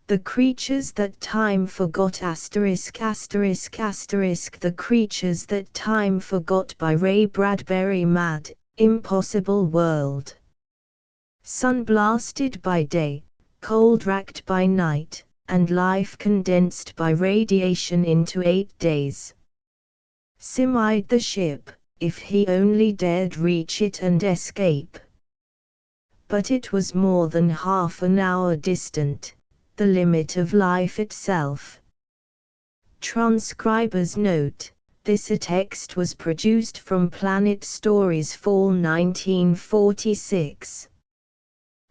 The Creatures That Time Forgot *******. The Creatures That Time Forgot by Ray Bradbury. Mad, impossible world. Sun blasted by day, cold racked by night, and life condensed by radiation into 8 days. Sim eyed the ship, if he only dared reach it and escape. But it was more than half an hour distant, the limit of life itself. Transcriber's note: this text was produced from Planet Stories Fall 1946.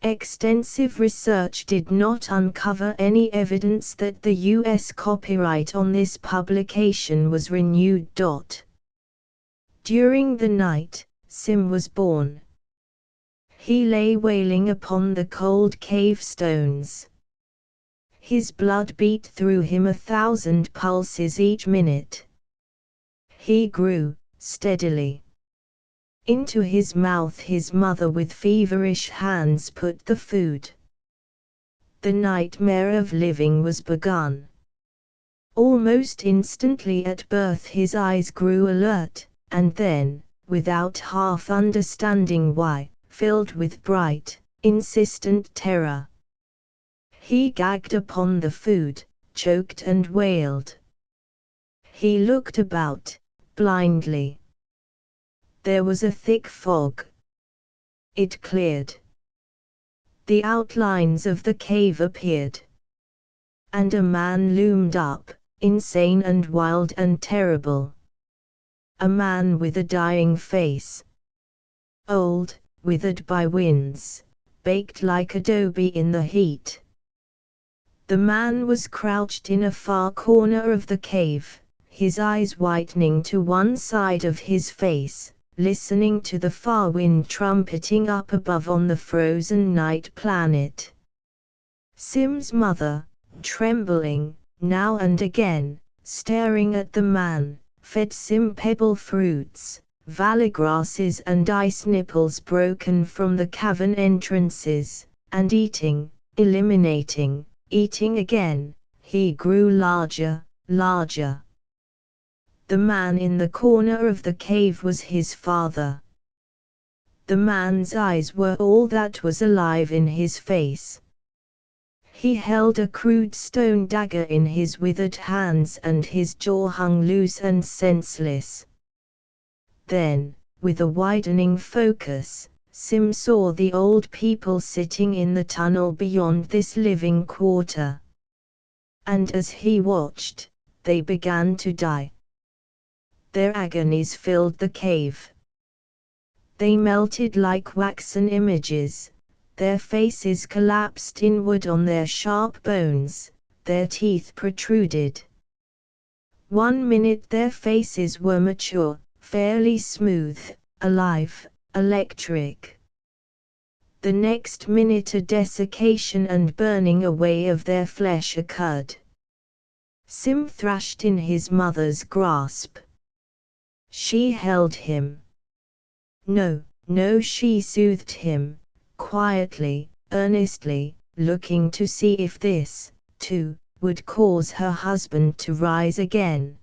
Extensive research did not uncover any evidence that the U.S. copyright on this publication was renewed. During the night, Sim was born. He lay wailing upon the cold cave stones. His blood beat through him 1,000 pulses each minute. He grew, steadily. Into his mouth his mother with feverish hands put the food. The nightmare of living was begun. Almost instantly at birth his eyes grew alert, and then, without half understanding why, filled with bright, insistent terror. He gagged upon the food, choked and wailed. He looked about, blindly. There was a thick fog. It cleared. The outlines of the cave appeared. And a man loomed up, insane and wild and terrible. A man with a dying face. Old, withered by winds, baked like adobe in the heat. The man was crouched in a far corner of the cave, his eyes whitening to one side of his face, listening to the far wind trumpeting up above on the frozen night planet. Sim's mother, trembling, now and again, staring at the man, fed Sim pebble fruits, valley grasses and ice nipples broken from the cavern entrances, and eating, eliminating, eating again, he grew larger, larger. The man in the corner of the cave was his father. The man's eyes were all that was alive in his face. He held a crude stone dagger in his withered hands and his jaw hung loose and senseless. Then, with a widening focus, Sim saw the old people sitting in the tunnel beyond this living quarter. And as he watched, they began to die. Their agonies filled the cave. They melted like waxen images, their faces collapsed inward on their sharp bones, their teeth protruded. 1 minute their faces were mature, fairly smooth, alive, electric. The next minute a desiccation and burning away of their flesh occurred. Sim thrashed in his mother's grasp. She held him. No, no, she soothed him, quietly, earnestly, looking to see if this, too, would cause her husband to rise again.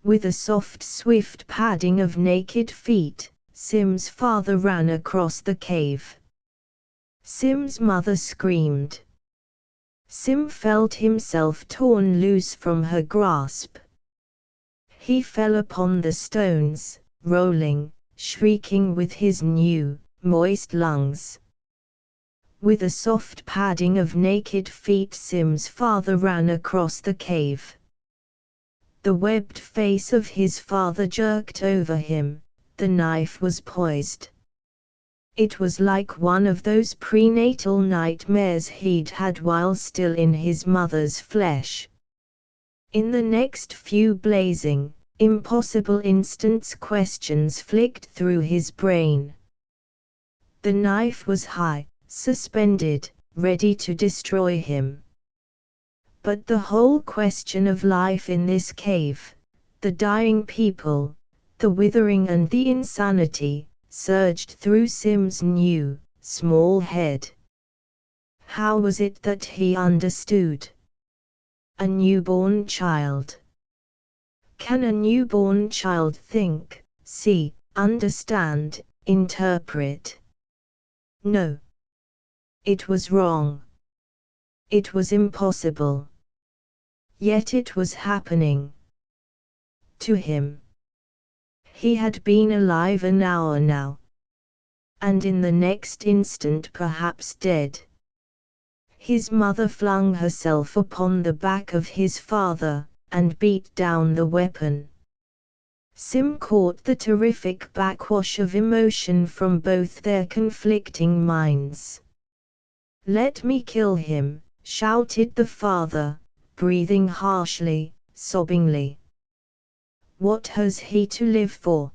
With a soft, swift padding of naked feet, Sim's father ran across the cave. Sim's mother screamed. Sim felt himself torn loose from her grasp. He fell upon the stones, rolling, shrieking with his new, moist lungs. With a soft padding of naked feet Sim's father ran across the cave. The webbed face of his father jerked over him, the knife was poised. It was like one of those prenatal nightmares he'd had while still in his mother's flesh. In the next few blazing, impossible instants questions flicked through his brain. The knife was high, suspended, ready to destroy him. But the whole question of life in this cave, the dying people, the withering and the insanity, surged through Sim's new, small head. How was it that he understood? A newborn child. Can a newborn child think, see, understand, interpret? No. It was wrong. It was impossible. Yet it was happening. To him. He had been alive an hour now. And in the next instant perhaps dead. His mother flung herself upon the back of his father, and beat down the weapon. Sim caught the terrific backwash of emotion from both their conflicting minds. "Let me kill him," shouted the father, breathing harshly, sobbingly. "What has he to live for?"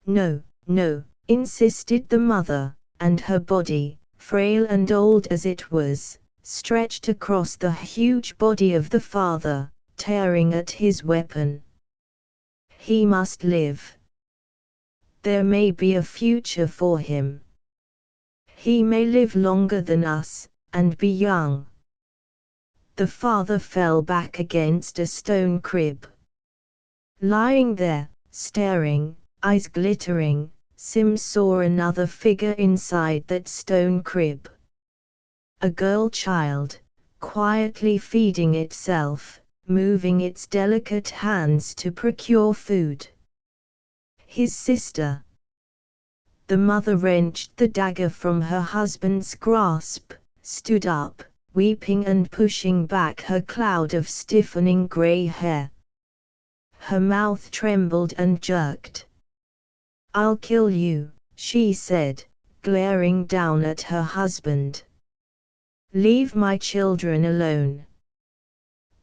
"No, no," insisted the mother, and her body, frail and old as it was, stretched across the huge body of the father, tearing at his weapon. "He must live. There may be a future for him. He may live longer than us, and be young." The father fell back against a stone crib. Lying there, staring, eyes glittering, Sim saw another figure inside that stone crib. A girl child, quietly feeding itself, moving its delicate hands to procure food. His sister. The mother wrenched the dagger from her husband's grasp, stood up, weeping and pushing back her cloud of stiffening grey hair. Her mouth trembled and jerked. "I'll kill you," she said, glaring down at her husband. "Leave my children alone."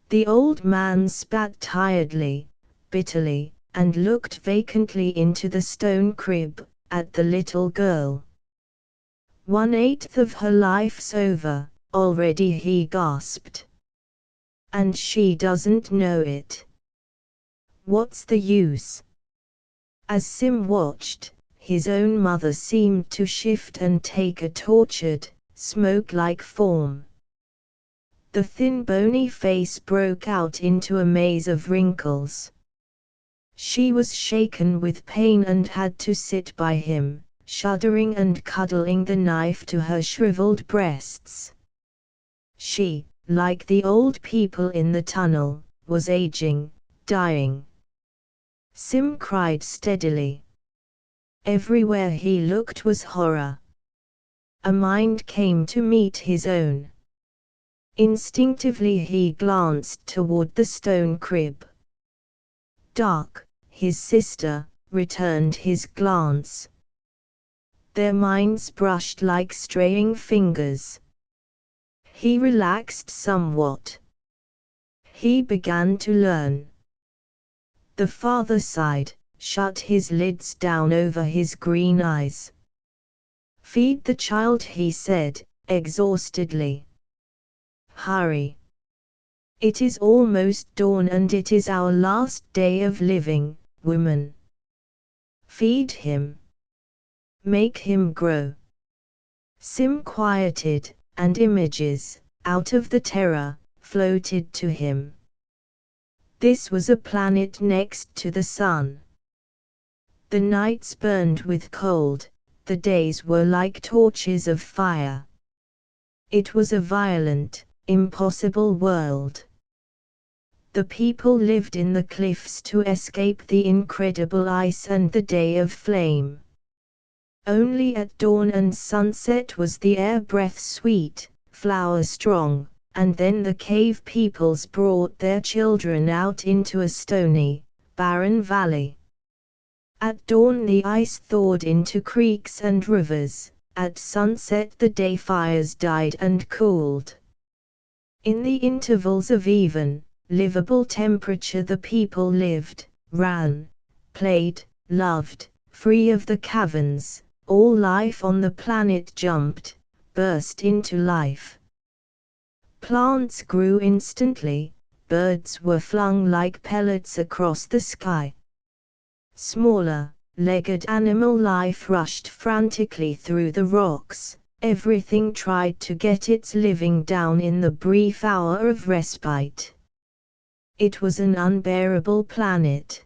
The old man spat tiredly, bitterly, and looked vacantly into the stone crib, at the little girl. 1/8 of her life's over, already, he gasped. And she doesn't know it. What's the use? As Sim watched, his own mother seemed to shift and take a tortured, smoke-like form. The thin bony face broke out into a maze of wrinkles. She was shaken with pain and had to sit by him, shuddering and cuddling the knife to her shriveled breasts. She, like the old people in the tunnel, was aging, dying. Sim cried steadily. Everywhere he looked was horror. A mind came to meet his own. Instinctively he glanced toward the stone crib. Dark, his sister, returned his glance. Their minds brushed like straying fingers. He relaxed somewhat. He began to learn. The father sighed, shut his lids down over his green eyes. "Feed the child," he said, exhaustedly. "Hurry. It is almost dawn and it is our last day of living, woman. Feed him. Make him grow." Sim quieted, and images, out of the terror, floated to him. This was a planet next to the sun. The nights burned with cold, the days were like torches of fire. It was a violent, impossible world. The people lived in the cliffs to escape the incredible ice and the day of flame. Only at dawn and sunset was the air breath sweet, flower strong, and then the cave peoples brought their children out into a stony, barren valley. At dawn the ice thawed into creeks and rivers, at sunset the day fires died and cooled. In the intervals of even, livable temperature the people lived, ran, played, loved, free of the caverns. All life on the planet jumped, burst into life. Plants grew instantly, birds were flung like pellets across the sky. Smaller, legged animal life rushed frantically through the rocks, Everything tried to get its living down in the brief hour of respite. It was an unbearable planet.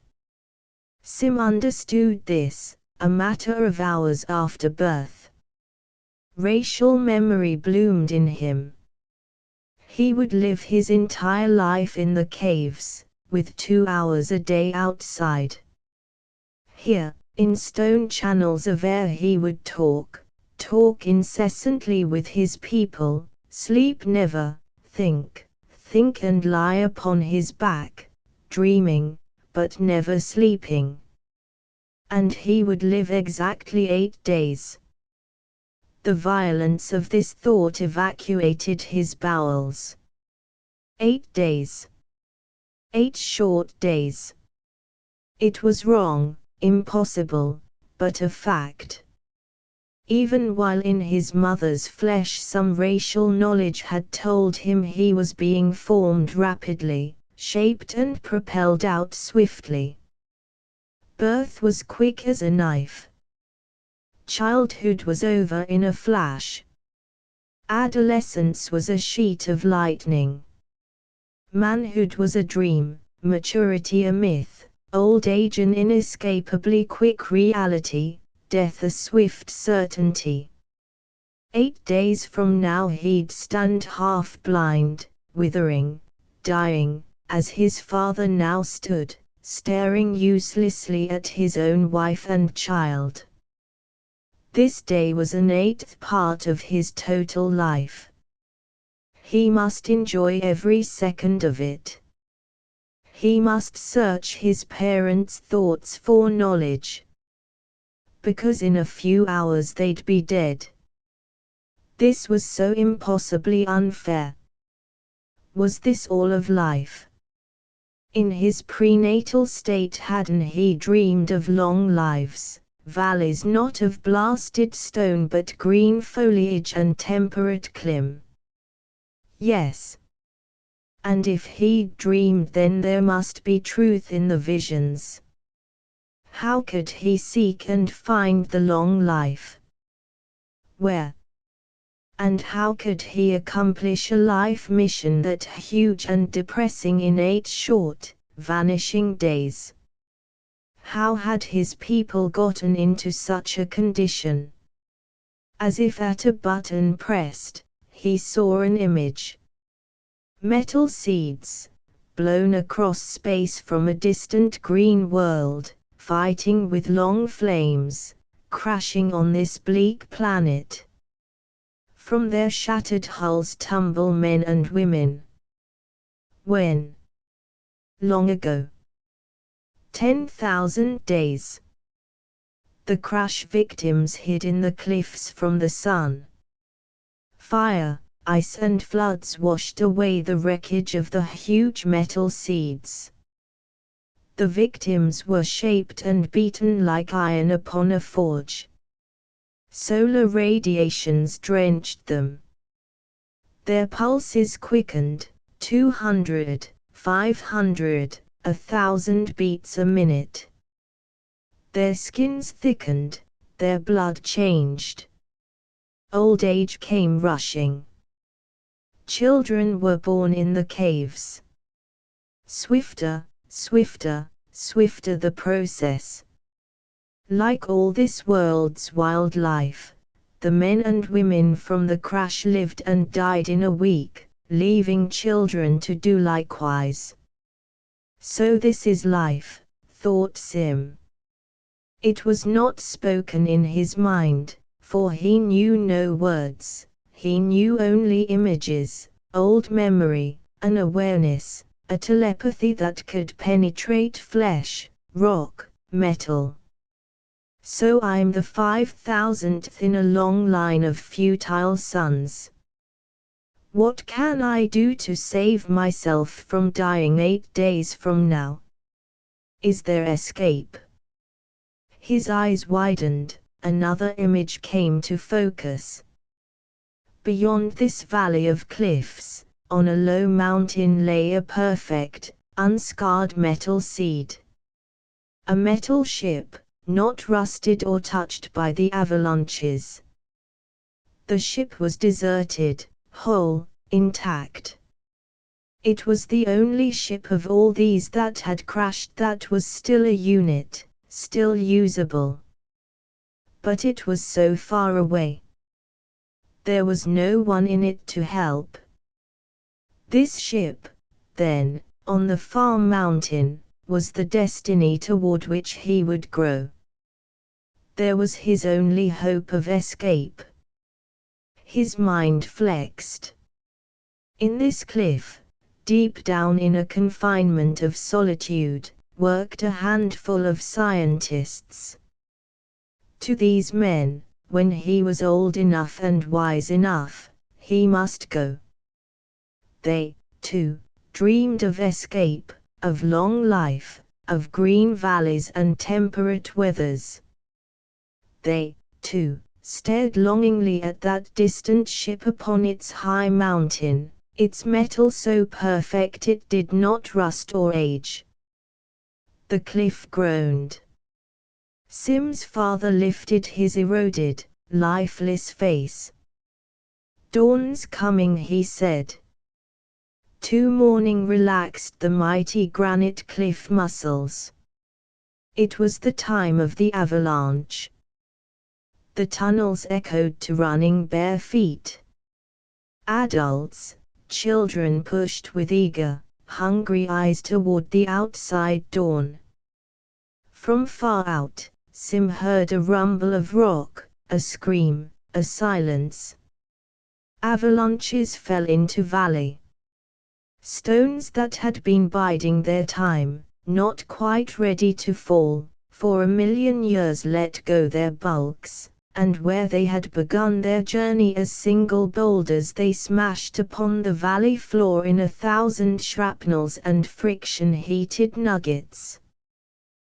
Sim understood this, a matter of hours after birth. Racial memory bloomed in him. He would live his entire life in the caves, with 2 hours a day outside. Here, in stone channels of air he would talk incessantly with his people, sleep never, think and lie upon his back, dreaming, but never sleeping. And he would live exactly 8 days. The violence of this thought evacuated his bowels. 8 days. 8 short days. It was wrong, impossible, but a fact. Even while in his mother's flesh some racial knowledge had told him he was being formed rapidly, shaped and propelled out swiftly. Birth was quick as a knife. Childhood was over in a flash. Adolescence was a sheet of lightning. Manhood was a dream, maturity a myth, old age an inescapably quick reality, death a swift certainty. 8 days from now he'd stand half blind, withering, dying, as his father now stood, staring uselessly at his own wife and child. This day was an 1/8 part of his total life. He must enjoy every second of it. He must search his parents' thoughts for knowledge. Because in a few hours they'd be dead. This was so impossibly unfair. Was this all of life? In his prenatal state hadn't he dreamed of long lives, valleys not of blasted stone but green foliage and temperate clime? Yes. And if he dreamed, then there must be truth in the visions. How could he seek and find the long life? Where? And how could he accomplish a life mission that huge and depressing in 8 short, vanishing days? How had his people gotten into such a condition? As if at a button pressed, he saw an image. Metal seeds, blown across space from a distant green world, fighting with long flames, crashing on this bleak planet. From their shattered hulls tumble men and women. When? Long ago. 10,000 days. The crash victims hid in the cliffs from the sun. Fire, ice and floods washed away the wreckage of the huge metal seeds. The victims were shaped and beaten like iron upon a forge. Solar radiations drenched them. Their pulses quickened, 200, 500, 1,000 beats a minute. Their skins thickened, their blood changed. Old age came rushing. Children were born in the caves. Swifter, swifter, swifter the process. Like all this world's wildlife, the men and women from the crash lived and died in a week, leaving children to do likewise. So this is life, thought Sim. It was not spoken in his mind, for he knew no words, he knew only images, old memory, an awareness, a telepathy that could penetrate flesh, rock, metal. So I'm the 5,000th in a long line of futile sons. What can I do to save myself from dying 8 days from now? Is there escape? His eyes widened, another image came to focus. Beyond this valley of cliffs, on a low mountain lay a perfect, unscarred metal seed. A metal ship, not rusted or touched by the avalanches. The ship was deserted, whole, intact. It was the only ship of all these that had crashed that was still a unit, still usable. But it was so far away. There was no one in it to help. This ship, then, on the far mountain, was the destiny toward which he would grow. There was his only hope of escape. His mind flexed. In this cliff, deep down in a confinement of solitude, worked a handful of scientists. To these men, when he was old enough and wise enough, he must go. They, too, dreamed of escape, of long life, of green valleys and temperate weathers. They, too, stared longingly at that distant ship upon its high mountain, its metal so perfect it did not rust or age. The cliff groaned. Sim's father lifted his eroded, lifeless face. "Dawn's coming," he said. Morning relaxed the mighty granite cliff muscles. It was the time of the avalanche. The tunnels echoed to running bare feet. Adults, children pushed with eager, hungry eyes toward the outside dawn. From far out, Sim heard a rumble of rock, a scream, a silence. Avalanches fell into valley. Stones that had been biding their time, not quite ready to fall, for 1,000,000 years let go their bulks, and where they had begun their journey as single boulders they smashed upon the valley floor in 1,000 shrapnels and friction-heated nuggets.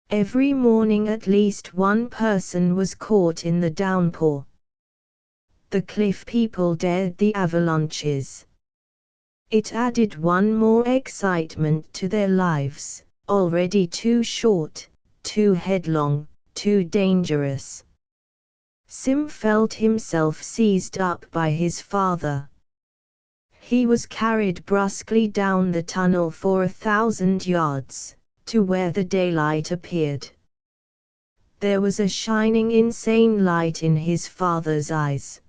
Every morning at least one person was caught in the downpour. The cliff people dared the avalanches. It added one more excitement to their lives, already too short, too headlong, too dangerous. Sim felt himself seized up by his father. He was carried brusquely down the tunnel for 1,000 yards, to where the daylight appeared. There was a shining insane light in his father's eyes.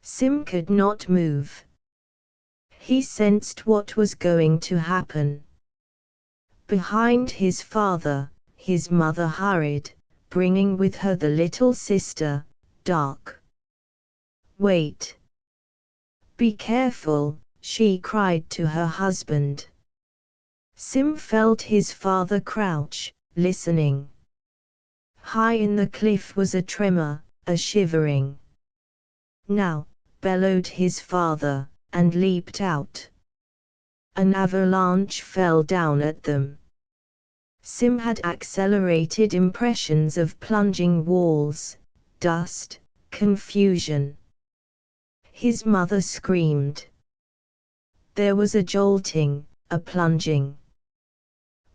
Sim could not move. He sensed what was going to happen. Behind his father, his mother hurried, bringing with her the little sister, Dark. "Wait. Be careful," she cried to her husband. Sim felt his father crouch, listening. High in the cliff was a tremor, a shivering. "Now," bellowed his father, and leaped out. An avalanche fell down at them. Sim had accelerated impressions of plunging walls, dust, confusion. His mother screamed. There was a jolting, a plunging.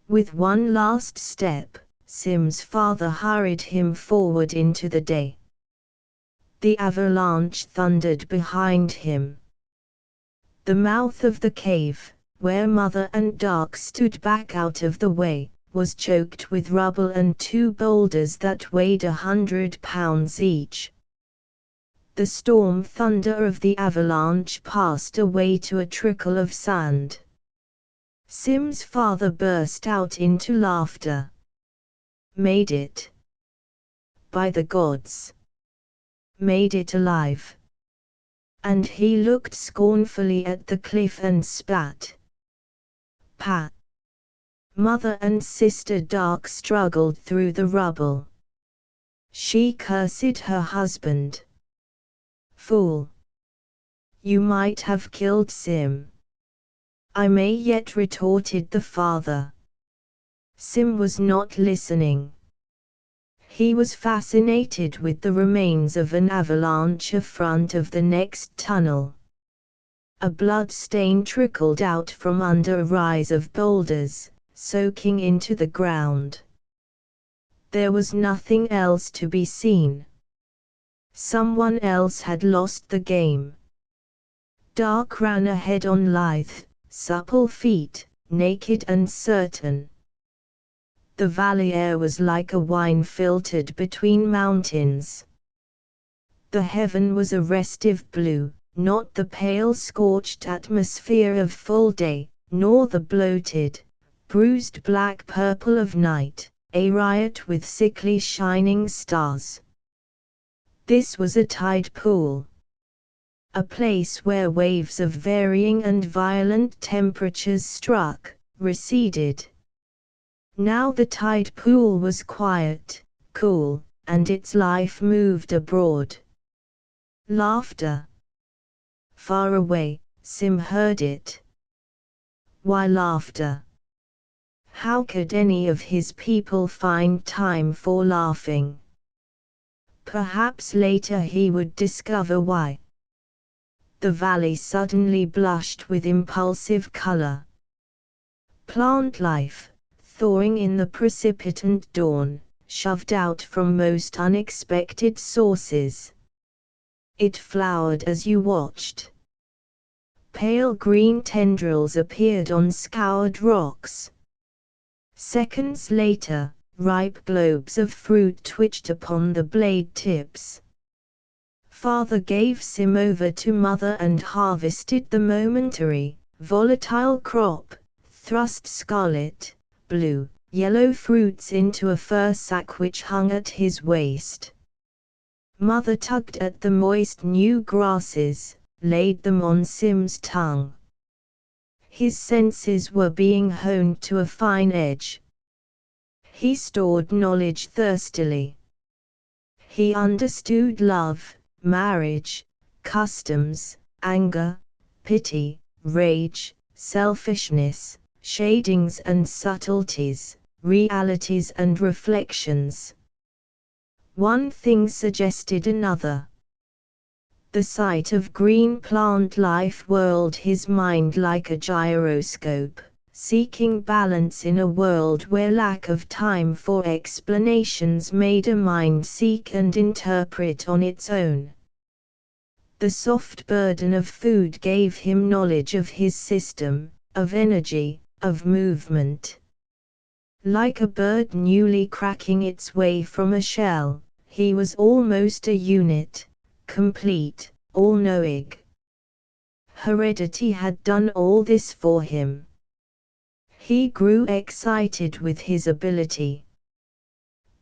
With one last step, Sim's father hurried him forward into the day. The avalanche thundered behind him. The mouth of the cave, where Mother and Dark stood back out of the way, was choked with rubble and 2 boulders that weighed 100 pounds each. The storm thunder of the avalanche passed away to a trickle of sand. Sim's father burst out into laughter. "Made it. By the gods. Made it alive." And he looked scornfully at the cliff and spat. "Pat." Mother and sister Dark struggled through the rubble. She cursed her husband. "Fool! You might have killed Sim." "I may yet," retorted the father. Sim was not listening. He was fascinated with the remains of an avalanche in front of the next tunnel. A blood stain trickled out from under a rise of boulders, soaking into the ground. There was nothing else to be seen. Someone else had lost the game. Dark ran ahead on lithe, supple feet, naked and certain. The valley air was like a wine filtered between mountains. The heaven was a restive blue, not the pale scorched atmosphere of full day, nor the bloated, bruised black purple of night, a riot with sickly shining stars. This was a tide pool. A place where waves of varying and violent temperatures struck, receded. Now the tide pool was quiet, cool, and its life moved abroad. Laughter. Far away, Sim heard it. Why laughter? How could any of his people find time for laughing? Perhaps later he would discover why. The valley suddenly blushed with impulsive color. Plant life, thawing in the precipitant dawn, shoved out from most unexpected sources. It flowered as you watched. Pale green tendrils appeared on scoured rocks. Seconds later, ripe globes of fruit twitched upon the blade tips. Father gave Sim over to mother and harvested the momentary, volatile crop, thrust scarlet, blue, yellow fruits into a fur sack which hung at his waist. Mother tugged at the moist new grasses, laid them on Sim's tongue. His senses were being honed to a fine edge. He stored knowledge thirstily. He understood love, marriage, customs, anger, pity, rage, selfishness, shadings and subtleties, realities and reflections. One thing suggested another. The sight of green plant life whirled his mind like a gyroscope, seeking balance in a world where lack of time for explanations made a mind seek and interpret on its own. The soft burden of food gave him knowledge of his system, of energy, of movement. Like a bird newly cracking its way from a shell, he was almost a unit, complete, all-knowing. Heredity had done all this for him. He grew excited with his ability.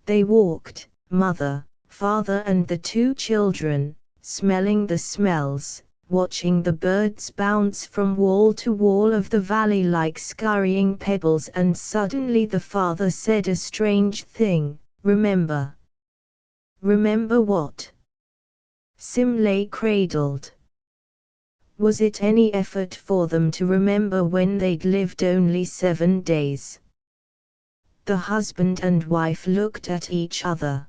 They walked, mother, father and the two children, smelling the smells, watching the birds bounce from wall to wall of the valley like scurrying pebbles, and suddenly the father said a strange thing, "Remember." Remember what? Sim lay cradled. Was it any effort for them to remember when they'd lived only 7 days? The husband and wife looked at each other.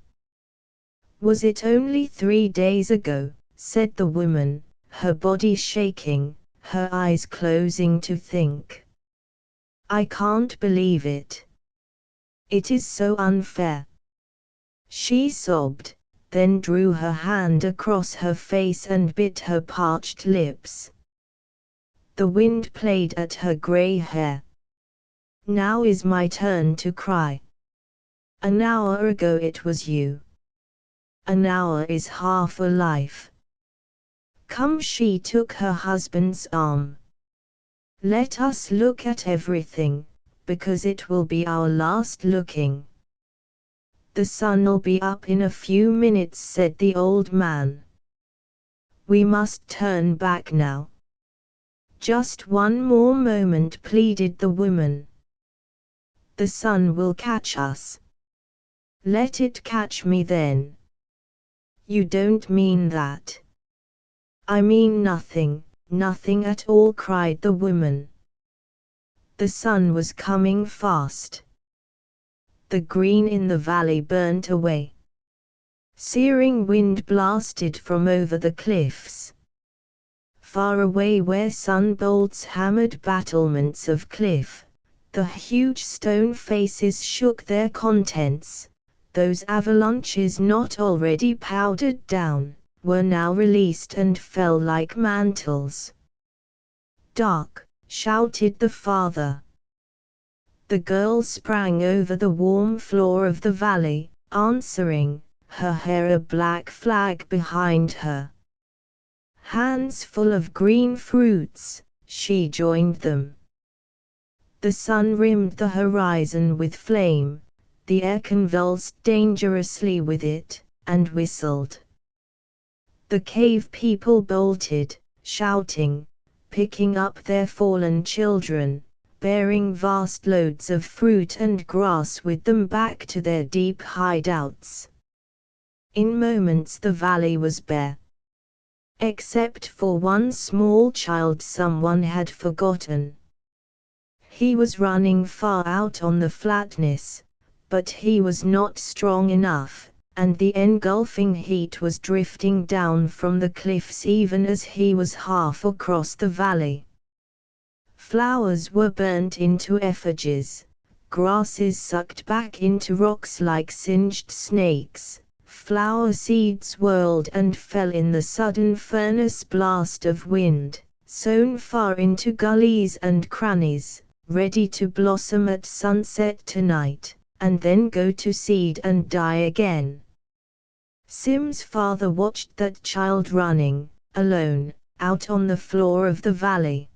Was it only 3 days ago, said the woman, her body shaking, her eyes closing to think. I can't believe it. It is so unfair. She sobbed, then drew her hand across her face and bit her parched lips. The wind played at her grey hair. Now is my turn to cry. An hour ago it was you. An hour is half a life. Come, she took her husband's arm. Let us look at everything, because it will be our last looking. The sun'll be up in a few minutes, said the old man. We must turn back now. Just one more moment, pleaded the woman. The sun will catch us. Let it catch me then. You don't mean that. I mean nothing, nothing at all, cried the woman. The sun was coming fast. The green in the valley burnt away. Searing wind blasted from over the cliffs. Far away where sunbolts hammered battlements of cliff, the huge stone faces shook their contents, those avalanches not already powdered down, were now released and fell like mantles. "Duck!" shouted the father. The girl sprang over the warm floor of the valley, answering, her hair a black flag behind her. Hands full of green fruits, she joined them. The sun rimmed the horizon with flame, the air convulsed dangerously with it, and whistled. The cave people bolted, shouting, picking up their fallen children, bearing vast loads of fruit and grass with them back to their deep hideouts. In moments the valley was bare. Except for one small child someone had forgotten. He was running far out on the flatness, but he was not strong enough, and the engulfing heat was drifting down from the cliffs even as he was half across the valley. Flowers were burnt into effigies, grasses sucked back into rocks like singed snakes, flower seeds whirled and fell in the sudden furnace blast of wind, sown far into gullies and crannies, ready to blossom at sunset tonight, and then go to seed and die again. Sim's father watched that child running, alone, out on the floor of the valley.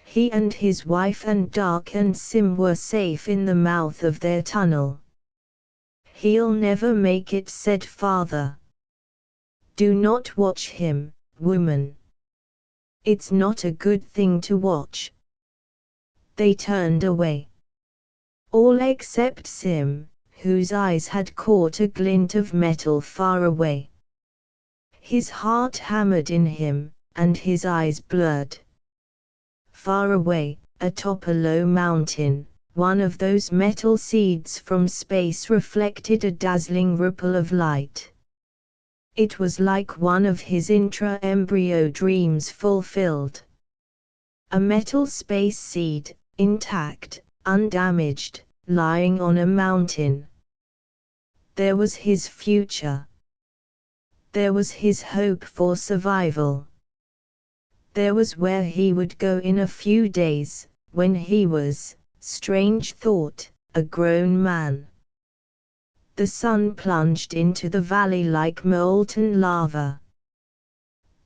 He and his wife and Dark and Sim were safe in the mouth of their tunnel. "He'll never make it," said father. "Do not watch him, woman. It's not a good thing to watch." They turned away. All except Sim, whose eyes had caught a glint of metal far away. His heart hammered in him, and his eyes blurred. Far away, atop a low mountain, one of those metal seeds from space reflected a dazzling ripple of light. It was like one of his intra-embryo dreams fulfilled. A metal space seed, intact, undamaged, lying on a mountain. There was his future. There was his hope for survival. There was where he would go in a few days, when he was, strange thought, a grown man. The sun plunged into the valley like molten lava.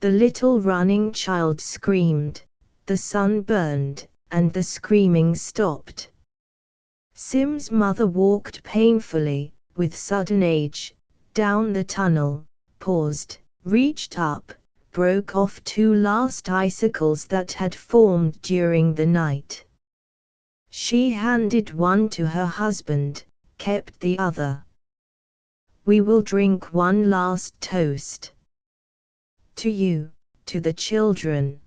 The little running child screamed, the sun burned, and the screaming stopped. Sim's mother walked painfully, with sudden age, down the tunnel, paused, reached up, broke off 2 last icicles that had formed during the night. She handed one to her husband, kept the other. "We will drink one last toast. To you, to the children."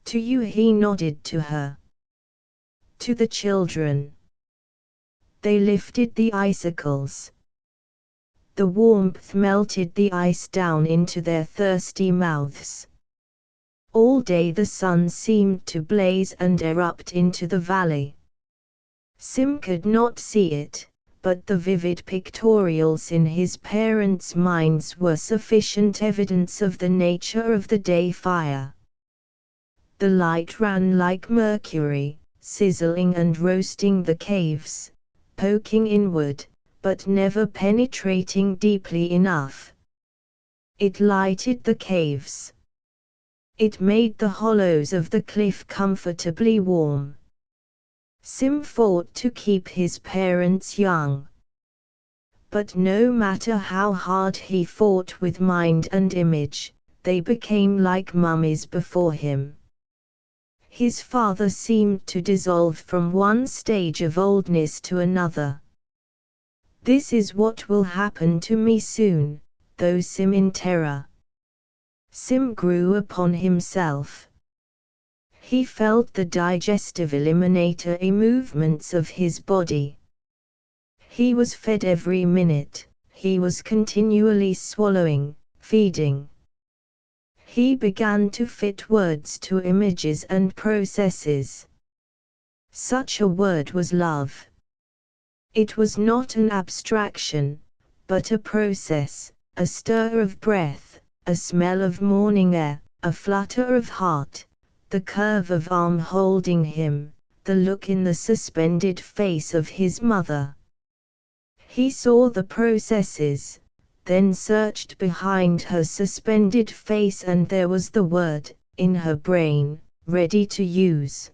"To you," he nodded to her. "To the children." They lifted the icicles. The warmth melted the ice down into their thirsty mouths. All day the sun seemed to blaze and erupt into the valley. Sim could not see it, but the vivid pictorials in his parents' minds were sufficient evidence of the nature of the day fire. The light ran like mercury, sizzling and roasting the caves, poking inward, but never penetrating deeply enough. It lighted the caves. It made the hollows of the cliff comfortably warm. Sim fought to keep his parents young. But no matter how hard he fought with mind and image, they became like mummies before him. His father seemed to dissolve from one stage of oldness to another. "This is what will happen to me soon," thought Sim in terror. Sim grew upon himself. He felt the digestive eliminatory movements of his body. He was fed every minute, he was continually swallowing, feeding. He began to fit words to images and processes. Such a word was love. It was not an abstraction, but a process, a stir of breath, a smell of morning air, a flutter of heart, the curve of arm holding him, the look in the suspended face of his mother. He saw the processes, then searched behind her suspended face, and there was the word, in her brain, ready to use.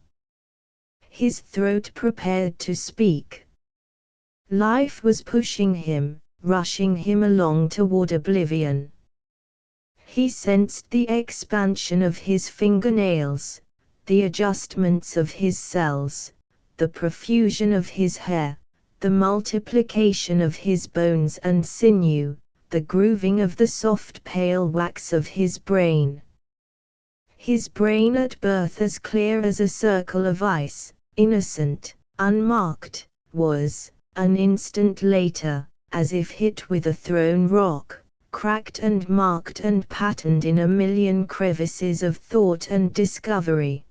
His throat prepared to speak. Life was pushing him, rushing him along toward oblivion. He sensed the expansion of his fingernails, the adjustments of his cells, the profusion of his hair, the multiplication of his bones and sinew, the grooving of the soft pale wax of his brain. His brain at birth as clear as a circle of ice, innocent, unmarked, was, an instant later, as if hit with a thrown rock, cracked and marked and patterned in a million crevices of thought and discovery.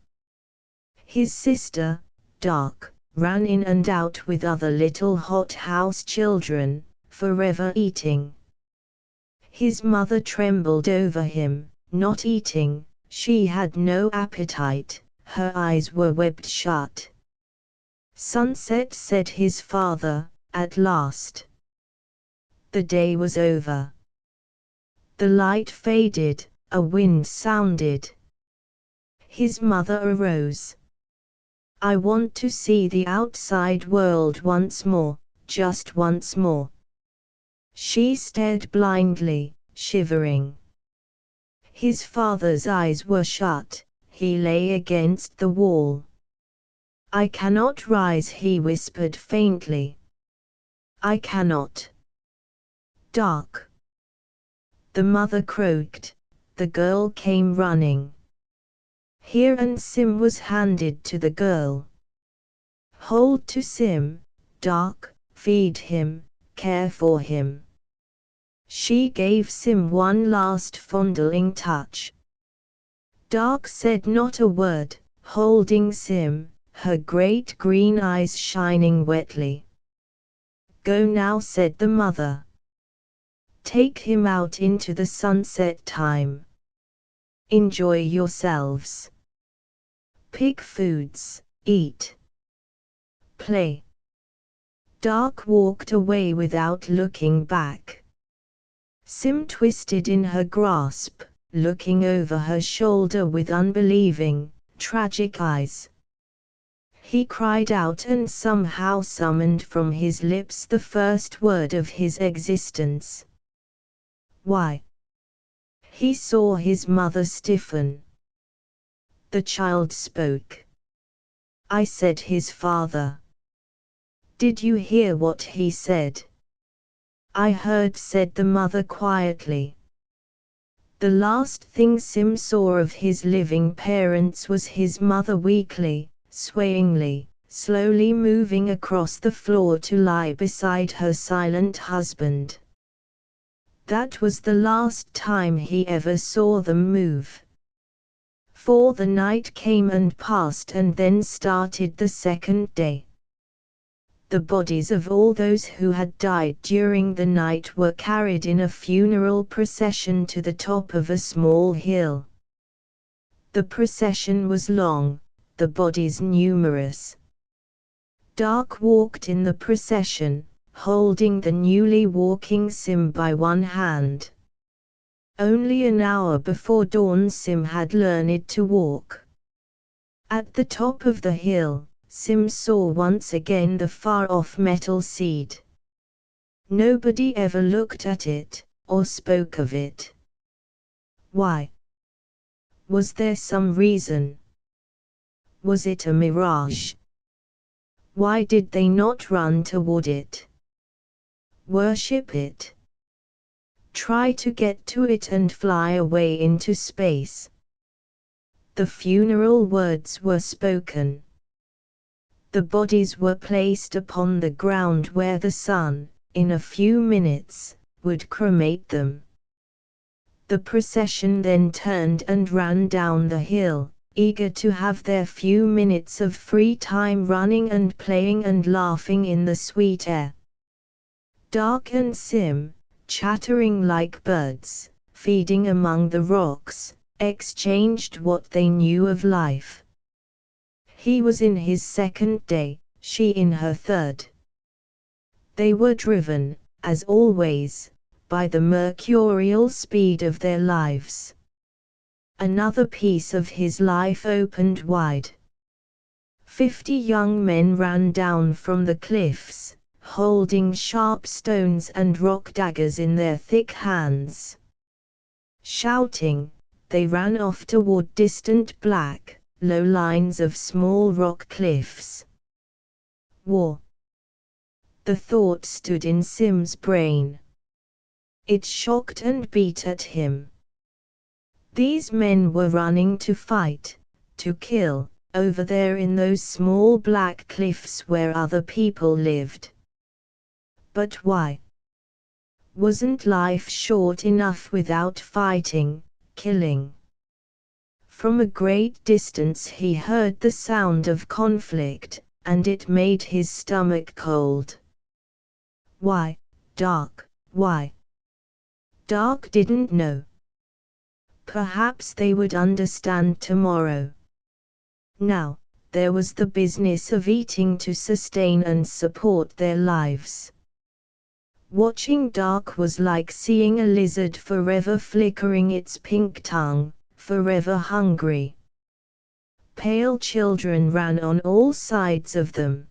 His sister, Dark, ran in and out with other little hothouse children, forever eating. His mother trembled over him, not eating. She had no appetite, her eyes were webbed shut. Sunset, said his father, at last. The day was over. The light faded, a wind sounded. His mother arose. I want to see the outside world once more, just once more. She stared blindly, shivering. His father's eyes were shut, he lay against the wall. I cannot rise, he whispered faintly. I cannot. Dark. The mother croaked, the girl came running. Here, and Sim was handed to the girl. Hold to Sim, Dark, feed him, care for him. She gave Sim one last fondling touch. Dark said not a word, holding Sim, her great green eyes shining wetly. Go now, said the mother. Take him out into the sunset time. Enjoy yourselves. Pick foods, eat. Play. Dark walked away without looking back. Sim twisted in her grasp, looking over her shoulder with unbelieving, tragic eyes. He cried out and somehow summoned from his lips the first word of his existence. Why? He saw his mother stiffen. The child spoke. I said, his father. Did you hear what he said? I heard, said the mother quietly. The last thing Sim saw of his living parents was his mother weakly, swayingly, slowly moving across the floor to lie beside her silent husband. That was the last time he ever saw them move. For the night came and passed, and then started the second day. The bodies of all those who had died during the night were carried in a funeral procession to the top of a small hill. The procession was long, the bodies numerous. Dark walked in the procession, holding the newly walking Sim by one hand. Only an hour before dawn Sim had learned to walk. At the top of the hill, Sim saw once again the far-off metal seed. Nobody ever looked at it, or spoke of it. Why? Was there some reason? Was it a mirage? Why did they not run toward it? Worship it? Try to get to it and fly away into space? The funeral words were spoken. The bodies were placed upon the ground where the sun, in a few minutes, would cremate them. The procession then turned and ran down the hill, eager to have their few minutes of free time running and playing and laughing in the sweet air. Dark and Sim, chattering like birds, feeding among the rocks, exchanged what they knew of life. He was in his second day, she in her third. They were driven, as always, by the mercurial speed of their lives. Another piece of his life opened wide. 50 young men ran down from the cliffs, holding sharp stones and rock daggers in their thick hands. Shouting, they ran off toward distant black, low lines of small rock cliffs. War. The thought stood in Sim's brain. It shocked and beat at him. These men were running to fight, to kill, over there in those small black cliffs where other people lived. But why? Wasn't life short enough without fighting, killing? From a great distance he heard the sound of conflict, and it made his stomach cold. Why, Dark, why? Dark didn't know. Perhaps they would understand tomorrow. Now, there was the business of eating to sustain and support their lives. Watching Dark was like seeing a lizard forever flickering its pink tongue, forever hungry. Pale children ran on all sides of them.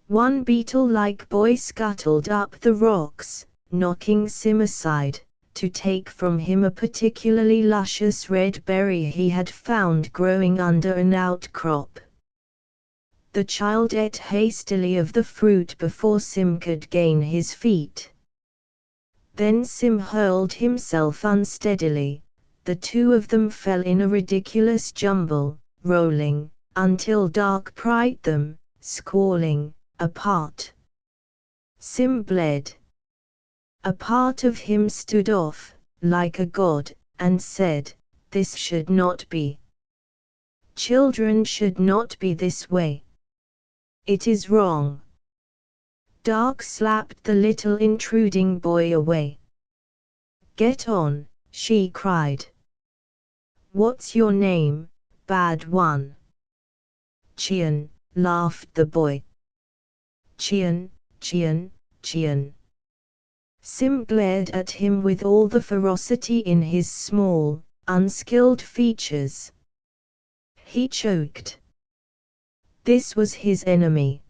One beetle-like boy scuttled up the rocks, knocking Sim aside, to take from him a particularly luscious red berry he had found growing under an outcrop. The child ate hastily of the fruit before Sim could gain his feet. Then Sim hurled himself unsteadily. The two of them fell in a ridiculous jumble, rolling, until Dark pried them, squalling, apart. Sim bled. A part of him stood off, like a god, and said, "This should not be. Children should not be this way. It is wrong." Dark slapped the little intruding boy away. "Get on," she cried. "What's your name, bad one?" "Chian," laughed the boy. "Chian, Chian, Chian." Sim glared at him with all the ferocity in his small, unskilled features. He choked. This was his enemy.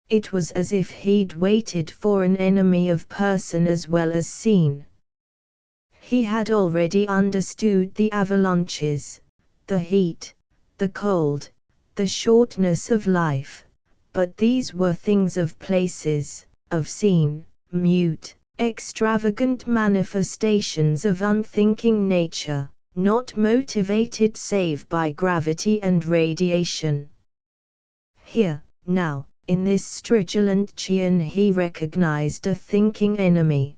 It was as if he'd waited for an enemy of person as well as scene. He had already understood the avalanches, the heat, the cold, the shortness of life, but these were things of places, of scene, mute, extravagant manifestations of unthinking nature, not motivated save by gravity and radiation. Here, now, in this stridulent Chian he recognized a thinking enemy.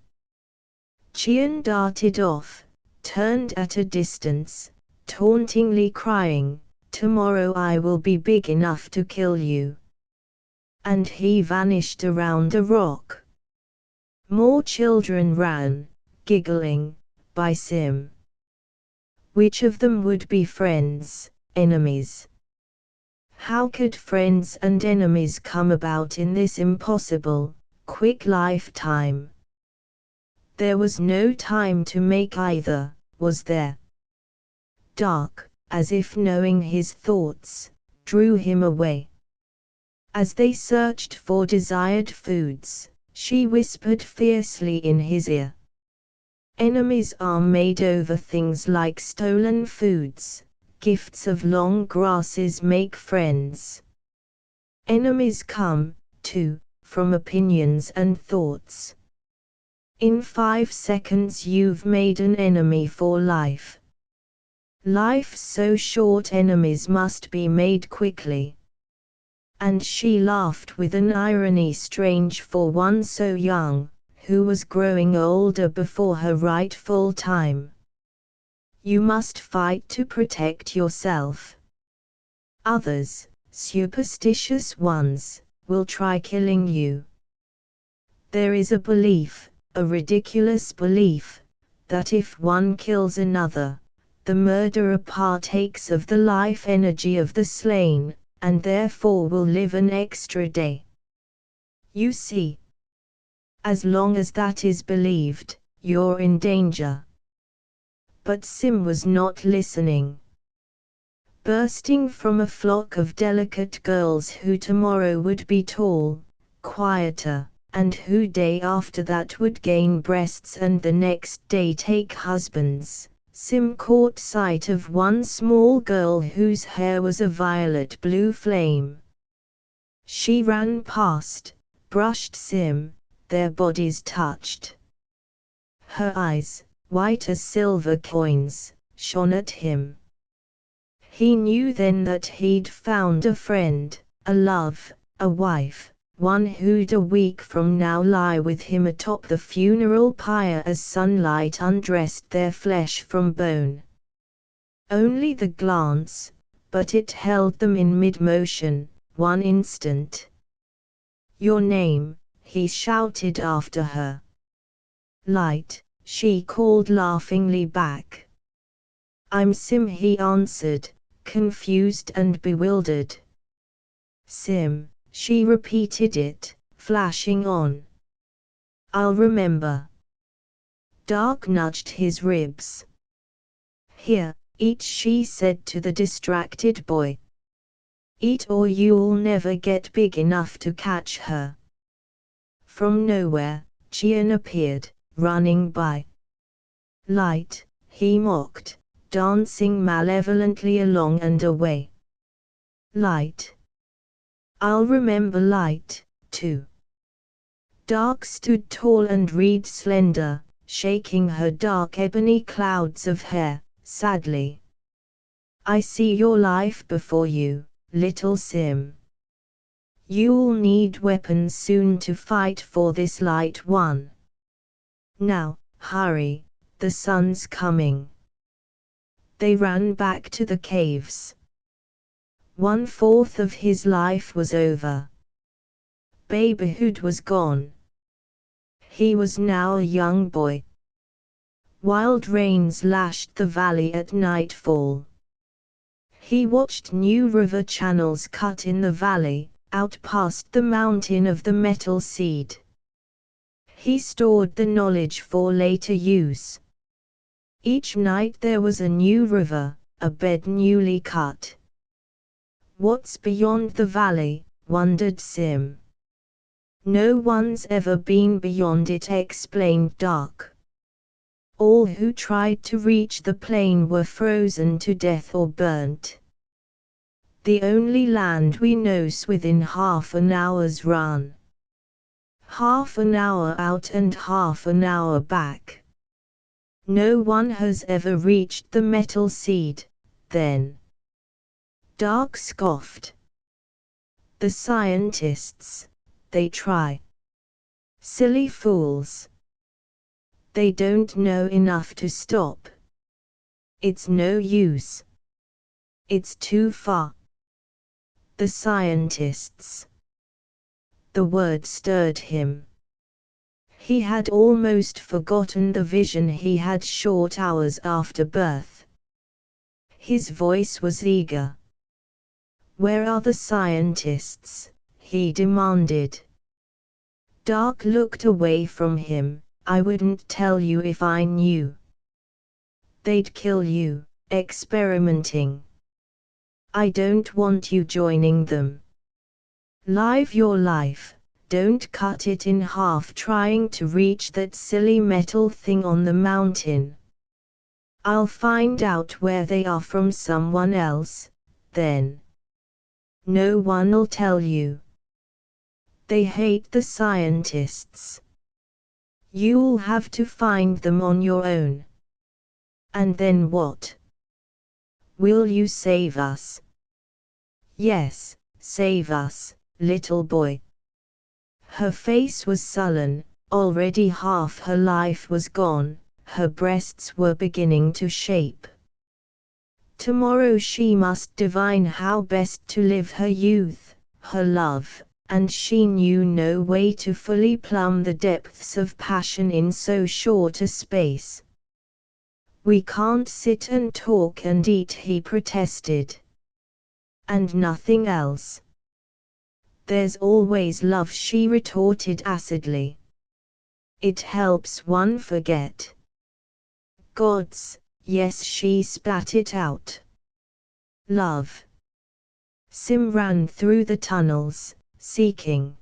Chian darted off, turned at a distance, tauntingly crying, "Tomorrow I will be big enough to kill you." And he vanished around a rock. More children ran, giggling, by Sim. Which of them would be friends, enemies? How could friends and enemies come about in this impossible, quick lifetime? There was no time to make either, was there? Dark, as if knowing his thoughts, drew him away. As they searched for desired foods, she whispered fiercely in his ear. Enemies are made over things like stolen foods, gifts of long grasses make friends. Enemies come, too, from opinions and thoughts. In 5 seconds you've made an enemy for life. Life's so short, enemies must be made quickly. And she laughed with an irony strange for one so young, who was growing older before her rightful time. You must fight to protect yourself. Others, superstitious ones, will try killing you. There is a belief, a ridiculous belief, that if one kills another, the murderer partakes of the life energy of the slain, and therefore will live an extra day. You see, as long as that is believed, you're in danger. But Sim was not listening. Bursting from a flock of delicate girls who tomorrow would be tall, quieter, and who day after that would gain breasts and the next day take husbands, Sim caught sight of one small girl whose hair was a violet blue flame. She ran past, brushed Sim, their bodies touched. Her eyes, white as silver coins, shone at him. He knew then that he'd found a friend, a love, a wife, one who'd a week from now lie with him atop the funeral pyre as sunlight undressed their flesh from bone. Only the glance, but it held them in mid-motion, one instant. "Your name," he shouted after her. "Light," she called laughingly back. "I'm Sim," he answered, confused and bewildered. "Sim," she repeated it, flashing on. "I'll remember." Dark nudged his ribs. "Here, eat," she said to the distracted boy. "Eat or you'll never get big enough to catch her." From nowhere, Chien appeared, running by. "Light," he mocked, dancing malevolently along and away. "Light. I'll remember Light, too." Dark stood tall and reed slender, shaking her dark ebony clouds of hair, sadly. "I see your life before you, little Sim. You'll need weapons soon to fight for this light one. Now, hurry, the sun's coming." They ran back to the caves. 1/4 of his life was over. Babyhood was gone. He was now a young boy. Wild rains lashed the valley at nightfall. He watched new river channels cut in the valley, out past the mountain of the metal seed. He stored the knowledge for later use. Each night there was a new river, a bed newly cut. "What's beyond the valley?" wondered Sim. "No one's ever been beyond it," explained Dark. "All who tried to reach the plain were frozen to death or burnt. The only land we know's within half an hour's run. Half an hour out and half an hour back. No one has ever reached the metal seed, then." Dark scoffed. "The scientists, they try. Silly fools. They don't know enough to stop. It's no use. It's too far. The scientists." The word stirred him. He had almost forgotten the vision he had short hours after birth. His voice was eager. "Where are the scientists?" he demanded. Dark looked away from him. "I wouldn't tell you if I knew. They'd kill you, experimenting. I don't want you joining them. Live your life, don't cut it in half trying to reach that silly metal thing on the mountain. I'll find out where they are from someone else, then. No one'll tell you. They hate the scientists. You'll have to find them on your own. And then what? Will you save us?" "Yes, save us, little boy." Her face was sullen. Already half her life was gone, her breasts were beginning to shape. Tomorrow she must divine how best to live her youth, her love, and she knew no way to fully plumb the depths of passion in so short a space. "We can't sit and talk and eat," he protested. "And nothing else?" "There's always love," she retorted acidly. "It helps one forget." "Gods, yes," she spat it out. "Love." Sim ran through the tunnels, seeking.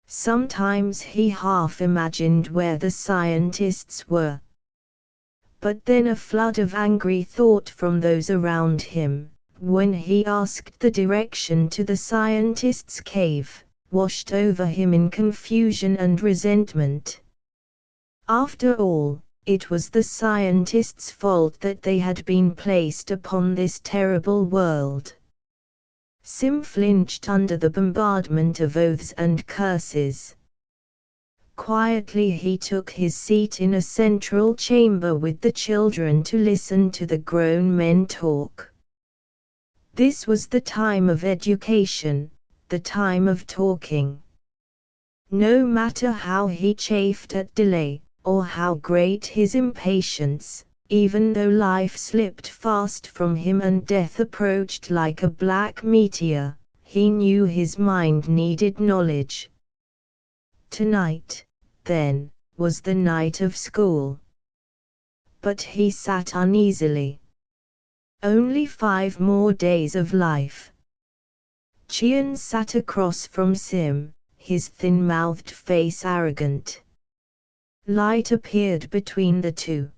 Sometimes he half imagined where the scientists were. But then a flood of angry thought from those around him, when he asked the direction to the scientists' cave, washed over him in confusion and resentment. After all, it was the scientists' fault that they had been placed upon this terrible world. Sim flinched under the bombardment of oaths and curses. Quietly he took his seat in a central chamber with the children to listen to the grown men talk. This was the time of education, the time of talking. No matter how he chafed at delay, or how great his impatience, even though life slipped fast from him and death approached like a black meteor, he knew his mind needed knowledge. Tonight, then, was the night of school. But he sat uneasily. Only 5 more days of life. Chian sat across from Sim, his thin-mouthed face arrogant. Light appeared between the two.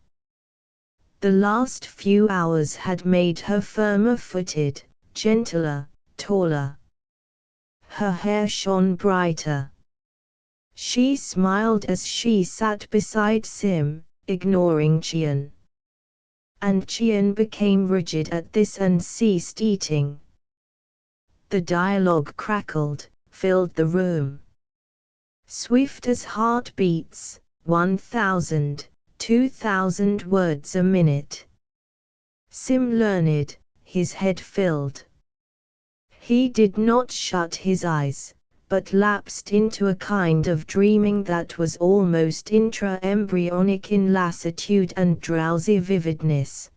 The last few hours had made her firmer-footed, gentler, taller. Her hair shone brighter. She smiled as she sat beside Sim, ignoring Chian. And Chian became rigid at this and ceased eating. The dialogue crackled, filled the room. Swift as heartbeats, 1,000, 2,000 words a minute. Sim learned, his head filled. He did not shut his eyes, but lapsed into a kind of dreaming that was almost intra-embryonic in lassitude and drowsy vividness.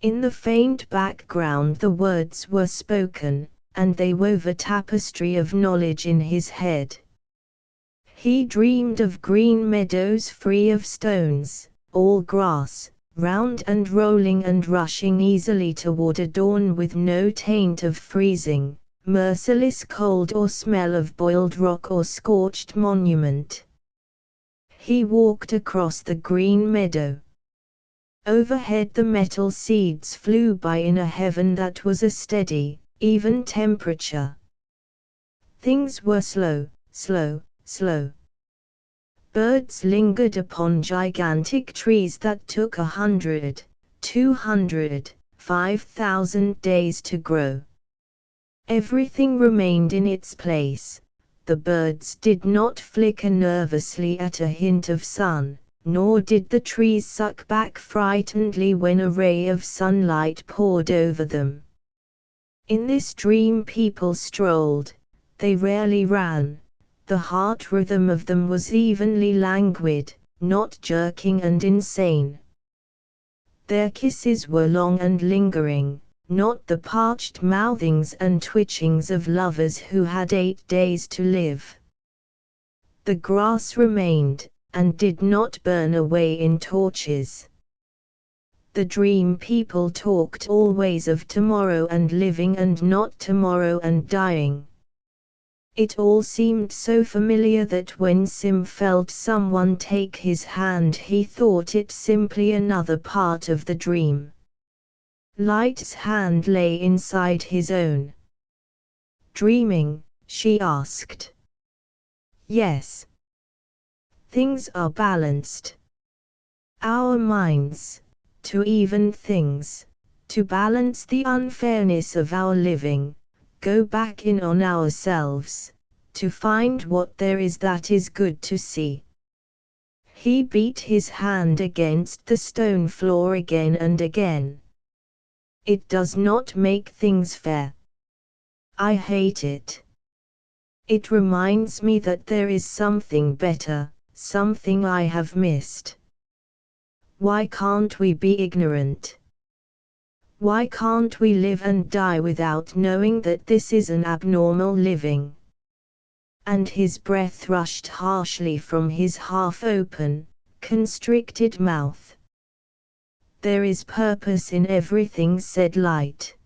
In the faint background the words were spoken, and they wove a tapestry of knowledge in his head. He dreamed of green meadows free of stones, all grass, round and rolling and rushing easily toward a dawn with no taint of freezing, merciless cold or smell of boiled rock or scorched monument. He walked across the green meadow. Overhead the metal seeds flew by in a heaven that was a steady, even temperature. Things were slow, slow, slow. Birds lingered upon gigantic trees that took 100, 200, 5,000 days to grow. Everything remained in its place. The birds did not flicker nervously at a hint of sun, nor did the trees suck back frightenedly when a ray of sunlight poured over them. In this dream people strolled, they rarely ran. The heart rhythm of them was evenly languid, not jerking and insane. Their kisses were long and lingering, not the parched mouthings and twitchings of lovers who had 8 days to live. The grass remained, and did not burn away in torches. The dream people talked always of tomorrow and living and not tomorrow and dying. It all seemed so familiar that when Sim felt someone take his hand he thought it simply another part of the dream. Light's hand lay inside his own. "Dreaming?" she asked. "Yes. Things are balanced. Our minds, to even things, to balance the unfairness of our living, go back in on ourselves, to find what there is that is good to see." He beat his hand against the stone floor again and again. "It does not make things fair. I hate it. It reminds me that there is something better, something I have missed. Why can't we be ignorant? Why can't we live and die without knowing that this is an abnormal living? And his breath rushed harshly from his half-open, constricted mouth. There is purpose in everything, said Light.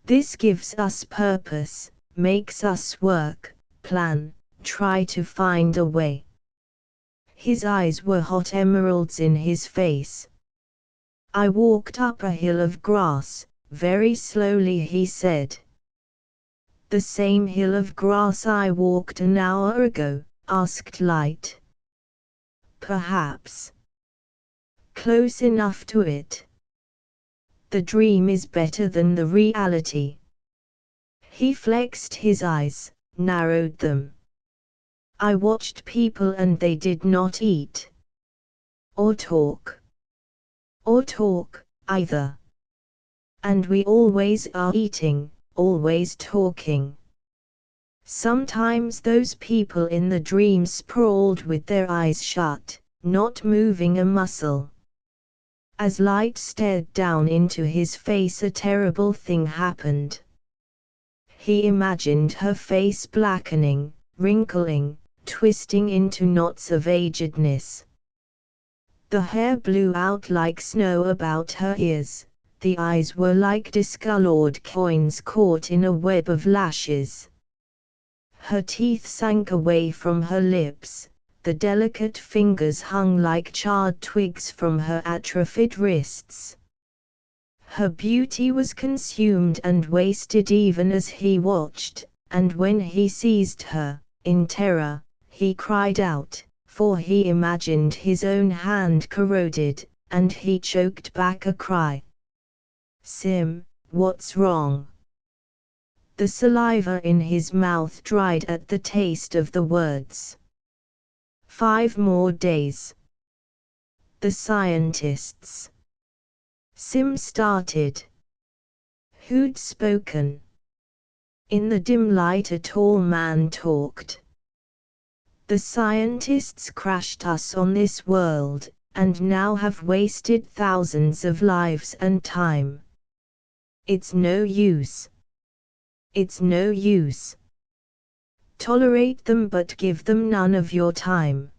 This gives us purpose, makes us work, plan, try to find a way. His eyes were hot emeralds in his face. I walked up a hill of grass, very slowly, he said. The same hill of grass I walked an hour ago, asked Light. Perhaps. Close enough to it. The dream is better than the reality. He flexed his eyes, narrowed them. I watched people and they did not eat. Or talk. Or talk, either. And we always are eating, always talking. Sometimes those people in the dream sprawled with their eyes shut, not moving a muscle. As Light stared down into his face, a terrible thing happened. He imagined her face blackening, wrinkling, twisting into knots of agedness. The hair blew out like snow about her ears, the eyes were like discolored coins caught in a web of lashes. Her teeth sank away from her lips, the delicate fingers hung like charred twigs from her atrophied wrists. Her beauty was consumed and wasted even as he watched, and when he seized her, in terror, he cried out, for he imagined his own hand corroded, and he choked back a cry. Sim, what's wrong? The saliva in his mouth dried at the taste of the words. 5 more days. The scientists. Sim started. Who'd spoken? In the dim light a tall man talked. The scientists crashed us on this world, and now have wasted thousands of lives and time. It's no use. It's no use. Tolerate them but give them none of your time.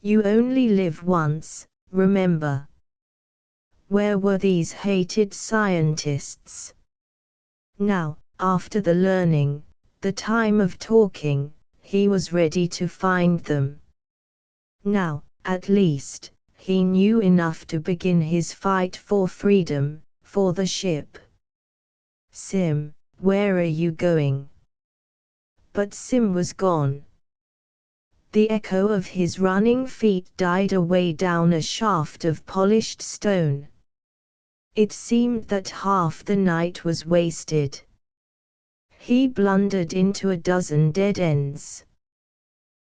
You only live once, remember. Where were these hated scientists? Now, after the learning, the time of talking, he was ready to find them. Now, at least, he knew enough to begin his fight for freedom, for the ship. Sim, where are you going? But Sim was gone. The echo of his running feet died away down a shaft of polished stone. It seemed that half the night was wasted. He blundered into a dozen dead ends.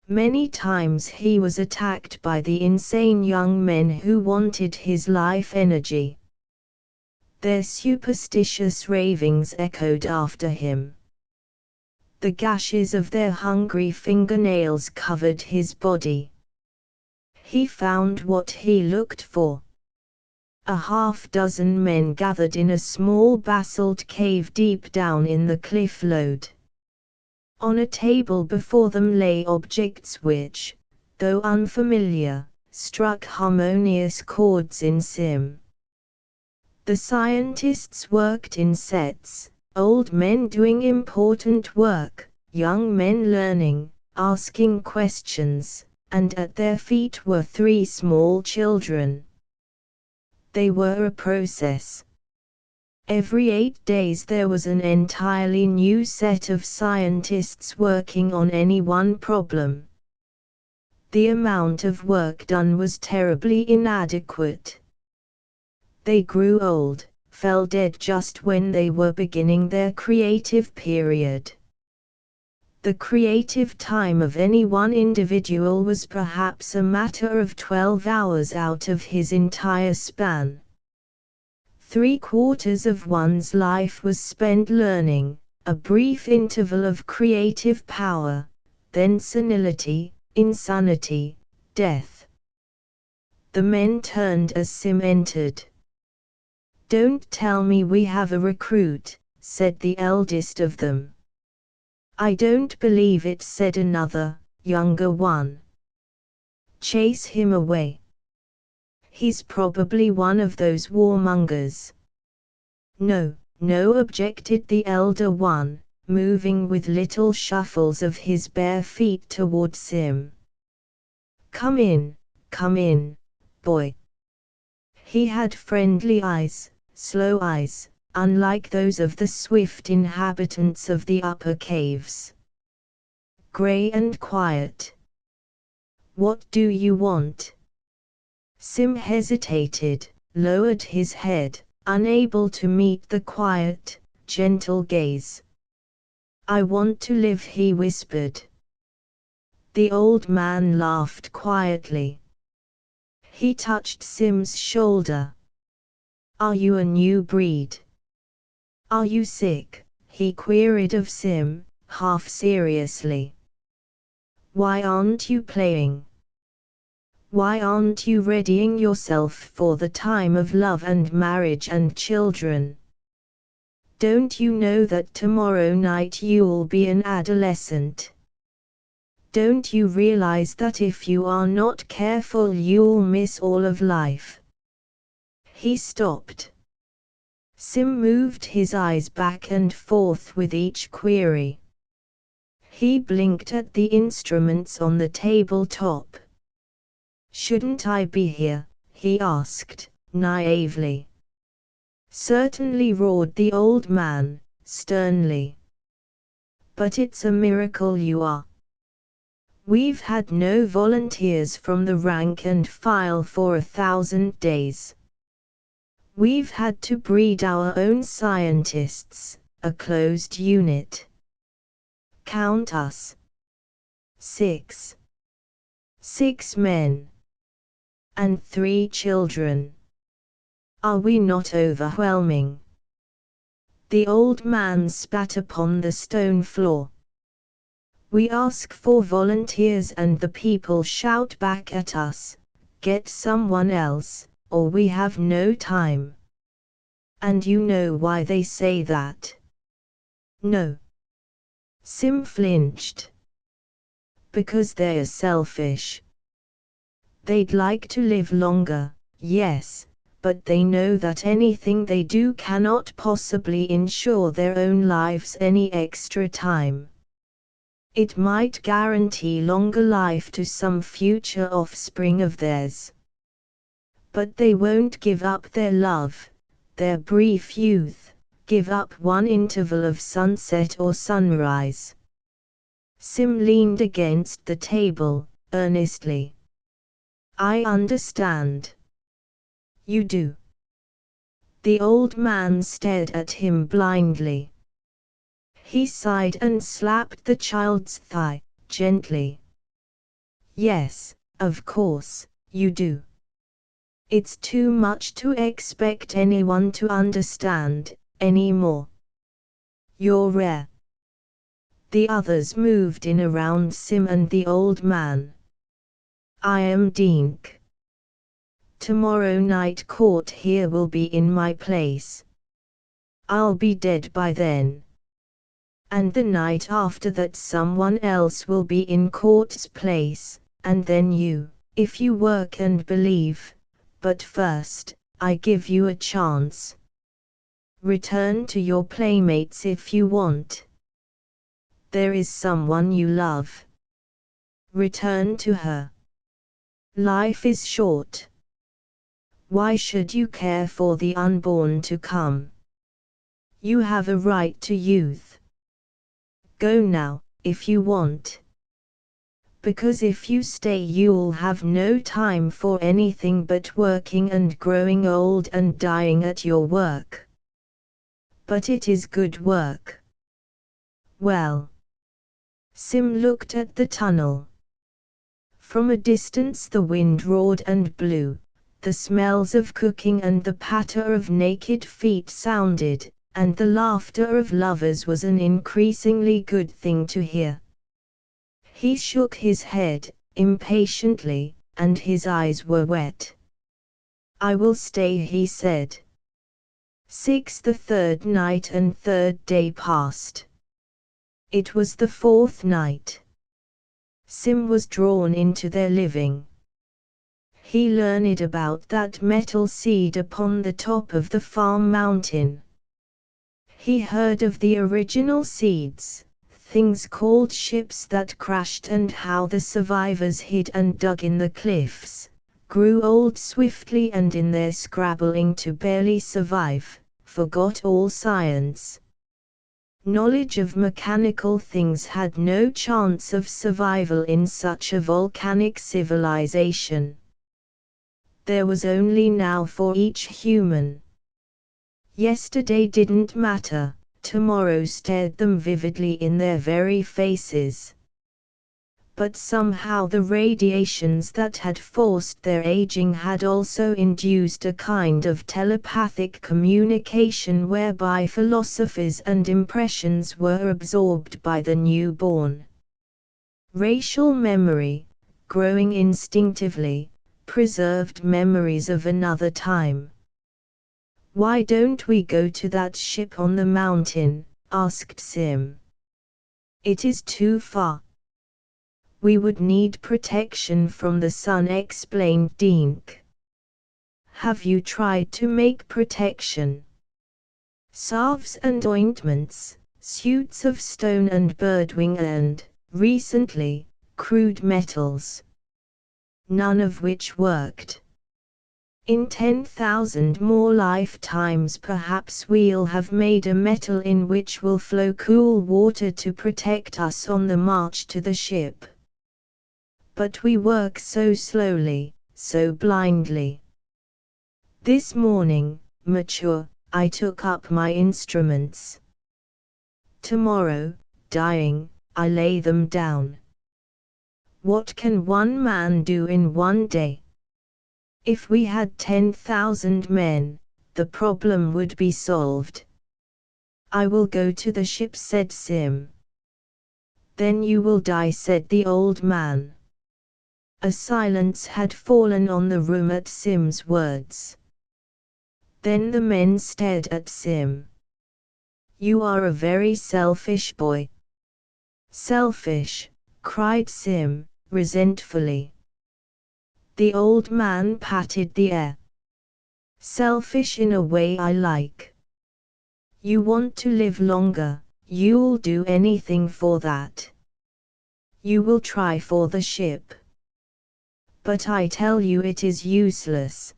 Many times he was attacked by the insane young men who wanted his life energy. Their superstitious ravings echoed after him. The gashes of their hungry fingernails covered his body. He found what he looked for. A half-dozen men gathered in a small basalt cave deep down in the cliff lode. On a table before them lay objects which, though unfamiliar, struck harmonious chords in Sim. The scientists worked in sets, old men doing important work, young men learning, asking questions, and at their feet were 3 small children. They were a process. Every 8 days there was an entirely new set of scientists working on any one problem. The amount of work done was terribly inadequate. They grew old, fell dead just when they were beginning their creative period. The creative time of any one individual was perhaps a matter of 12 hours out of his entire span. 3/4 of one's life was spent learning, a brief interval of creative power, then senility, insanity, death. The men turned as Sim entered. "Don't tell me we have a recruit," said the eldest of them. "I don't believe it," said another, younger one. "Chase him away. He's probably one of those warmongers." "No, no," objected the elder one, moving with little shuffles of his bare feet toward Sim. Come in, boy." He had friendly eyes, slow eyes, unlike those of the swift inhabitants of the upper caves. Gray and quiet. "What do you want?" Sim hesitated, lowered his head, unable to meet the quiet, gentle gaze. "I want to live," he whispered. The old man laughed quietly. He touched Sim's shoulder. "Are you a new breed? Are you sick?" he queried of Sim, half seriously. "Why aren't you playing? Why aren't you readying yourself for the time of love and marriage and children? Don't you know that tomorrow night you'll be an adolescent? Don't you realize that if you are not careful you'll miss all of life?" He stopped. Sim moved his eyes back and forth with each query. He blinked at the instruments on the tabletop. "Shouldn't I be here?" he asked, naively. "Certainly," roared the old man, sternly. "But it's a miracle you are. We've had no volunteers from the rank and file for 1,000 days. We've had to breed our own scientists, a closed unit. Count us. 6. 6 men. And 3 children. Are we not overwhelming?" The old man spat upon the stone floor. "We ask for volunteers and the people shout back at us, 'Get someone else, or we have no time.' And you know why they say that?" "No." Sim flinched. "Because they're selfish. They'd like to live longer, yes, but they know that anything they do cannot possibly ensure their own lives any extra time. It might guarantee longer life to some future offspring of theirs. But they won't give up their love, their brief youth, give up one interval of sunset or sunrise." Sim leaned against the table, earnestly. "I understand." "You do?" The old man stared at him blindly. He sighed and slapped the child's thigh, gently. "Yes, of course, you do. It's too much to expect anyone to understand, anymore. You're rare." The others moved in around Sim and the old man. "I am Dink. Tomorrow night court here will be in my place. I'll be dead by then. And the night after that someone else will be in court's place, and then you, if you work and believe. But first, I give you a chance. Return to your playmates if you want. There is someone you love. Return to her. Life is short. Why should you care for the unborn to come? You have a right to youth. Go now, if you want. Because if you stay you'll have no time for anything but working and growing old and dying at your work. But it is good work." "Well?" Sim looked at the tunnel. From a distance the wind roared and blew, the smells of cooking and the patter of naked feet sounded, and the laughter of lovers was an increasingly good thing to hear. He shook his head, impatiently, and his eyes were wet. "I will stay," he said. 6. The third night and third day passed. It was the fourth night. Sim was drawn into their living. He learned about that metal seed upon the top of the farm mountain. He heard of the original seeds, things called ships that crashed, and how the survivors hid and dug in the cliffs, grew old swiftly, and in their scrabbling to barely survive, forgot all science. Knowledge of mechanical things had no chance of survival in such a volcanic civilization. There was only now for each human. Yesterday didn't matter, tomorrow stared them vividly in their very faces. But somehow the radiations that had forced their aging had also induced a kind of telepathic communication whereby philosophies and impressions were absorbed by the newborn. Racial memory, growing instinctively, preserved memories of another time. "Why don't we go to that ship on the mountain?" asked Sim. "It is too far." "We would need protection from the sun," explained Dink. "Have you tried to make protection? Salves and ointments, suits of stone and birdwing, and, recently, crude metals. None of which worked. In 10,000 more lifetimes perhaps we'll have made a metal in which will flow cool water to protect us on the march to the ship. But we work so slowly, so blindly. This morning, mature, I took up my instruments. Tomorrow, dying, I lay them down. What can one man do in one day? If we had 10,000 men, the problem would be solved." "I will go to the ship," said Sim. "Then you will die," said the old man. A silence had fallen on the room at Sim's words. Then the men stared at Sim. "You are a very selfish boy." "Selfish?" cried Sim, resentfully. The old man patted the air. "Selfish in a way I like. You want to live longer, you'll do anything for that. You will try for the ship. But I tell you it is useless.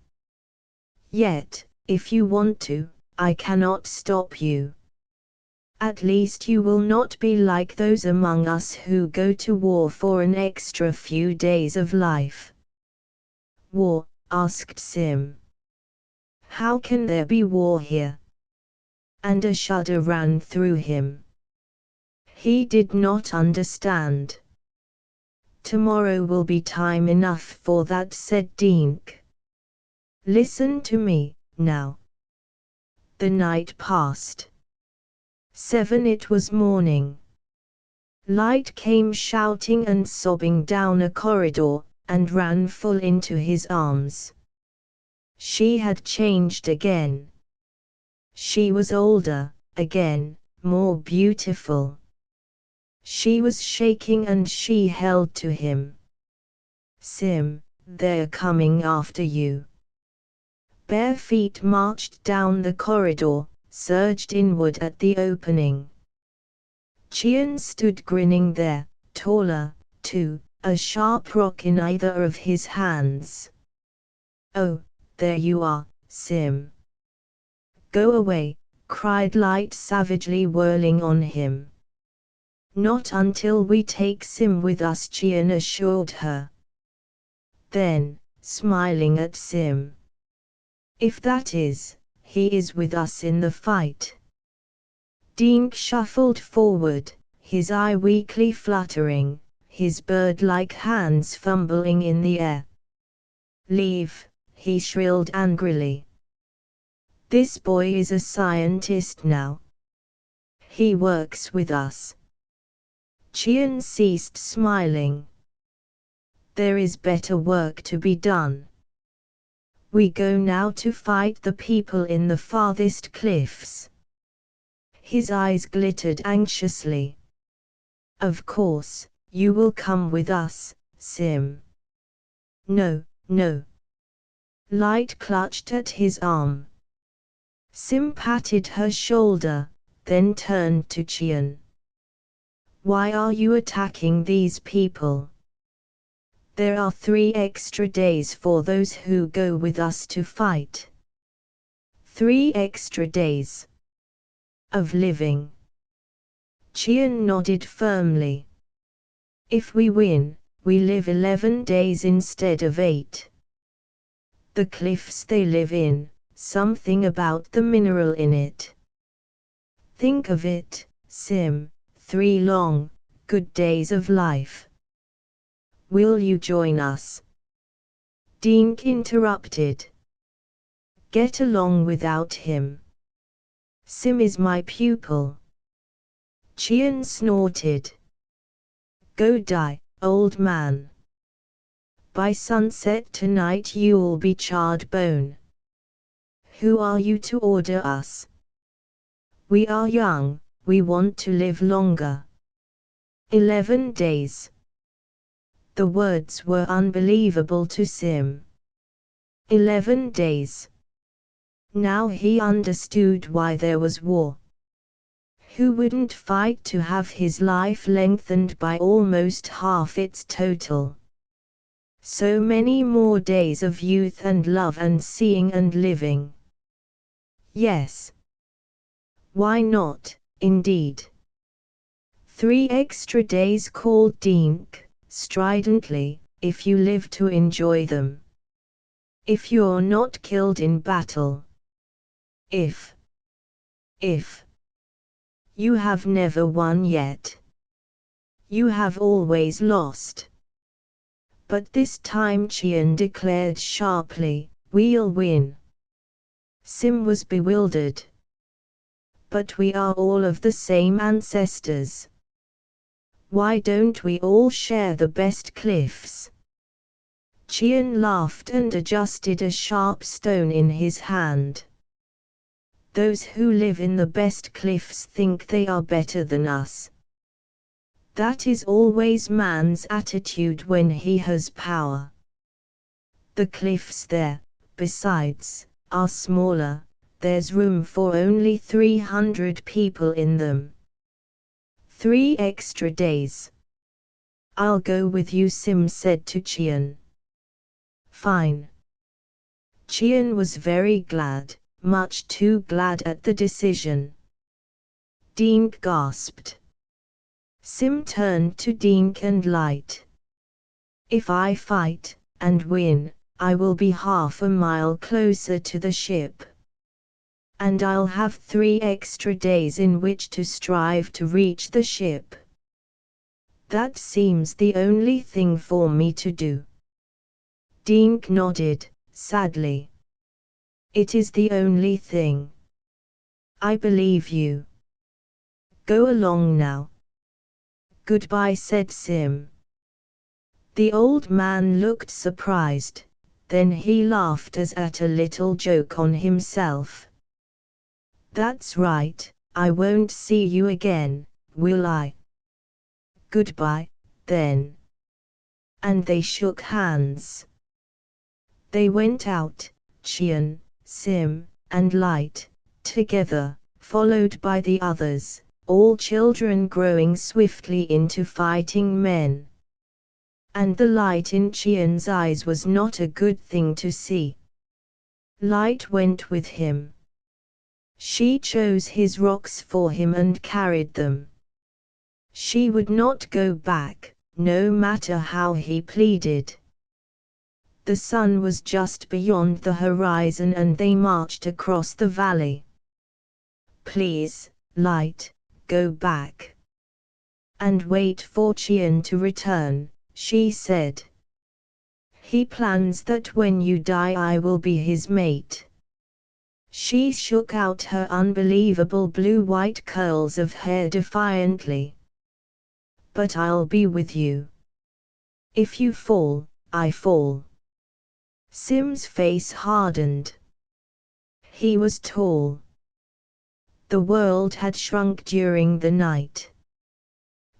Yet, if you want to, I cannot stop you. At least you will not be like those among us who go to war for an extra few days of life." "War?" asked Sim. "How can there be war here?" And a shudder ran through him. He did not understand. "Tomorrow will be time enough for that," said Dink. "Listen to me, now." The night passed. 7. It was morning. Light came shouting and sobbing down a corridor, and ran full into his arms. She had changed again. She was older, again, more beautiful. She was shaking and she held to him. "Sim, they're coming after you." Bare feet marched down the corridor, surged inward at the opening. Chian stood grinning there, taller, too, a sharp rock in either of his hands. "Oh, there you are, Sim." "Go away," cried Light savagely, whirling on him. "Not until we take Sim with us," Chian assured her. Then, smiling at Sim, "If that is, he is with us in the fight." Dink shuffled forward, his eye weakly fluttering, his bird-like hands fumbling in the air. "Leave," he shrilled angrily. This boy is a scientist now. He works with us. Qian ceased smiling. There is better work to be done. We go now to fight the people in the farthest cliffs. His eyes glittered anxiously. Of course, you will come with us, Sim. No, no. Light clutched at his arm. Sim patted her shoulder, then turned to Qian. Why are you attacking these people? There are 3 extra days for those who go with us to fight. 3 extra days of living. Qian nodded firmly. If we win, we live 11 days instead of 8. The cliffs they live in, something about the mineral in it. Think of it, Sim, 3 long, good days of life. Will you join us? Dink interrupted. Get along without him. Sim is my pupil. Qian snorted. Go die, old man. By sunset tonight you'll be charred bone. Who are you to order us? We are young, we want to live longer. 11 days. The words were unbelievable to Sim. 11 days. Now he understood why there was war. Who wouldn't fight to have his life lengthened by almost half its total? So many more days of youth and love and seeing and living. Yes. Why not, indeed? 3 extra days, called Dink, stridently, if you live to enjoy them. If you're not killed in battle. If you have never won yet. You have always lost. But this time Qian declared sharply, we'll win. Sim was bewildered. But we are all of the same ancestors. Why don't we all share the best cliffs? Qian laughed and adjusted a sharp stone in his hand. Those who live in the best cliffs think they are better than us. That is always man's attitude when he has power. The cliffs there, besides, are smaller, there's room for only 300 people in them. 3 extra days. I'll go with you, Sim said to Qian. Fine. Qian was very glad, much too glad at the decision. Dink gasped. Sim turned to Dink and Light. If I fight, and win, I will be half a mile closer to the ship. And I'll have 3 extra days in which to strive to reach the ship. That seems the only thing for me to do. Dink nodded, sadly. It is the only thing. I believe you. Go along now. Goodbye, said Sim. The old man looked surprised, then he laughed as at a little joke on himself. That's right, I won't see you again, will I? Goodbye, then. And they shook hands. They went out, Qian, Sim, and Light, together, followed by the others, all children growing swiftly into fighting men. And the light in Qian's eyes was not a good thing to see. Light went with him. She chose his rocks for him and carried them. She would not go back, no matter how he pleaded. The sun was just beyond the horizon and they marched across the valley. Please, Light, go back. And wait for Qian to return, she said. He plans that when you die I will be his mate. She shook out her unbelievable blue-white curls of hair defiantly. But I'll be with you. If you fall, I fall. Sim's face hardened. He was tall. The world had shrunk during the night.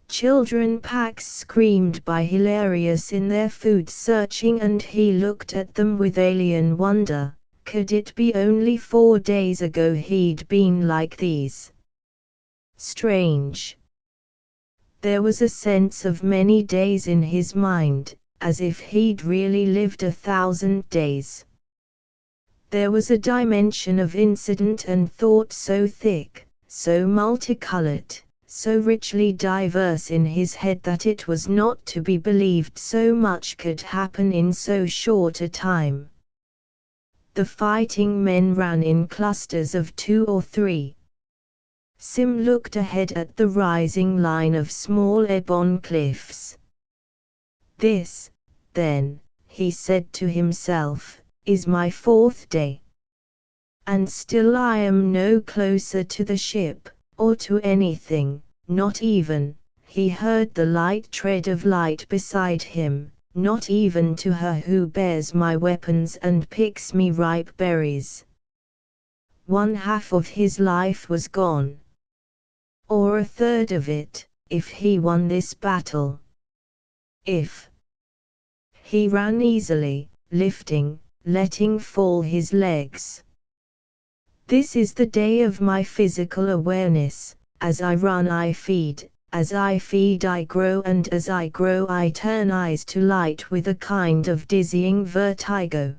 Children packs screamed by hilarious in their food searching, and he looked at them with alien wonder. Could it be only 4 days ago he'd been like these? Strange. There was a sense of many days in his mind, as if he'd really lived 1,000 days. There was a dimension of incident and thought so thick, so multicolored, so richly diverse in his head that it was not to be believed so much could happen in so short a time. The fighting men ran in clusters of 2 or 3. Sim looked ahead at the rising line of small ebon cliffs. This, then, he said to himself, is my 4th day. And still I am no closer to the ship, or to anything, not even, he heard the light tread of light beside him, not even to her who bears my weapons and picks me ripe berries. 1/2 of his life was gone. Or 1/3 of it, if he won this battle. If he ran easily, lifting, letting fall his legs. This is the day of my physical awareness. As I run I feed, as I feed I grow, and as I grow I turn eyes to light with a kind of dizzying vertigo.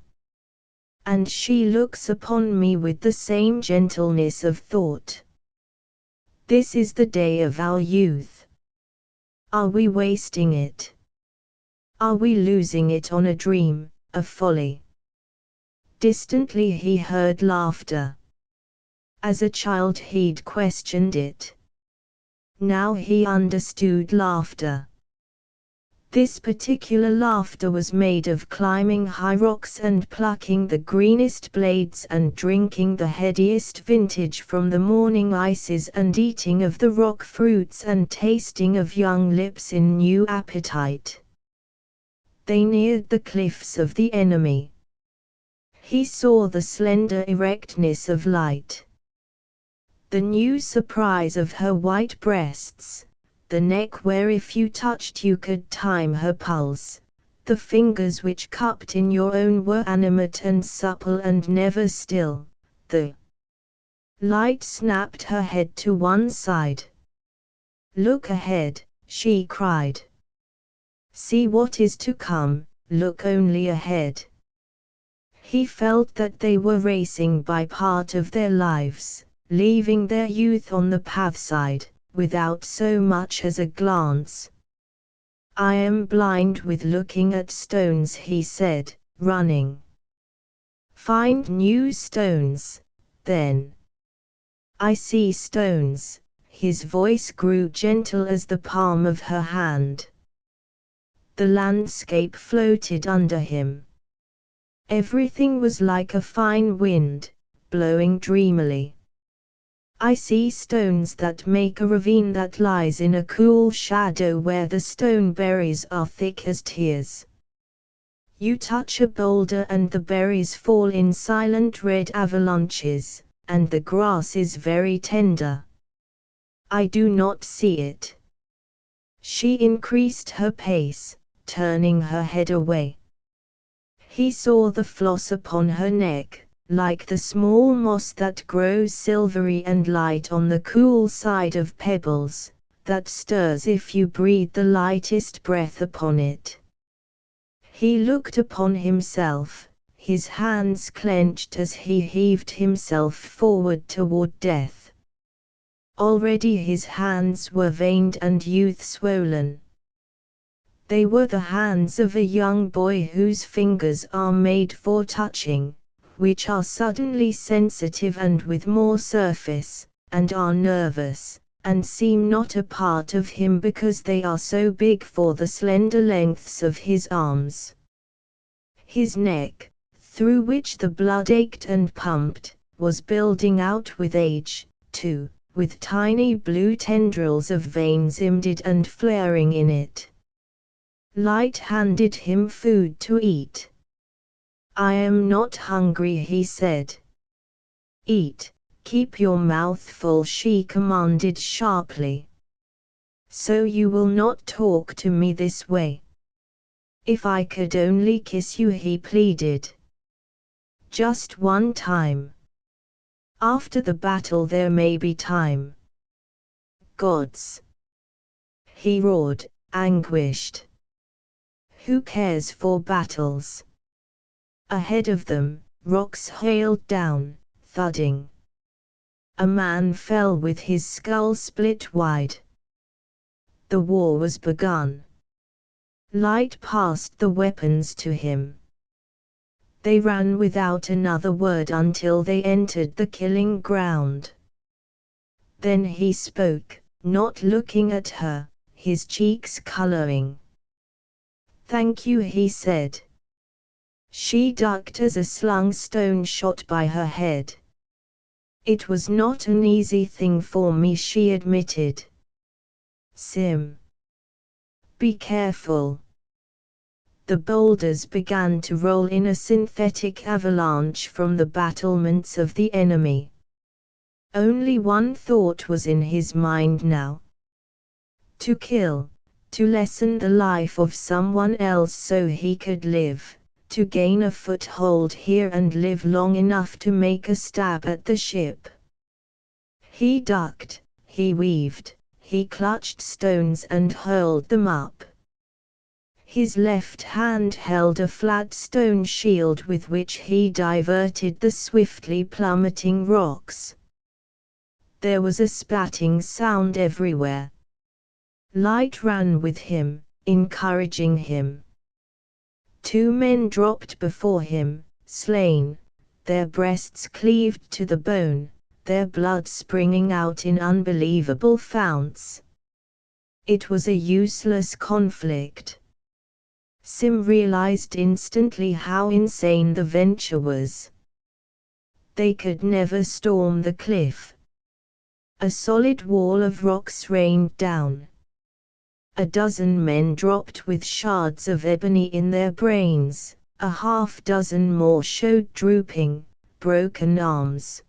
And she looks upon me with the same gentleness of thought. This is the day of our youth. Are we wasting it? Are we losing it on a dream, a folly? Distantly he heard laughter. As a child he'd questioned it. Now he understood laughter. This particular laughter was made of climbing high rocks and plucking the greenest blades and drinking the headiest vintage from the morning ices and eating of the rock fruits and tasting of young lips in new appetite. They neared the cliffs of the enemy. He saw the slender erectness of Light. The new surprise of her white breasts, the neck where if you touched you could time her pulse, the fingers which cupped in your own were animate and supple and never still, the Light snapped her head to one side. Look ahead, she cried. See what is to come, look only ahead. He felt that they were racing by part of their lives, leaving their youth on the pathside, without so much as a glance. I am blind with looking at stones, he said, running. Find new stones, then. I see stones. His voice grew gentle as the palm of her hand. The landscape floated under him. Everything was like a fine wind, blowing dreamily. I see stones that make a ravine that lies in a cool shadow where the stone berries are thick as tears. You touch a boulder and the berries fall in silent red avalanches, and the grass is very tender. I do not see it. She increased her pace, turning her head away. He saw the floss upon her neck, like the small moss that grows silvery and light on the cool side of pebbles, that stirs if you breathe the lightest breath upon it. He looked upon himself, his hands clenched as he heaved himself forward toward death. Already his hands were veined and youth-swollen. They were the hands of a young boy whose fingers are made for touching, which are suddenly sensitive and with more surface, and are nervous, and seem not a part of him because they are so big for the slender lengths of his arms. His neck, through which the blood ached and pumped, was building out with age, too, with tiny blue tendrils of veins embedded and flaring in it. Light handed him food to eat. "I am not hungry," he said. "Eat, keep your mouth full," she commanded sharply. "So you will not talk to me this way." "If I could only kiss you," he pleaded. "Just one time. After the battle there may be time." "Gods!" he roared, anguished. "Who cares for battles?" Ahead of them, rocks hailed down, thudding. A man fell with his skull split wide. The war was begun. Light passed the weapons to him. They ran without another word until they entered the killing ground. Then he spoke, not looking at her, his cheeks coloring. "Thank you," he said. She ducked as a slung stone shot by her head. "It was not an easy thing for me," she admitted. "Sim. Be careful." The boulders began to roll in a synthetic avalanche from the battlements of the enemy. Only one thought was in his mind now. To kill, to lessen the life of someone else so he could live, to gain a foothold here and live long enough to make a stab at the ship. He ducked, he weaved, he clutched stones and hurled them up. His left hand held a flat stone shield with which he diverted the swiftly plummeting rocks. There was a spatting sound everywhere. Light ran with him, encouraging him. 2 men dropped before him, slain, their breasts cleaved to the bone, their blood springing out in unbelievable founts. It was a useless conflict. Sim realized instantly how insane the venture was. They could never storm the cliff. A solid wall of rocks rained down. A dozen men dropped with shards of ebony in their brains, a half-dozen more showed drooping, broken arms.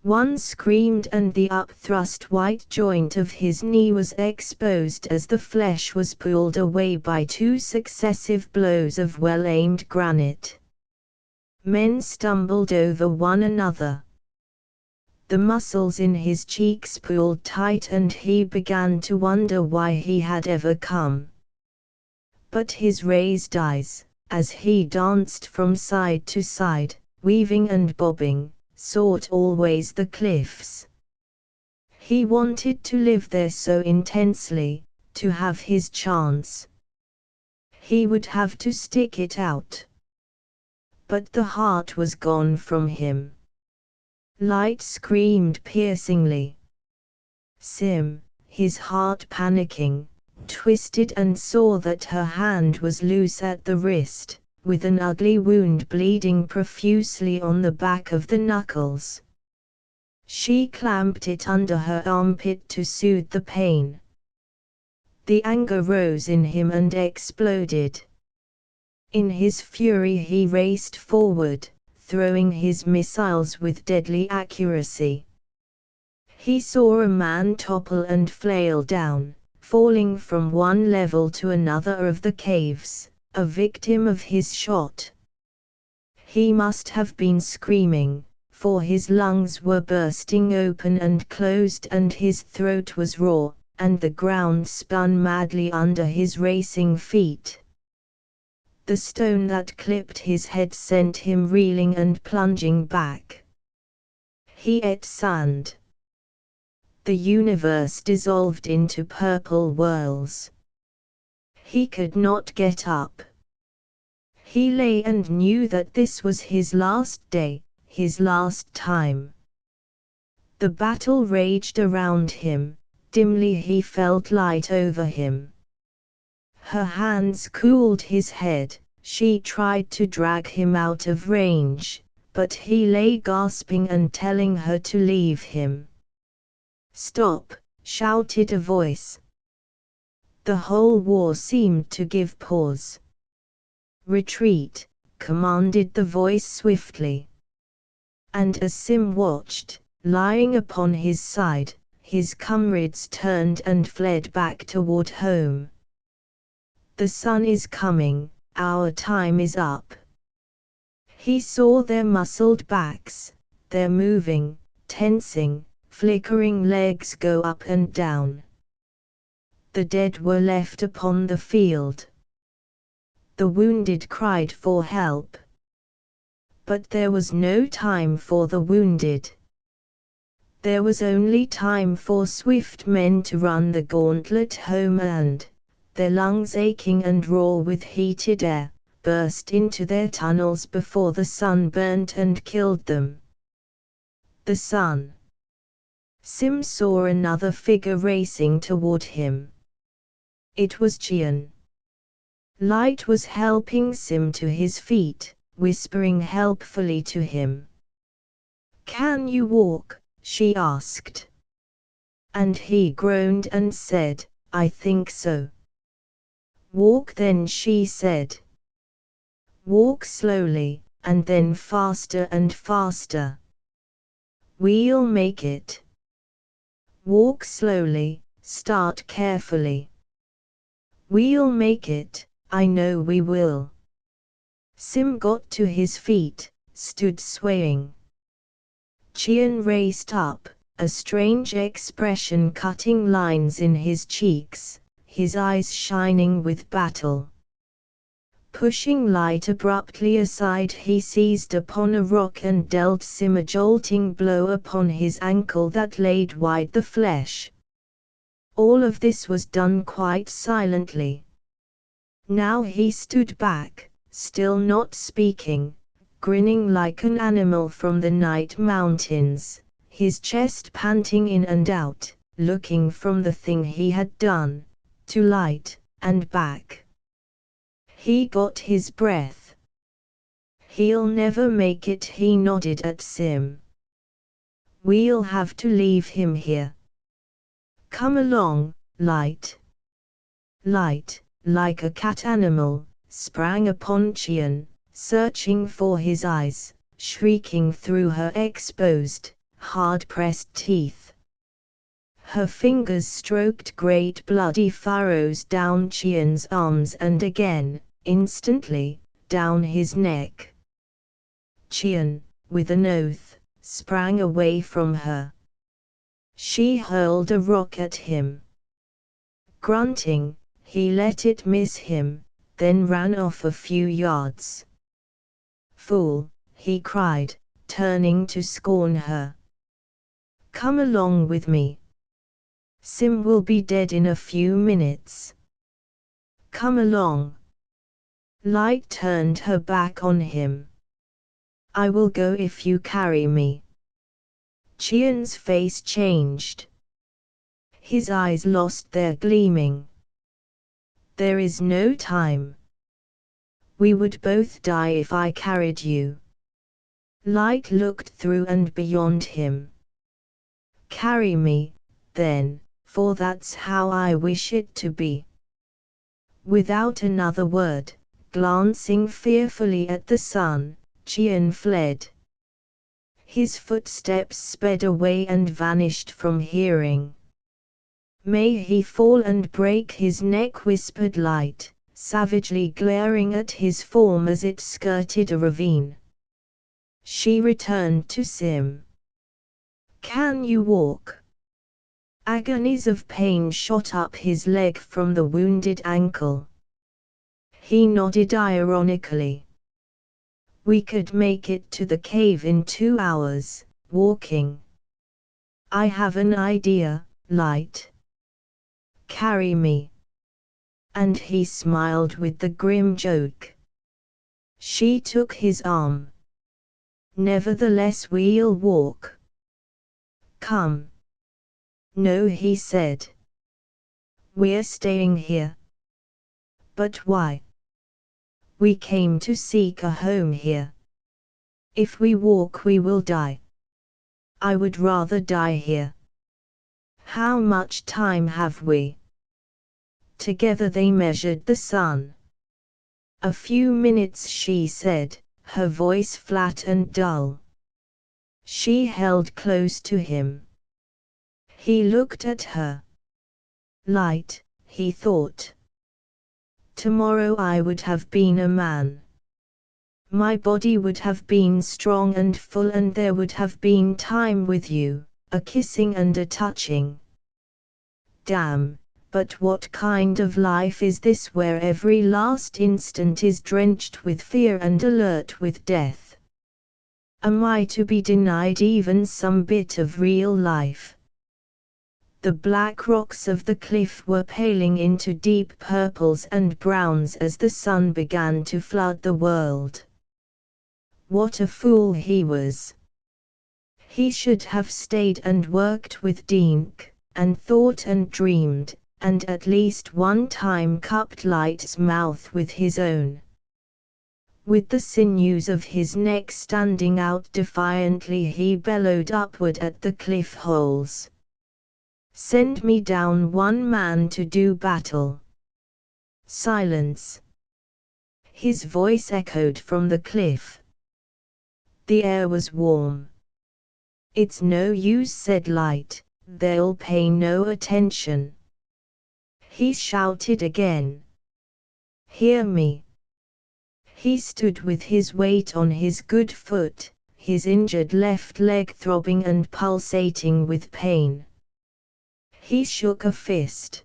One screamed and the up-thrust white joint of his knee was exposed as the flesh was pulled away by 2 successive blows of well-aimed granite. Men stumbled over one another. The muscles in his cheeks pulled tight and he began to wonder why he had ever come. But his raised eyes, as he danced from side to side, weaving and bobbing, sought always the cliffs. He wanted to live there so intensely, to have his chance. He would have to stick it out. But the heart was gone from him. Light screamed piercingly. Sim, his heart panicking, twisted and saw that her hand was loose at the wrist, with an ugly wound bleeding profusely on the back of the knuckles. She clamped it under her armpit to soothe the pain. The anger rose in him and exploded. In his fury he raced forward, throwing his missiles with deadly accuracy. He saw a man topple and flail down, falling from one level to another of the caves, a victim of his shot. He must have been screaming, for his lungs were bursting open and closed and his throat was raw, and the ground spun madly under his racing feet. The stone that clipped his head sent him reeling and plunging back. He ate sand. The universe dissolved into purple whirls. He could not get up. He lay and knew that this was his last day, his last time. The battle raged around him, dimly he felt light over him. Her hands cooled his head, she tried to drag him out of range, but he lay gasping and telling her to leave him. "Stop!" shouted a voice. The whole war seemed to give pause. "Retreat!" commanded the voice swiftly. And as Sim watched, lying upon his side, his comrades turned and fled back toward home. "The sun is coming, our time is up." He saw their muscled backs, their moving, tensing, flickering legs go up and down. The dead were left upon the field. The wounded cried for help. But there was no time for the wounded. There was only time for swift men to run the gauntlet home and, their lungs aching and raw with heated air, burst into their tunnels before the sun burnt and killed them. The sun. Sim saw another figure racing toward him. It was Chian. Light was helping Sim to his feet, whispering helpfully to him. "Can you walk?" she asked. And he groaned and said, "I think so." "Walk then," she said. "Walk slowly, and then faster and faster. We'll make it. Walk slowly, start carefully. We'll make it, I know we will." Sim got to his feet, stood swaying. Chian raced up, a strange expression cutting lines in his cheeks, his eyes shining with battle. Pushing Light abruptly aside, he seized upon a rock and dealt Sim a jolting blow upon his ankle that laid wide the flesh. All of this was done quite silently. Now he stood back, still not speaking, grinning like an animal from the night mountains, his chest panting in and out, looking from the thing he had done, to Light, and back. He got his breath. "He'll never make it," he nodded at Sim. "We'll have to leave him here. Come along, Light." Light, like a cat animal, sprang upon Chian, searching for his eyes, shrieking through her exposed, hard-pressed teeth. Her fingers stroked great bloody furrows down Chian's arms and again, instantly, down his neck. Chian, with an oath, sprang away from her. She hurled a rock at him. Grunting, he let it miss him, then ran off a few yards. "Fool," he cried, turning to scorn her. "Come along with me. Sim will be dead in a few minutes. Come along." Light turned her back on him. "I will go if you carry me." Chian's face changed. His eyes lost their gleaming. "There is no time. We would both die if I carried you." Light looked through and beyond him. "Carry me, then, for that's how I wish it to be." Without another word, glancing fearfully at the sun, Chian fled. His footsteps sped away and vanished from hearing. "May he fall and break his neck," whispered Light, savagely glaring at his form as it skirted a ravine. She returned to Sim. "Can you walk?" Agonies of pain shot up his leg from the wounded ankle. He nodded ironically. "We could make it to the cave in 2 hours, walking. I have an idea, Light. Carry me." And he smiled with the grim joke. She took his arm. "Nevertheless, we'll walk. Come." "No," he said. "We're staying here." "But why?" "We came to seek a home here." If we walk we will die. I would rather die here. How much time have we? Together they measured the sun. A few minutes, she said, her voice flat and dull. She held close to him. He looked at her. Light, he thought. Tomorrow I would have been a man. My body would have been strong and full, and there would have been time with you, a kissing and a touching. Damn, but what kind of life is this where every last instant is drenched with fear and alert with death? Am I to be denied even some bit of real life? The black rocks of the cliff were paling into deep purples and browns as the sun began to flood the world. What a fool he was! He should have stayed and worked with Dink, and thought and dreamed, and at least one time cupped Light's mouth with his own. With the sinews of his neck standing out defiantly, he bellowed upward at the cliff holes. Send me down one man to do battle. Silence. His voice echoed from the cliff. The air was warm. It's no use, said Light, they'll pay no attention. He shouted again. Hear me. He stood with his weight on his good foot, his injured left leg throbbing and pulsating with pain. He shook a fist.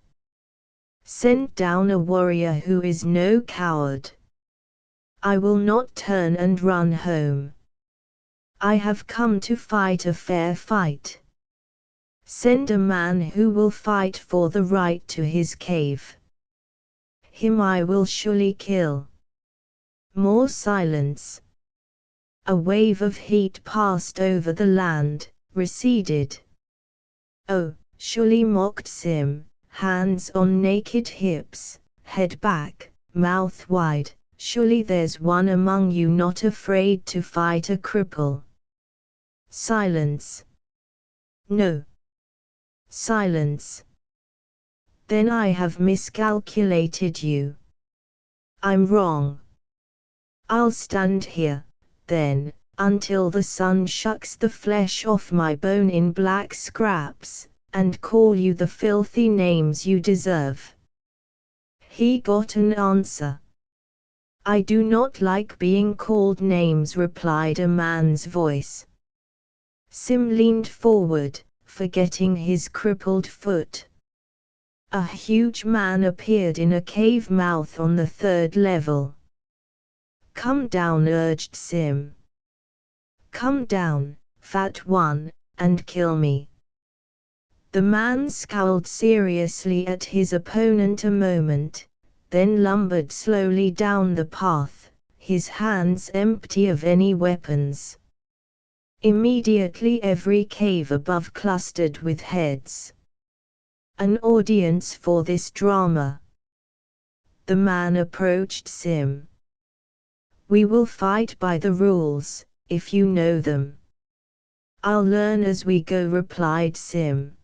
Send down a warrior who is no coward. I will not turn and run home. I have come to fight a fair fight. Send a man who will fight for the right to his cave. Him I will surely kill. More silence. A wave of heat passed over the land, receded. Oh, surely, mocked Sim, hands on naked hips, head back, mouth wide, surely there's one among you not afraid to fight a cripple. Silence. No. Silence. Then I have miscalculated you. I'm wrong. I'll stand here, then, until the sun shucks the flesh off my bone in black scraps, and call you the filthy names you deserve. He got an answer. I do not like being called names, replied a man's voice. Sim leaned forward, forgetting his crippled foot. A huge man appeared in a cave mouth on the third level. Come down, urged Sim. Come down, fat one, and kill me. The man scowled seriously at his opponent a moment, then lumbered slowly down the path, his hands empty of any weapons. Immediately every cave above clustered with heads. An audience for this drama. The man approached Sim. We will fight by the rules, if you know them. I'll learn as we go, replied Sim.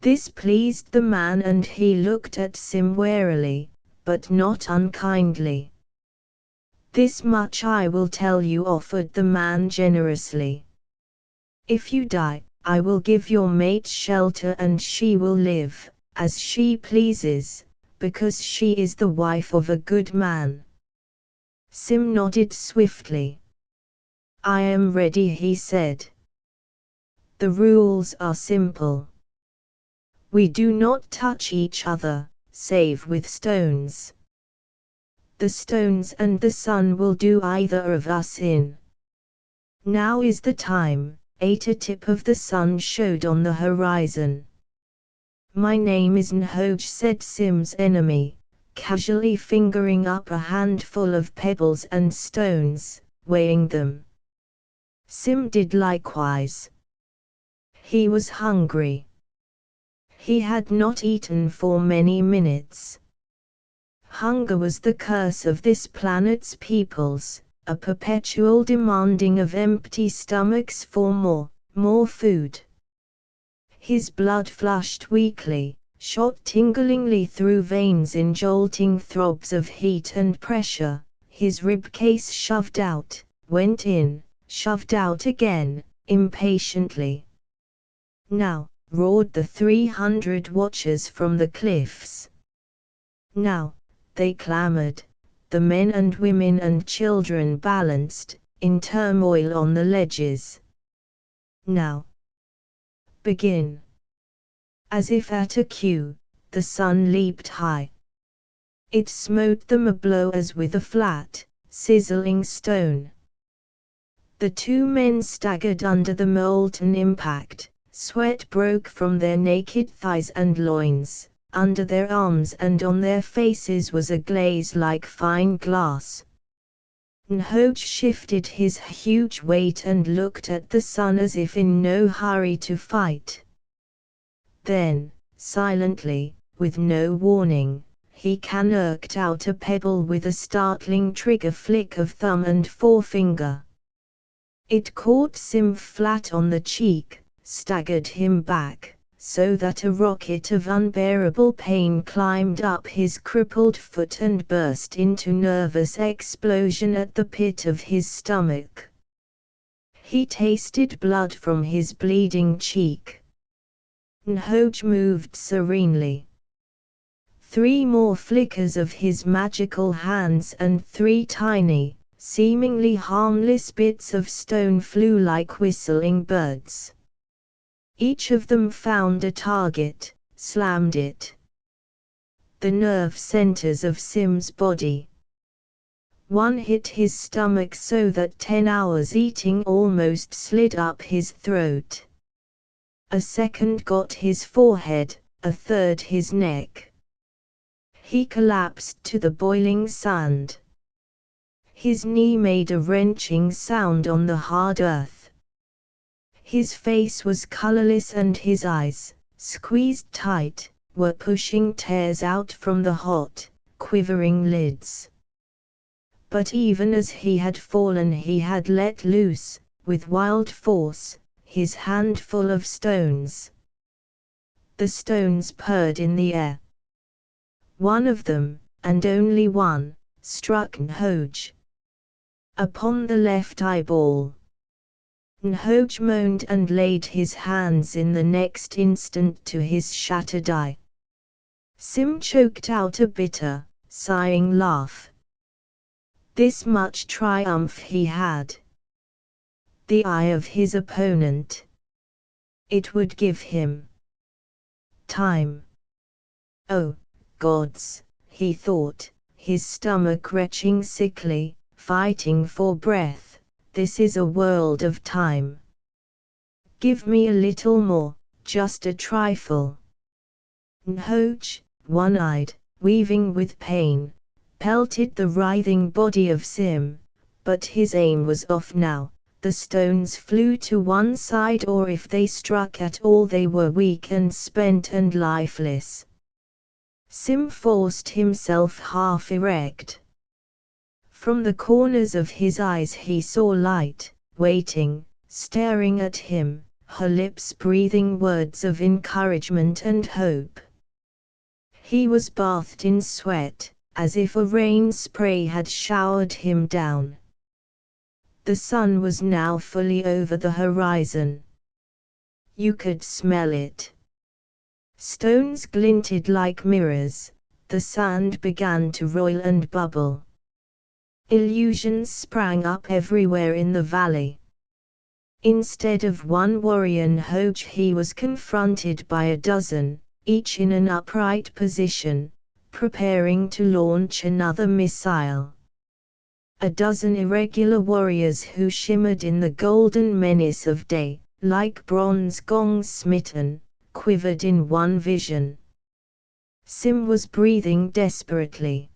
This pleased the man and he looked at Sim warily, but not unkindly. This much I will tell you, offered the man generously. If you die, I will give your mate shelter and she will live, as she pleases, because she is the wife of a good man. Sim nodded swiftly. I am ready, he said. The rules are simple. We do not touch each other, save with stones. The stones and the sun will do either of us in. Now is the time. A tip of the sun showed on the horizon. My name is Nhoj, said Sim's enemy, casually fingering up a handful of pebbles and stones, weighing them. Sim did likewise. He was hungry. He had not eaten for many minutes. Hunger was the curse of this planet's peoples, a perpetual demanding of empty stomachs for more food. His blood flushed weakly, shot tinglingly through veins in jolting throbs of heat and pressure, his ribcage shoved out, went in, shoved out again, impatiently. Now, roared the 300 watchers from the cliffs. Now, they clamored, the men and women and children balanced, in turmoil on the ledges. Now. Begin. As if at a cue, the sun leaped high. It smote them a blow as with a flat, sizzling stone. The two men staggered under the molten impact, sweat broke from their naked thighs and loins, under their arms and on their faces was a glaze like fine glass. Nhoge shifted his huge weight and looked at the sun as if in no hurry to fight. Then, silently, with no warning, he canucked out a pebble with a startling trigger flick of thumb and forefinger. It caught Sim flat on the cheek, staggered him back, so that a rocket of unbearable pain climbed up his crippled foot and burst into nervous explosion at the pit of his stomach. He tasted blood from his bleeding cheek. Nhoge moved serenely. 3 more flickers of his magical hands and 3 tiny, seemingly harmless bits of stone flew like whistling birds. Each of them found a target, slammed it. The nerve centers of Sim's body. One hit his stomach so that 10 hours eating almost slid up his throat. A second got his forehead, a third his neck. He collapsed to the boiling sand. His knee made a wrenching sound on the hard earth. His face was colorless and his eyes, squeezed tight, were pushing tears out from the hot, quivering lids. But even as he had fallen he had let loose, with wild force, his handful of stones. The stones purred in the air. One of them, and only one, struck Nhoge upon the left eyeball. Nhoge moaned and laid his hands in the next instant to his shattered eye. Sim choked out a bitter, sighing laugh. This much triumph he had. The eye of his opponent. It would give him time. Oh, gods, he thought, his stomach retching sickly, fighting for breath, this is a world of time. Give me a little more, just a trifle. Nhoge, one-eyed, weaving with pain, pelted the writhing body of Sim, but his aim was off now. The stones flew to one side, or if they struck at all they were weak and spent and lifeless. Sim forced himself half erect. From the corners of his eyes he saw light, waiting, staring at him, her lips breathing words of encouragement and hope. He was bathed in sweat, as if a rain spray had showered him down. The sun was now fully over the horizon. You could smell it. Stones glinted like mirrors, the sand began to roil and bubble. Illusions sprang up everywhere in the valley. Instead of one warrior Nhoge he was confronted by a dozen, each in an upright position, preparing to launch another missile. A dozen irregular warriors who shimmered in the golden menace of day, like bronze gongs smitten, quivered in one vision. Sim was breathing desperately.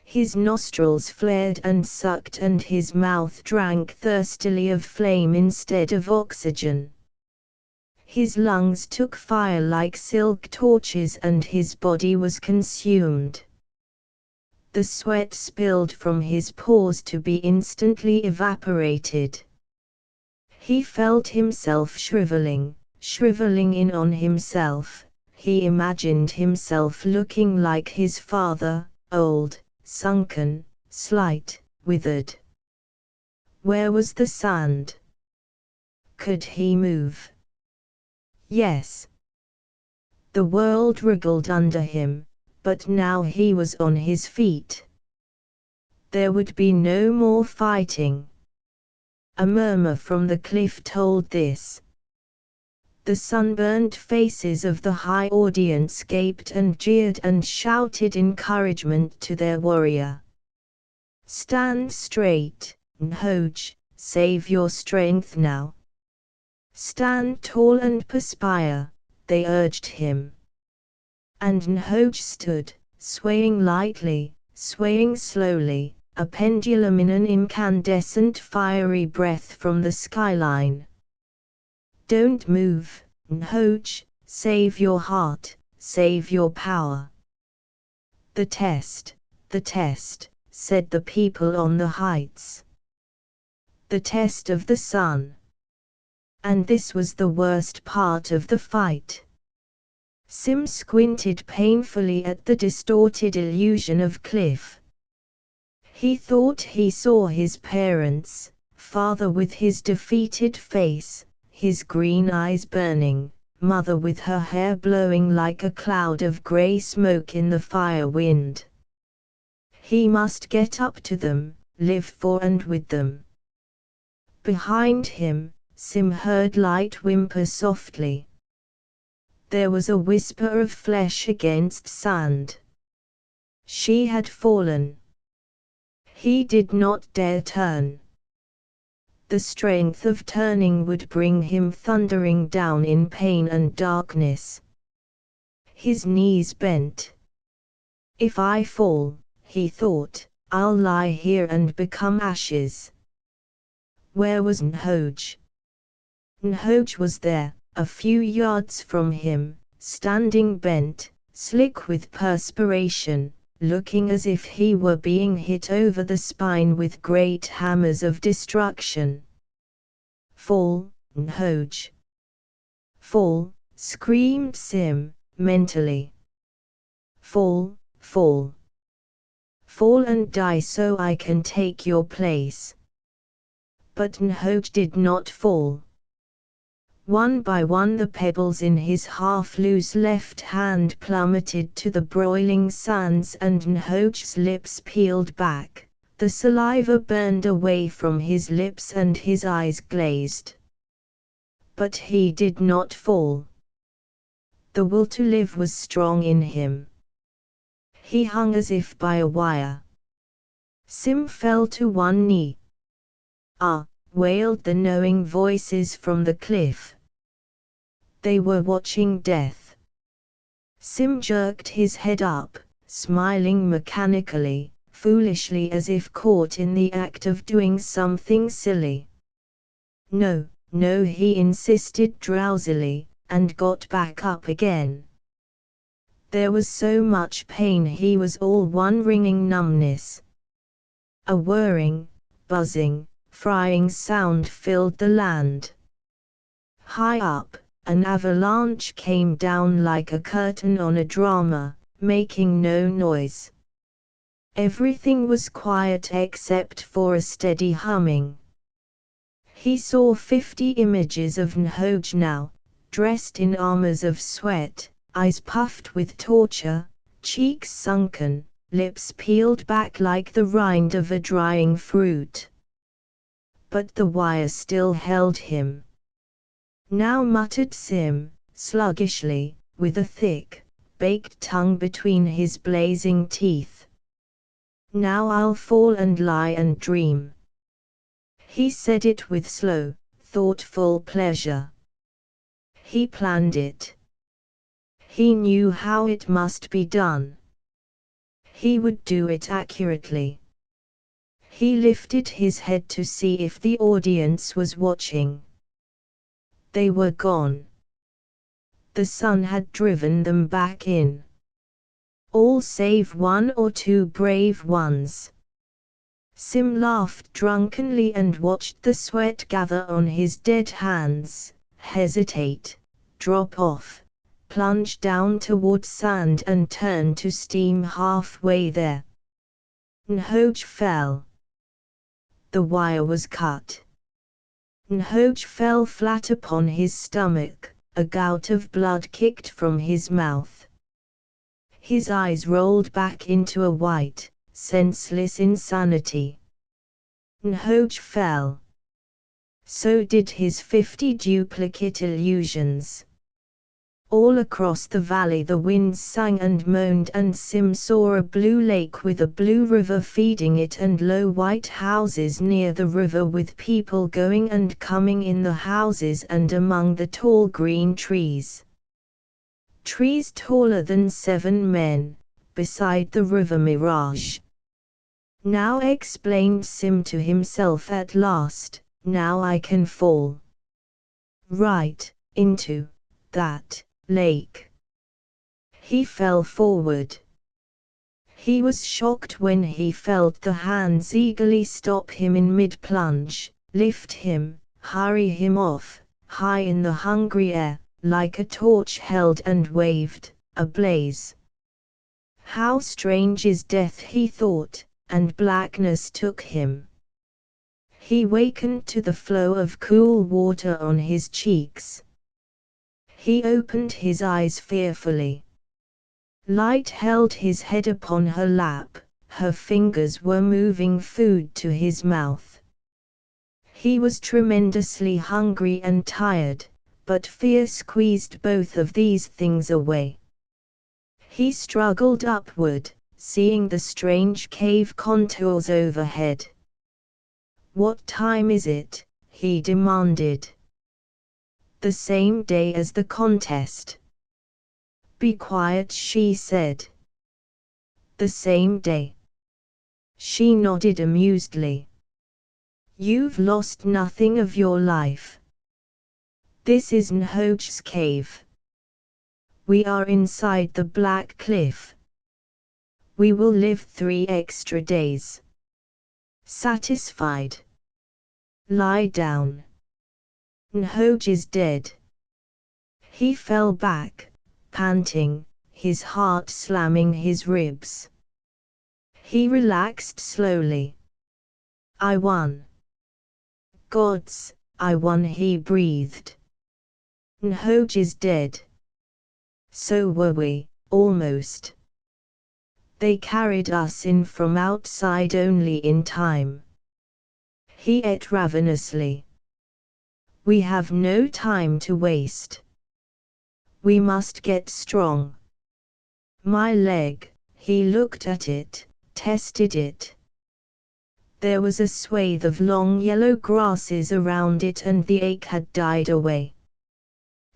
His nostrils flared and sucked and his mouth drank thirstily of flame instead of oxygen. His lungs took fire like silk torches and his body was consumed. the sweat spilled from his pores to be instantly evaporated. He felt himself shriveling in on himself. He imagined himself looking like his father, old, sunken, slight, withered. Where was the sand? Could he move? Yes. The world wriggled under him, but now he was on his feet. There would be no more fighting. A murmur from the cliff told this. The sunburned faces of the high audience gaped and jeered and shouted encouragement to their warrior. Stand straight, Nhoj, save your strength now. Stand tall and perspire, they urged him. And Nhoj stood, swaying lightly, swaying slowly, a pendulum in an incandescent fiery breath from the skyline. Don't move, Nhoj, save your heart, save your power. The test, said the people on the heights. The test of the sun. And this was the worst part of the fight. Sim squinted painfully at the distorted illusion of cliff. He thought he saw his parents, father with his defeated face, his green eyes burning, mother with her hair blowing like a cloud of grey smoke in the fire wind. He must get up to them, live for and with them. Behind him, Sim heard Light whimper softly. There was a whisper of flesh against sand. She had fallen. He did not dare turn. The strength of turning would bring him thundering down in pain and darkness. His knees bent. If I fall, he thought, I'll lie here and become ashes. Where was Nhoj? Nhoj was there, a few yards from him, standing bent, slick with perspiration, looking as if he were being hit over the spine with great hammers of destruction. Fall, Nhoj. Fall, screamed Sim, mentally. Fall, fall. Fall and die so I can take your place. But Nhoj did not fall. One by one the pebbles in his half-loose left hand plummeted to the broiling sands and Nhoj's lips peeled back, the saliva burned away from his lips and his eyes glazed. But he did not fall. The will to live was strong in him. He hung as if by a wire. Sim fell to one knee. Ah! Wailed the knowing voices from the cliff. They were watching death. Sim jerked his head up, smiling mechanically, foolishly as if caught in the act of doing something silly. No, no, he insisted drowsily, and got back up again. There was so much pain he was all one ringing numbness. A whirring, buzzing, frying sound filled the land. High up, an avalanche came down like a curtain on a drama, making no noise. Everything was quiet except for a steady humming. He saw 50 images of Nhoj now, dressed in armors of sweat, eyes puffed with torture, cheeks sunken, lips peeled back like the rind of a drying fruit. But the wire still held him. Now, muttered Sim, sluggishly, with a thick, baked tongue between his blazing teeth. Now I'll fall and lie and dream. He said it with slow, thoughtful pleasure. He planned it. He knew how it must be done. He would do it accurately. He lifted his head to see if the audience was watching. They were gone. The sun had driven them back in. all save one or two brave ones. Sim laughed drunkenly and watched the sweat gather on his dead hands, hesitate, drop off, plunge down toward sand and turn to steam halfway there. Nhoj fell. The wire was cut. Nhoj fell flat upon his stomach, a gout of blood kicked from his mouth. His eyes rolled back into a white, senseless insanity. Nhoj fell. So did his 50 duplicate illusions. All across the valley the winds sang and moaned, and Sim saw a blue lake with a blue river feeding it and low white houses near the river with people going and coming in the houses and among the tall green trees. Trees taller than 7 men, beside the river mirage. Now, explained Sim to himself at last, now I can fall right into that lake. He fell forward. He was shocked when he felt the hands eagerly stop him in mid-plunge, lift him, hurry him off, high in the hungry air, like a torch held and waved, ablaze. How strange is death, he thought, and blackness took him. He wakened to the flow of cool water on his cheeks. He opened his eyes fearfully. Light held his head upon her lap, her fingers were moving food to his mouth. He was tremendously hungry and tired, but fear squeezed both of these things away. He struggled upward, seeing the strange cave contours overhead. "What time is it?" he demanded. "The same day as the contest." "Be quiet," she said. "The same day." She nodded amusedly. "You've lost nothing of your life. This is Nhoj's cave. We are inside the black cliff. We will live 3 extra days. Satisfied? Lie down. Nhoj is dead." He fell back, panting, his heart slamming his ribs. He relaxed slowly. "I won. Gods, I won," he breathed. "Nhoj is dead. So were we, almost. They carried us in from outside only in time." He ate ravenously. "We have no time to waste. We must get strong. My leg," he looked at it, tested it. There was a swathe of long yellow grasses around it and the ache had died away.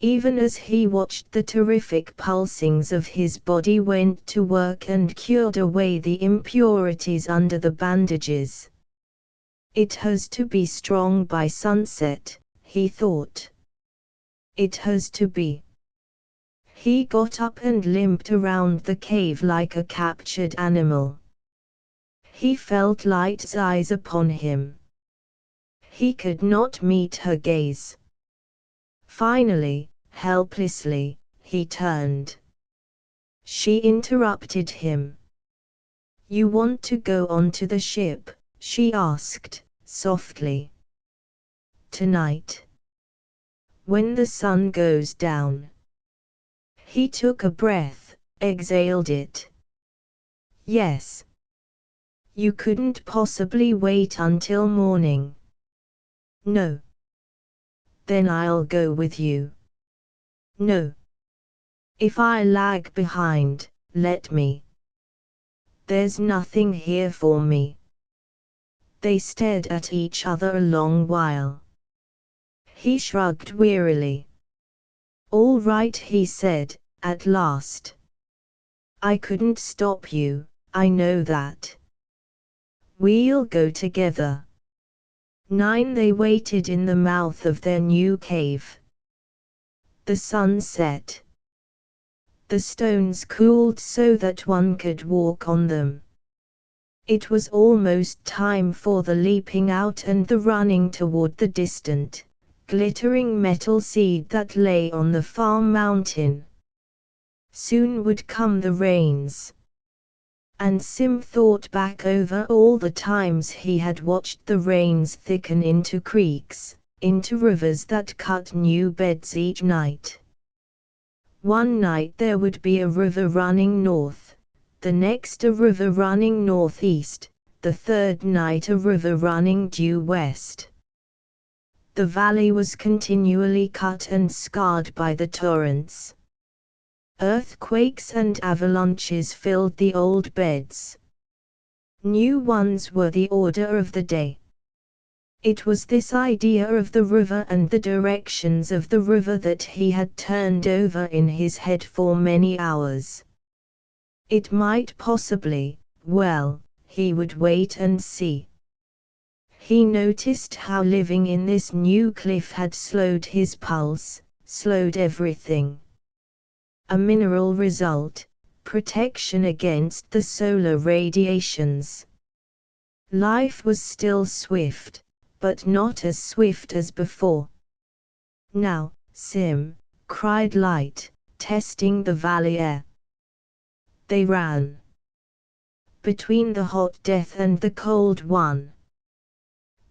Even as he watched, the terrific pulsings of his body went to work and cured away the impurities under the bandages. It has to be strong by sunset, he thought. It has to be. He got up and limped around the cave like a captured animal. He felt Light's eyes upon him. He could not meet her gaze. Finally, helplessly, he turned. She interrupted him. "You want to go onto the ship?" she asked, softly. "Tonight. When the sun goes down." He took a breath, exhaled it. "Yes. You couldn't possibly wait until morning." "No." "Then I'll go with you." "No. If I lag behind, let me. There's nothing here for me." They stared at each other a long while. He shrugged wearily. "All right," he said, at last. "I couldn't stop you, I know that. We'll go together." 9 They waited in the mouth of their new cave. The sun set. The stones cooled so that one could walk on them. It was almost time for the leaping out and the running toward the distant, glittering metal seed that lay on the far mountain. Soon would come the rains. And Sim thought back over all the times he had watched the rains thicken into creeks, into rivers that cut new beds each night. One night there would be a river running north, the next a river running northeast, the third night a river running due west. The valley was continually cut and scarred by the torrents. Earthquakes and avalanches filled the old beds. New ones were the order of the day. It was this idea of the river and the directions of the river that he had turned over in his head for many hours. It might possibly, well, he would wait and see. He noticed how living in this new cliff had slowed his pulse, slowed everything. A mineral result, protection against the solar radiations. Life was still swift, but not as swift as before. Now, Sim, cried Light, testing the valley air. They ran. Between the hot death and the cold one.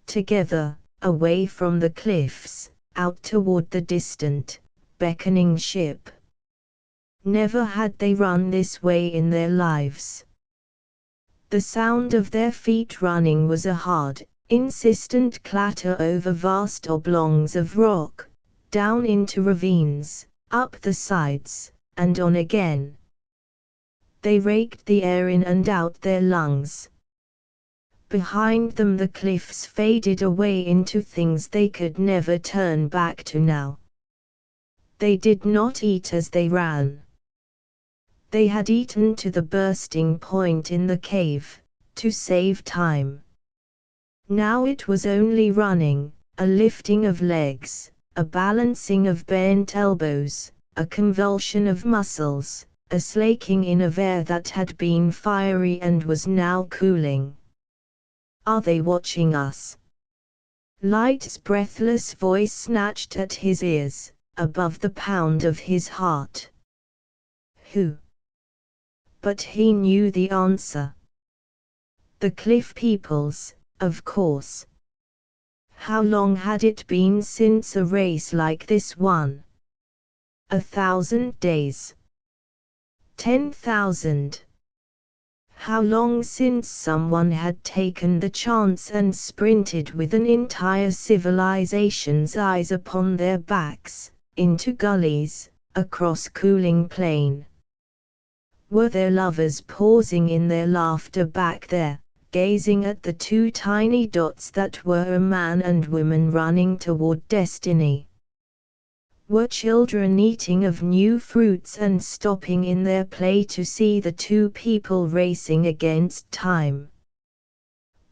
Together, away from the cliffs, out toward the distant, beckoning ship. Never had they run this way in their lives. The sound of their feet running was a hard, insistent clatter over vast oblongs of rock, down into ravines, up the sides, and on again. They raked the air in and out their lungs. Behind them the cliffs faded away into things they could never turn back to now. They did not eat as they ran. They had eaten to the bursting point in the cave, to save time. Now it was only running, a lifting of legs, a balancing of bent elbows, a convulsion of muscles, a slaking in of air that had been fiery and was now cooling. Are they watching us? Light's breathless voice snatched at his ears, above the pound of his heart. Who? But he knew the answer. The cliff peoples, of course. How long had it been since a race like this one? 1,000 days. 10,000. How long since someone had taken the chance and sprinted with an entire civilization's eyes upon their backs, into gullies, across cooling plain? Were their lovers pausing in their laughter back there, gazing at the two tiny dots that were a man and woman running toward destiny? Were children eating of new fruits and stopping in their play to see the two people racing against time?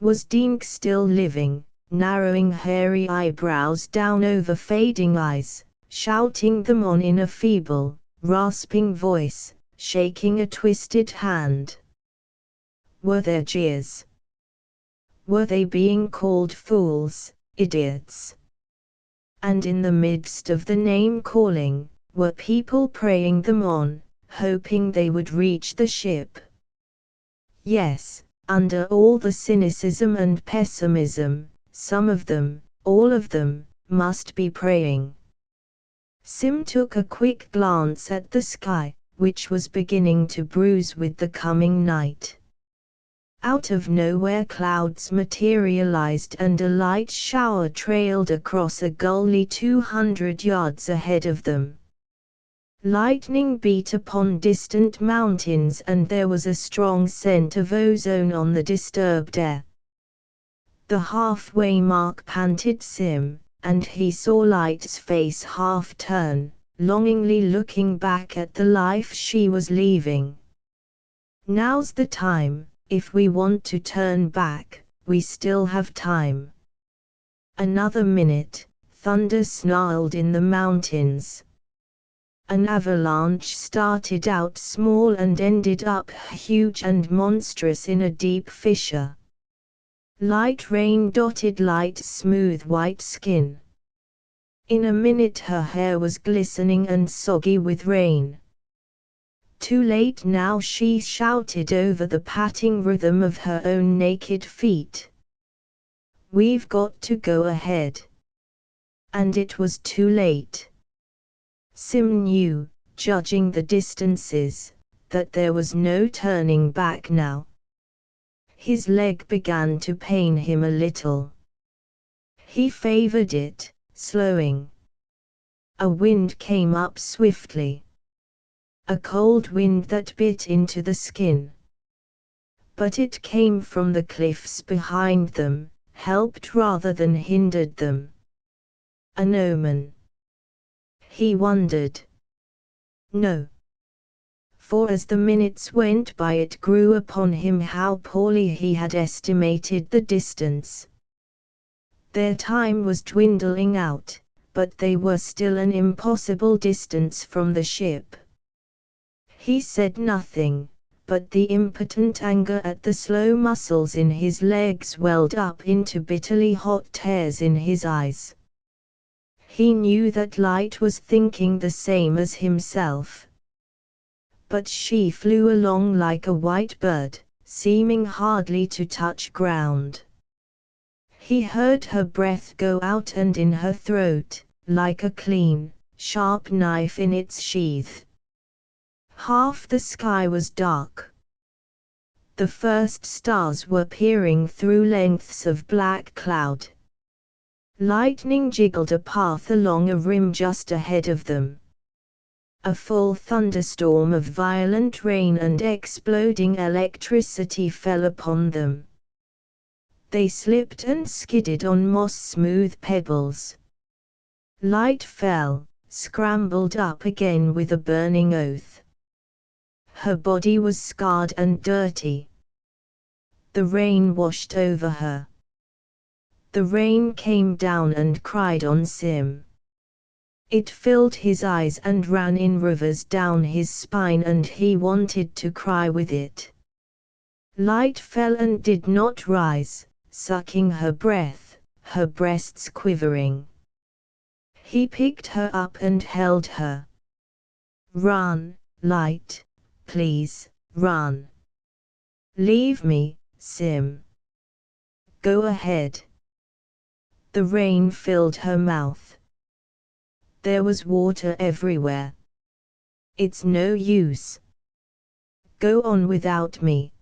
Was Dink still living, narrowing hairy eyebrows down over fading eyes, shouting them on in a feeble, rasping voice, shaking a twisted hand? Were there jeers? Were they being called fools, idiots? And in the midst of the name-calling, were people praying them on, hoping they would reach the ship? Yes, under all the cynicism and pessimism, some of them, all of them, must be praying. Sim took a quick glance at the sky, which was beginning to bruise with the coming night. Out of nowhere clouds materialized and a light shower trailed across a gully 200 yards ahead of them. Lightning beat upon distant mountains and there was a strong scent of ozone on the disturbed air. The halfway mark, panted Sim, and he saw Light's face half turn, longingly looking back at the life she was leaving. Now's the time. If we want to turn back, we still have time. Another minute, thunder snarled in the mountains. An avalanche started out small and ended up huge and monstrous in a deep fissure. Light rain dotted Light's smooth white skin. In a minute her hair was glistening and soggy with rain. Too late now, she shouted over the patting rhythm of her own naked feet. We've got to go ahead. And it was too late. Sim knew, judging the distances, that there was no turning back now. His leg began to pain him a little. He favored it, slowing. A wind came up swiftly. A cold wind that bit into the skin. But it came from the cliffs behind them, helped rather than hindered them. An omen. He wondered. No. For as the minutes went by it grew upon him how poorly he had estimated the distance. Their time was dwindling out, but they were still an impossible distance from the ship. He said nothing, but the impotent anger at the slow muscles in his legs welled up into bitterly hot tears in his eyes. He knew that Light was thinking the same as himself. But she flew along like a white bird, seeming hardly to touch ground. He heard her breath go out and in her throat, like a clean, sharp knife in its sheath. Half the sky was dark. The first stars were peering through lengths of black cloud. Lightning jiggled a path along a rim just ahead of them. A full thunderstorm of violent rain and exploding electricity fell upon them. They slipped and skidded on moss-smooth pebbles. Light fell, scrambled up again with a burning oath. Her body was scarred and dirty. The rain washed over her. The rain came down and cried on Sim. It filled his eyes and ran in rivers down his spine and he wanted to cry with it. Light fell and did not rise, sucking her breath, her breasts quivering. He picked her up and held her. Run, Light, please, run. Leave me, Sim. Go ahead. The rain filled her mouth. There was water everywhere. It's no use. Go on without me.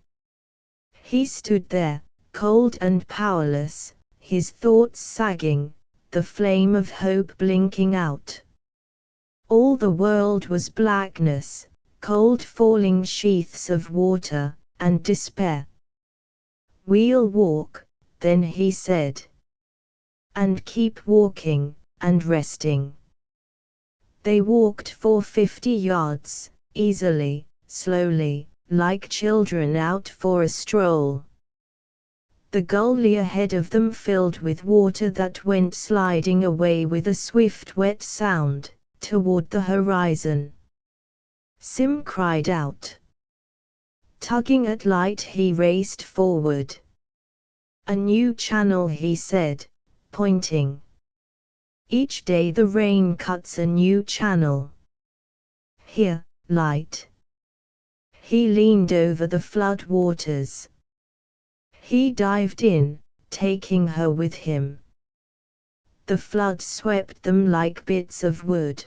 He stood there, cold and powerless, his thoughts sagging, the flame of hope blinking out. All the world was blackness, cold falling sheaths of water, and despair. We'll walk, then he said. And keep walking, and resting. They walked for 50 yards, easily, slowly, like children out for a stroll. The gully ahead of them filled with water that went sliding away with a swift wet sound, toward the horizon. Sim cried out. Tugging at Light he raced forward. A new channel, he said, pointing. Each day the rain cuts a new channel. Here, Light. He leaned over the flood waters. He dived in, taking her with him. The flood swept them like bits of wood.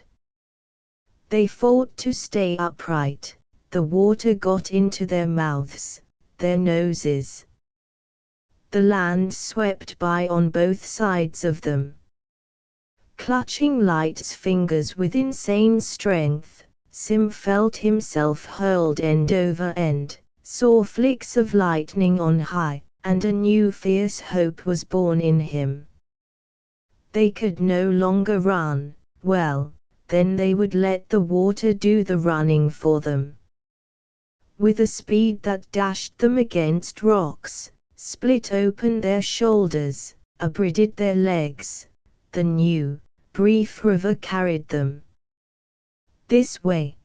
They fought to stay upright, the water got into their mouths, their noses. The land swept by on both sides of them. Clutching Light's fingers with insane strength, Sim felt himself hurled end over end, saw flicks of lightning on high, and a new fierce hope was born in him. They could no longer run, well, then they would let the water do the running for them. With a speed that dashed them against rocks, split open their shoulders, abridged their legs, the new, brief river carried them. This way!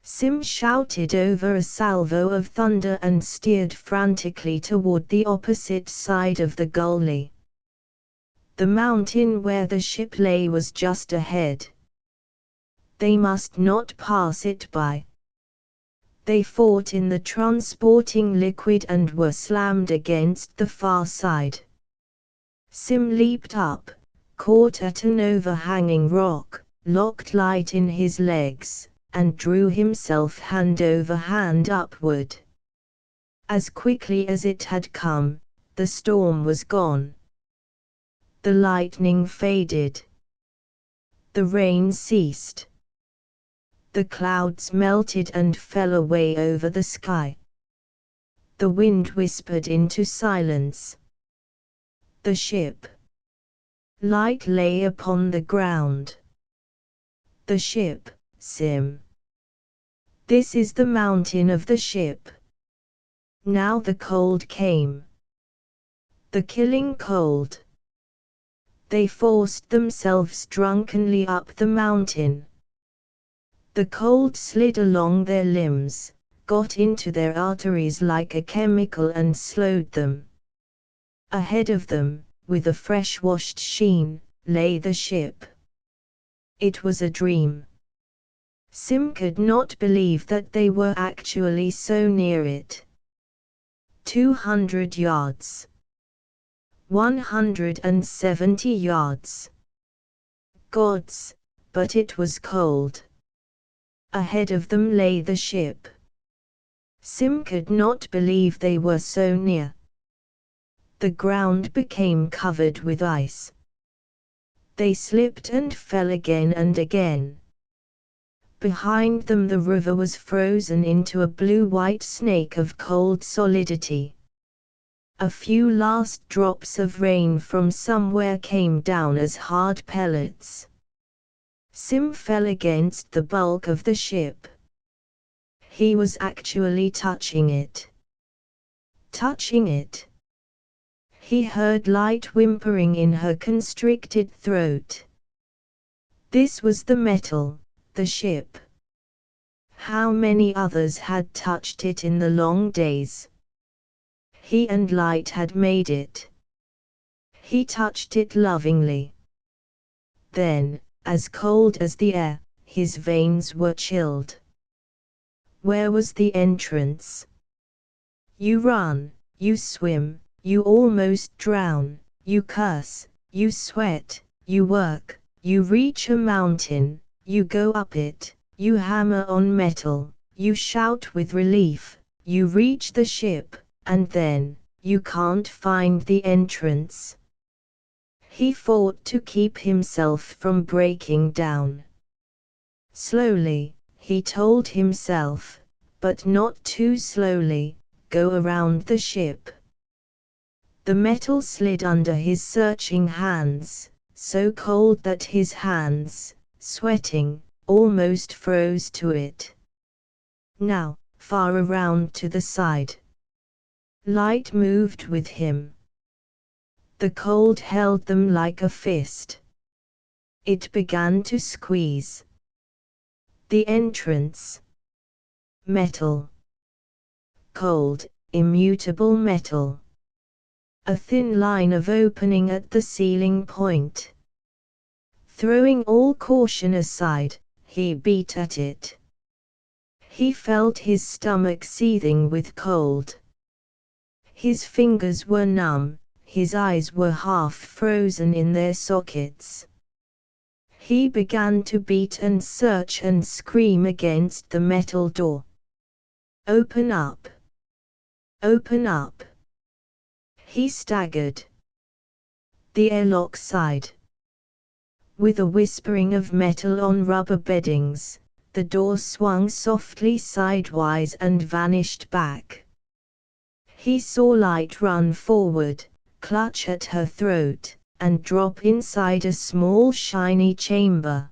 Sim shouted over a salvo of thunder and steered frantically toward the opposite side of the gully. The mountain where the ship lay was just ahead. They must not pass it by. They fought in the transporting liquid and were slammed against the far side. Sim leaped up, caught at an overhanging rock, locked light in his legs, and drew himself hand over hand upward. As quickly as it had come, the storm was gone. The lightning faded. The rain ceased. The clouds melted and fell away over the sky. The wind whispered into silence. The ship. Light lay upon the ground. The ship, Sim. This is the mountain of the ship. Now the cold came. The killing cold. They forced themselves drunkenly up the mountain. The cold slid along their limbs, got into their arteries like a chemical and slowed them. Ahead of them, with a fresh-washed sheen, lay the ship. It was a dream. Sim could not believe that they were actually so near it. 200 yards. 170 yards. Gods, but it was cold. Ahead of them lay the ship. Sim could not believe they were so near. The ground became covered with ice. They slipped and fell again and again. Behind them the river was frozen into a blue-white snake of cold solidity. A few last drops of rain from somewhere came down as hard pellets. Sim fell against the bulk of the ship. He was actually touching it. Touching it. He heard light whimpering in her constricted throat. This was the metal, the ship. How many others had touched it in the long days? He and Light had made it. He touched it lovingly. Then, as cold as the air, his veins were chilled. Where was the entrance? You run, you swim, you almost drown, you curse, you sweat, you work, you reach a mountain, you go up it, you hammer on metal, you shout with relief, you reach the ship, and then, you can't find the entrance. He fought to keep himself from breaking down. Slowly, he told himself, but not too slowly, go around the ship. The metal slid under his searching hands, so cold that his hands, sweating, almost froze to it. Now, far around to the side. Light moved with him. The cold held them like a fist. It began to squeeze. The entrance. Metal. Cold, immutable metal. A thin line of opening at the ceiling point. Throwing all caution aside, he beat at it. He felt his stomach seething with cold. His fingers were numb, his eyes were half frozen in their sockets. He began to beat and search and scream against the metal door. Open up! Open up! He staggered. The airlock sighed. With a whispering of metal on rubber beddings, the door swung softly sidewise and vanished back. He saw Light run forward, clutch at her throat, and drop inside a small shiny chamber.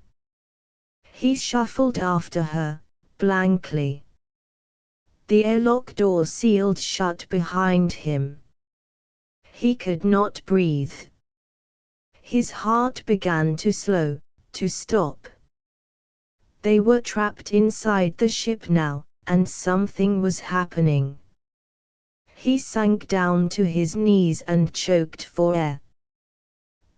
He shuffled after her, blankly. The airlock door sealed shut behind him. He could not breathe. His heart began to slow, to stop. They were trapped inside the ship now, and something was happening. He sank down to his knees and choked for air.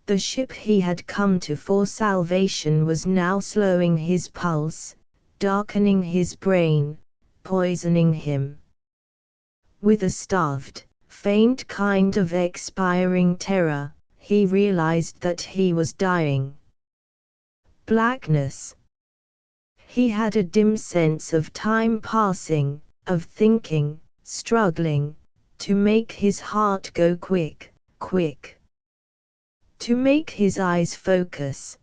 The ship he had come to for salvation was now slowing his pulse, darkening his brain, poisoning him. With a starved, faint kind of expiring terror, he realized that he was dying. Blackness. He had a dim sense of time passing, of thinking, struggling, to make his heart go quick, quick. To make his eyes focus.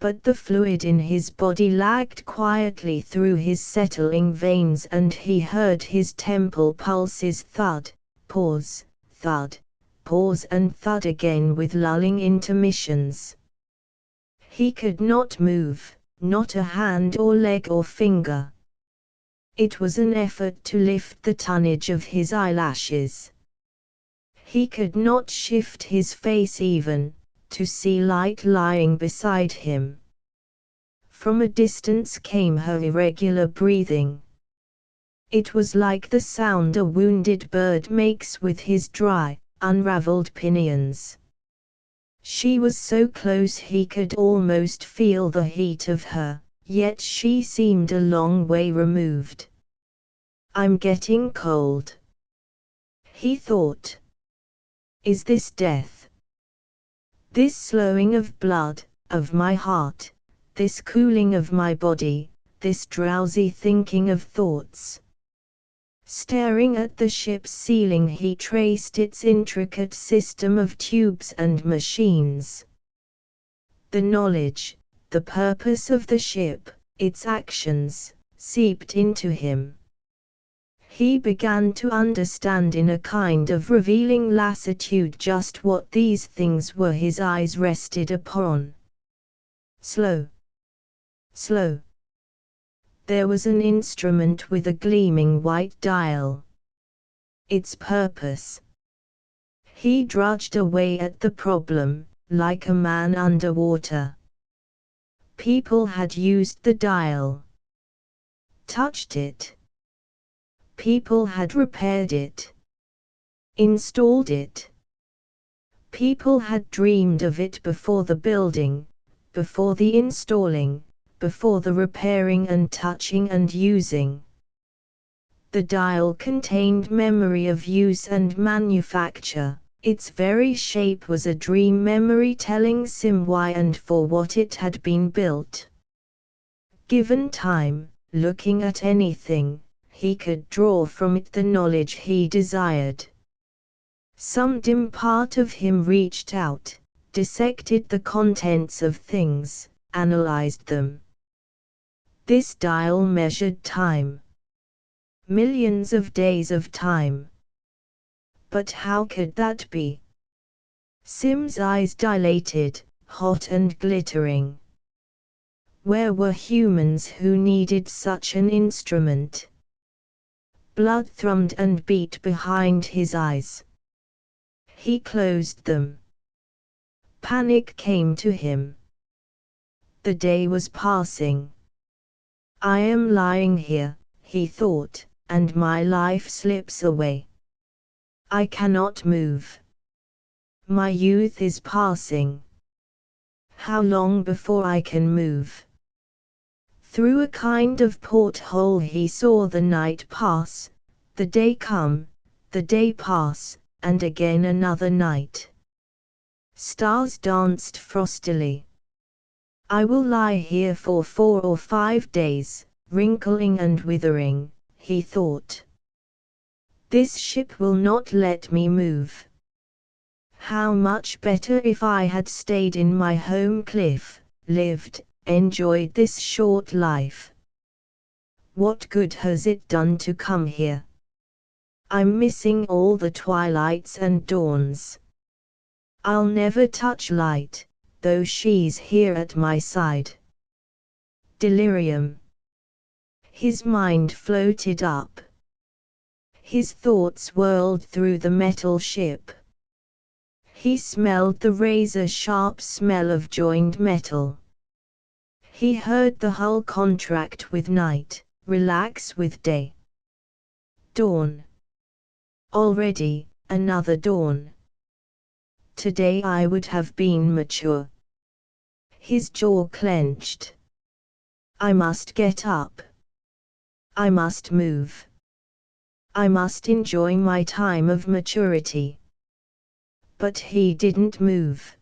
But the fluid in his body lagged quietly through his settling veins, and he heard his temple pulses thud, pause, thud, pause and thud again with lulling intermissions. He could not move, not a hand or leg or finger. It was an effort to lift the tonnage of his eyelashes. He could not shift his face even, to see light lying beside him. From a distance came her irregular breathing. It was like the sound a wounded bird makes with his dry, unraveled pinions. She was so close he could almost feel the heat of her, yet she seemed a long way removed. "I'm getting cold," he thought. Is this death? This slowing of blood, of my heart, this cooling of my body, this drowsy thinking of thoughts. Staring at the ship's ceiling, he traced its intricate system of tubes and machines. The knowledge, the purpose of the ship, its actions, seeped into him. He began to understand in a kind of revealing lassitude just what these things were his eyes rested upon. Slow. Slow. There was an instrument with a gleaming white dial. Its purpose. He drudged away at the problem, like a man underwater. People had used the dial. Touched it. People had repaired it. Installed it. People had dreamed of it before the building, before the installing, before the repairing and touching and using. The dial contained memory of use and manufacture. Its very shape was a dream memory telling Sim why and for what it had been built. Given time, looking at anything, he could draw from it the knowledge he desired. Some dim part of him reached out, dissected the contents of things, analyzed them. This dial measured time. Millions of days of time. But how could that be? Sim's eyes dilated, hot and glittering. Where were humans who needed such an instrument? Blood thrummed and beat behind his eyes. He closed them. Panic came to him. The day was passing. I am lying here, he thought, and my life slips away. I cannot move. My youth is passing. How long before I can move? Through a kind of porthole he saw the night pass, the day come, the day pass, and again another night. Stars danced frostily. I will lie here for 4 or 5 days, wrinkling and withering, he thought. This ship will not let me move. How much better if I had stayed in my home cliff, lived, enjoyed this short life. What good has it done to come here? I'm missing all the twilights and dawns. I'll never touch light, though she's here at my side. Delirium. His mind floated up. His thoughts whirled through the metal ship. He smelled the razor-sharp smell of joined metal. He heard the hull contract with night, relax with day. Dawn. Already, another dawn. Today I would have been mature. His jaw clenched. I must get up. I must move. I must enjoy my time of maturity. But he didn't move.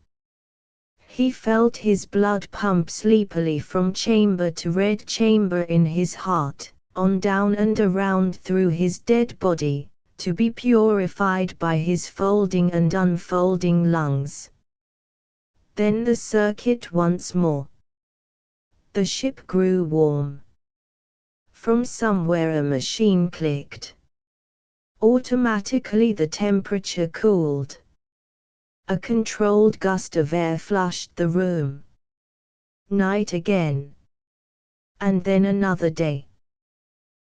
He felt his blood pump sleepily from chamber to red chamber in his heart, on down and around through his dead body, to be purified by his folding and unfolding lungs. Then the circuit once more. The ship grew warm. From somewhere a machine clicked. Automatically the temperature cooled. A controlled gust of air flushed the room. Night again. And then another day.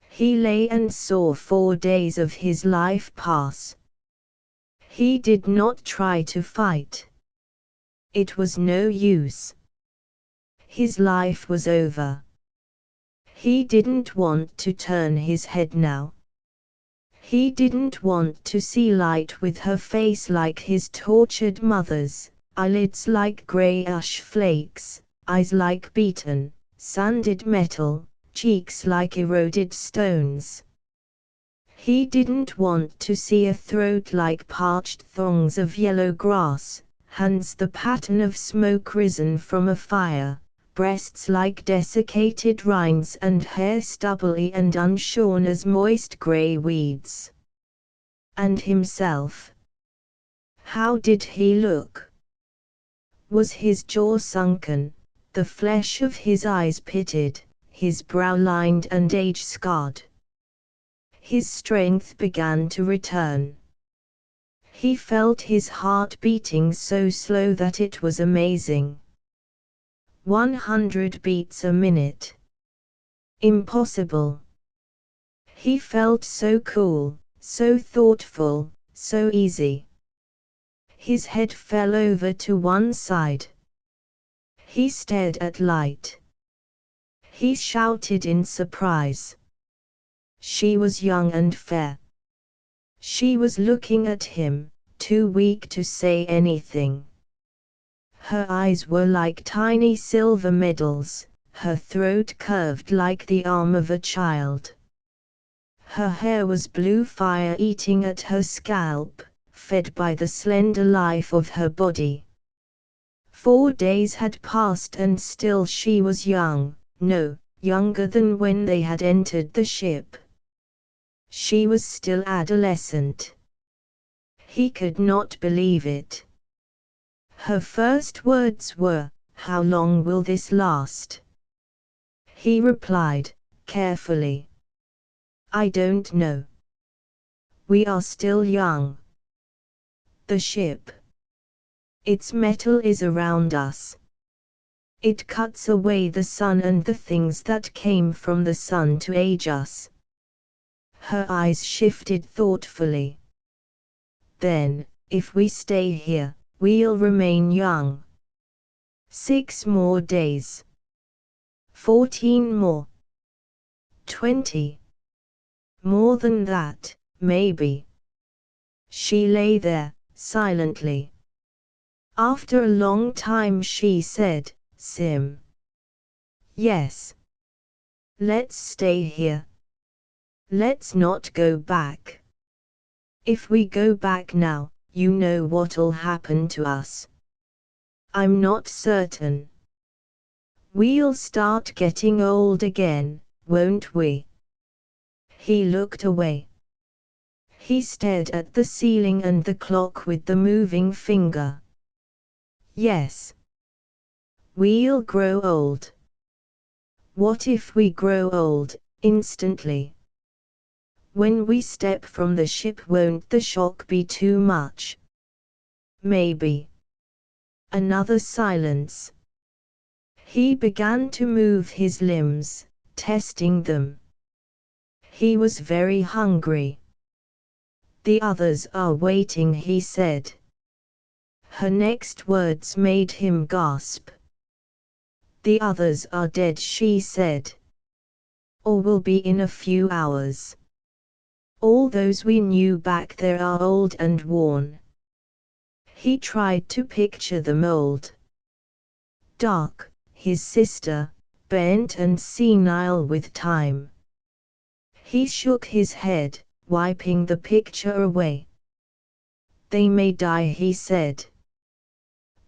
He lay and saw 4 days of his life pass. He did not try to fight. It was no use. His life was over. He didn't want to turn his head now. He didn't want to see light with her face like his tortured mother's, eyelids like grey ash flakes, eyes like beaten, sanded metal, cheeks like eroded stones. He didn't want to see a throat like parched thongs of yellow grass, hands the pattern of smoke risen from a fire, breasts like desiccated rinds and hair stubbly and unshorn as moist grey weeds. And himself. How did he look? Was his jaw sunken, the flesh of his eyes pitted, his brow lined and age-scarred? His strength began to return. He felt his heart beating so slow that it was amazing. 100 beats a minute. Impossible. He felt so cool, so thoughtful, so easy. His head fell over to one side. He stared at light. He shouted in surprise. She was young and fair. She was looking at him, too weak to say anything. Her eyes were like tiny silver medals, her throat curved like the arm of a child. Her hair was blue fire eating at her scalp, fed by the slender life of her body. 4 days had passed and still she was young, no, younger than when they had entered the ship. She was still adolescent. He could not believe it. Her first words were, "How long will this last?" He replied, carefully, "I don't know. We are still young. The ship. Its metal is around us. It cuts away the sun and the things that came from the sun to age us." Her eyes shifted thoughtfully. "Then, if we stay here, we'll remain young. 6 more days. 14 more. 20. More than that, maybe." She lay there, silently. After a long time she said, "Sim." "Yes. Let's stay here. Let's not go back. If we go back now, you know what'll happen to us." "I'm not certain. We'll start getting old again, won't we?" He looked away. He stared at the ceiling and the clock with the moving finger. "Yes. We'll grow old." "What if we grow old, instantly? When we step from the ship, won't the shock be too much?" "Maybe." Another silence. He began to move his limbs, testing them. He was very hungry. "The others are waiting," he said. Her next words made him gasp. The others are dead, she said. Or will be in a few hours. All those we knew back there are old and worn. He tried to picture them old. Dark, his sister, bent and senile with time. He shook his head, wiping the picture away. They may die, he said.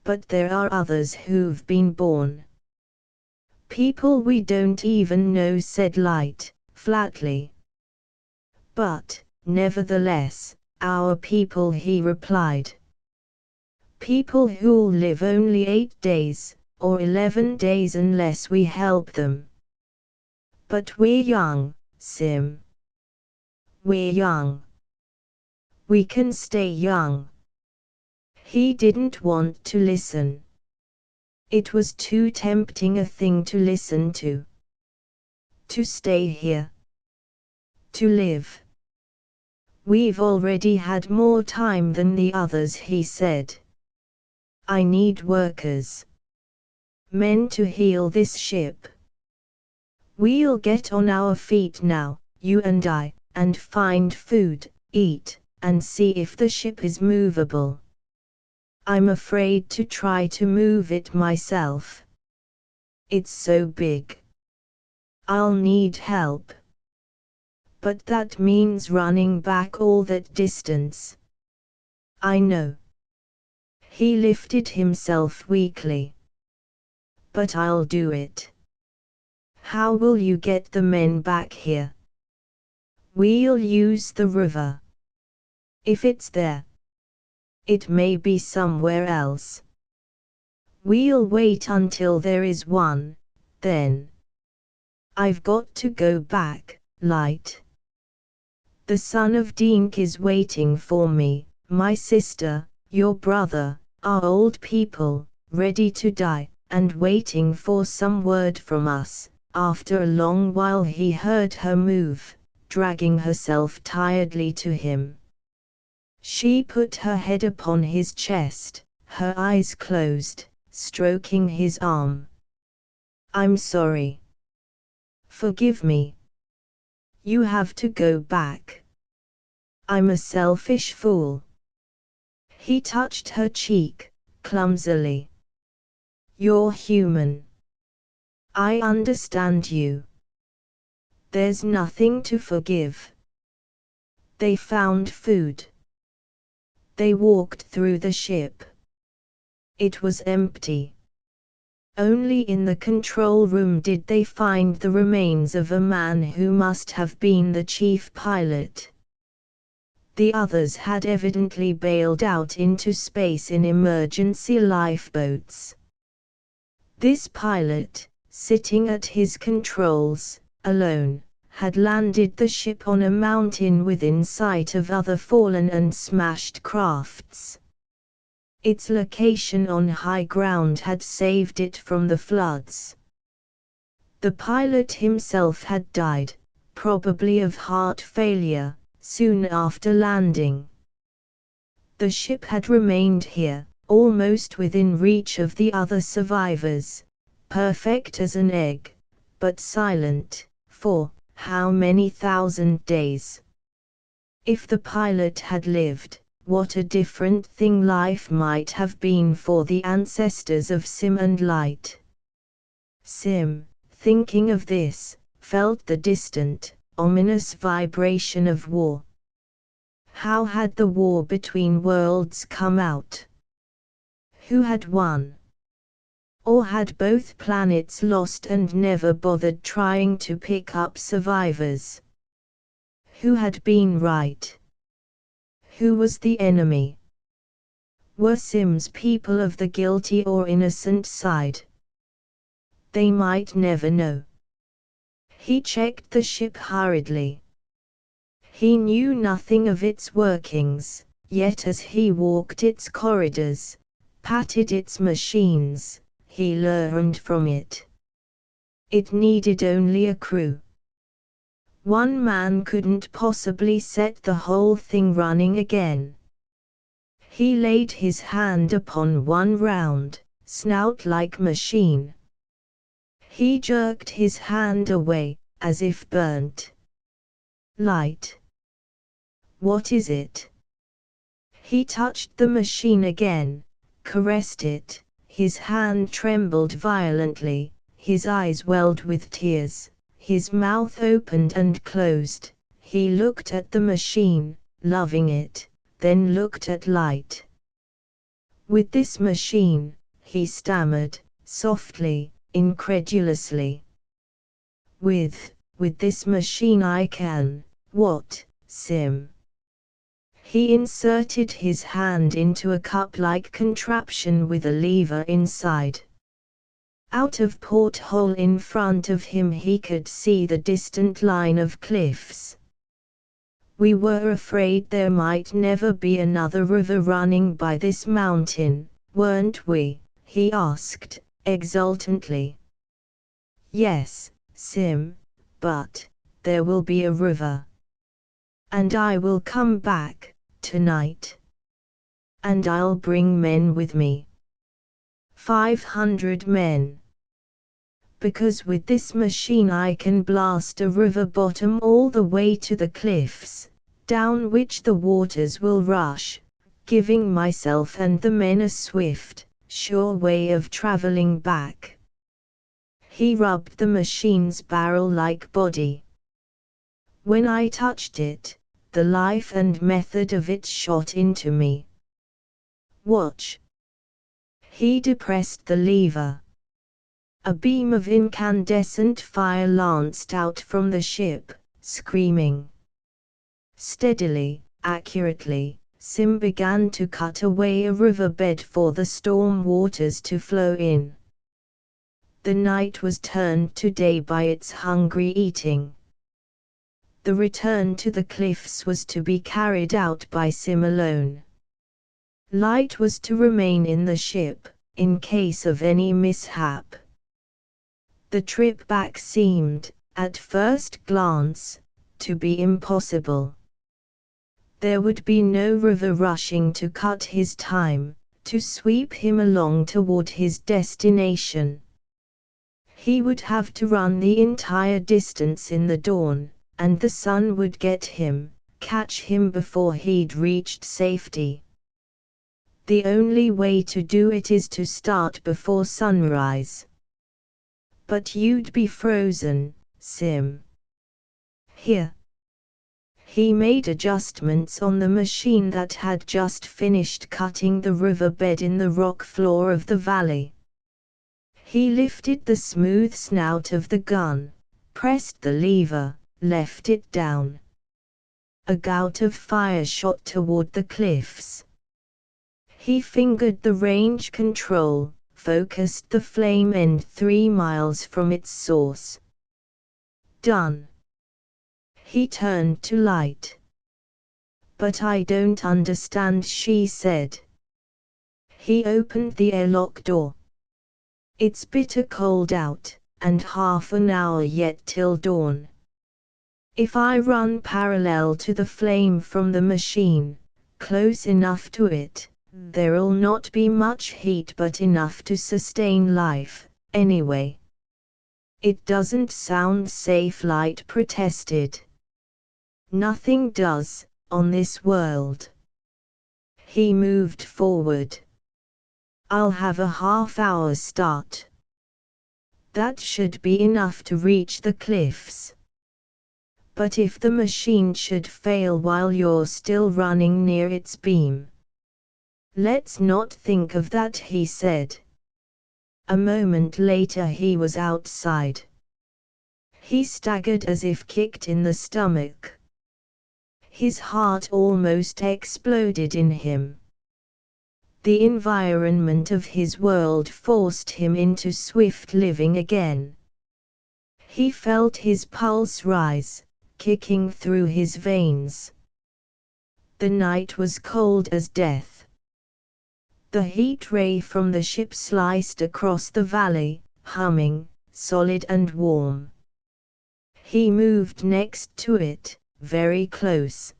But there are others who've been born. People we don't even know, said Light, flatly. But, nevertheless, our people, he replied. People who'll live only 8 days, or 11 days unless we help them. But we're young, Sim. We're young. We can stay young. He didn't want to listen. It was too tempting a thing to listen to. To stay here. To live. We've already had more time than the others, he said. I need workers. Men to heal this ship. We'll get on our feet now, you and I, and find food, eat, and see if the ship is movable. I'm afraid to try to move it myself. It's so big. I'll need help. But that means running back all that distance. I know. He lifted himself weakly. But I'll do it. How will you get the men back here? We'll use the river. If it's there. It may be somewhere else. We'll wait until there is one, then. I've got to go back, Light. The son of Dink is waiting for me, my sister, your brother, our old people, ready to die, and waiting for some word from us. After a long while he heard her move, dragging herself tiredly to him. She put her head upon his chest, her eyes closed, stroking his arm. I'm sorry. Forgive me. You have to go back. I'm a selfish fool. He touched her cheek, clumsily. You're human. I understand you. There's nothing to forgive. They found food. They walked through the ship. It was empty. Only in the control room did they find the remains of a man who must have been the chief pilot. The others had evidently bailed out into space in emergency lifeboats. This pilot, sitting at his controls, alone, had landed the ship on a mountain within sight of other fallen and smashed crafts. Its location on high ground had saved it from the floods. The pilot himself had died, probably of heart failure, soon after landing. The ship had remained here, almost within reach of the other survivors, perfect as an egg, but silent, for how many thousand days? If the pilot had lived, what a different thing life might have been for the ancestors of Sim and Light. Sim, thinking of this, felt the distant, ominous vibration of war. How had the war between worlds come out? Who had won? Or had both planets lost and never bothered trying to pick up survivors? Who had been right? Who was the enemy? Were Sim's people of the guilty or innocent side? They might never know. He checked the ship hurriedly. He knew nothing of its workings, yet as he walked its corridors, patted its machines, he learned from it. It needed only a crew. One man couldn't possibly set the whole thing running again. He laid his hand upon one round, snout-like machine. He jerked his hand away, as if burnt. Light. What is it? He touched the machine again, caressed it. His hand trembled violently, his eyes welled with tears, his mouth opened and closed. He looked at the machine, loving it, then looked at Light. With this machine, he stammered, softly, incredulously. With this machine I can, what, Sim? He inserted his hand into a cup-like contraption with a lever inside. Out of porthole in front of him he could see the distant line of cliffs. We were afraid there might never be another river running by this mountain, weren't we? He asked, exultantly. Yes, Sim, but there will be a river. And I will come back, tonight. And I'll bring men with me. 500 men. Because with this machine I can blast a river bottom all the way to the cliffs, down which the waters will rush, giving myself and the men a swift, sure way of traveling back. He rubbed the machine's barrel-like body. When I touched it, the life and method of it shot into me. Watch. He depressed the lever. A beam of incandescent fire lanced out from the ship, screaming. Steadily, accurately, Sim began to cut away a riverbed for the storm waters to flow in. The night was turned to day by its hungry eating. The return to the cliffs was to be carried out by Sim alone. Light was to remain in the ship, in case of any mishap. The trip back seemed, at first glance, to be impossible. There would be no river rushing to cut his time, to sweep him along toward his destination. He would have to run the entire distance in the dawn, and the sun would get him, catch him before he'd reached safety. The only way to do it is to start before sunrise. But you'd be frozen, Sim. Here. He made adjustments on the machine that had just finished cutting the riverbed in the rock floor of the valley. He lifted the smooth snout of the gun, pressed the lever, left it down. A gout of fire shot toward the cliffs. He fingered the range control, focused the flame end 3 miles from its source. Done. He turned to Light. But I don't understand, she said. He opened the airlock door. It's bitter cold out, and half an hour yet till dawn. If I run parallel to the flame from the machine, close enough to it, there'll not be much heat but enough to sustain life, anyway. It doesn't sound safe, Light protested. Nothing does, on this world. He moved forward. I'll have a half-hour start. That should be enough to reach the cliffs. But if the machine should fail while you're still running near its beam. Let's not think of that, he said. A moment later he was outside. He staggered as if kicked in the stomach. His heart almost exploded in him. The environment of his world forced him into swift living again. He felt his pulse rise, kicking through his veins. The night was cold as death. The heat ray from the ship sliced across the valley, humming, solid and warm. He moved next to it, very close.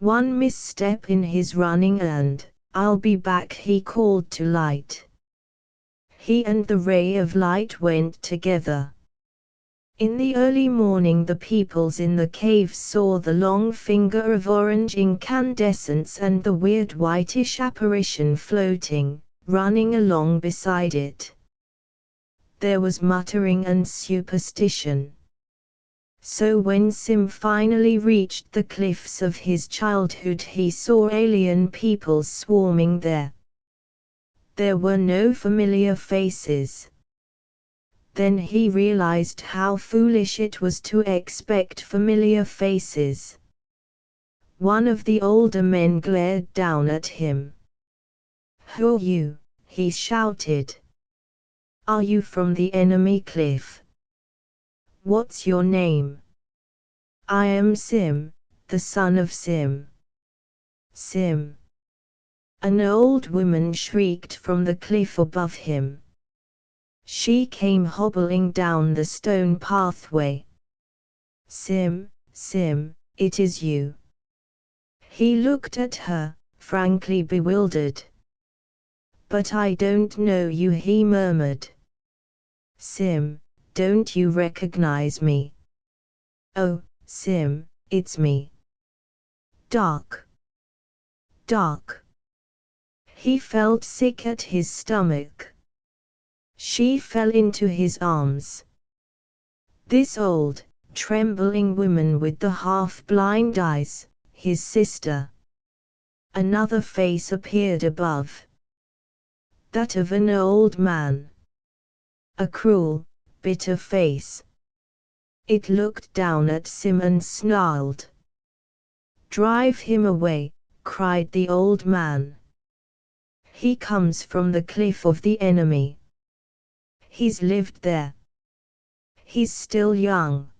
One misstep in his running and, I'll be back, he called to Light. He and the ray of light went together. In the early morning the peoples in the cave saw the long finger of orange incandescence and the weird whitish apparition floating, running along beside it. There was muttering and superstition. So when Sim finally reached the cliffs of his childhood he saw alien peoples swarming there. There were no familiar faces. Then he realized how foolish it was to expect familiar faces. One of the older men glared down at him. "Who are you?" he shouted. "Are you from the enemy cliff? What's your name?" "I am Sim, the son of Sim." "Sim!" An old woman shrieked from the cliff above him. She came hobbling down the stone pathway. "Sim, Sim, it is you." He looked at her, frankly bewildered. "But I don't know you," he murmured. "Sim, don't you recognize me?" "Oh, Sim, it's me." Dark. Dark. He felt sick at his stomach. She fell into his arms. This old, trembling woman with the half-blind eyes, his sister. Another face appeared above. That of an old man. A cruel, bitter face. It looked down at Sim and snarled. "Drive him away," cried the old man. "He comes from the cliff of the enemy. He's lived there. He's still young.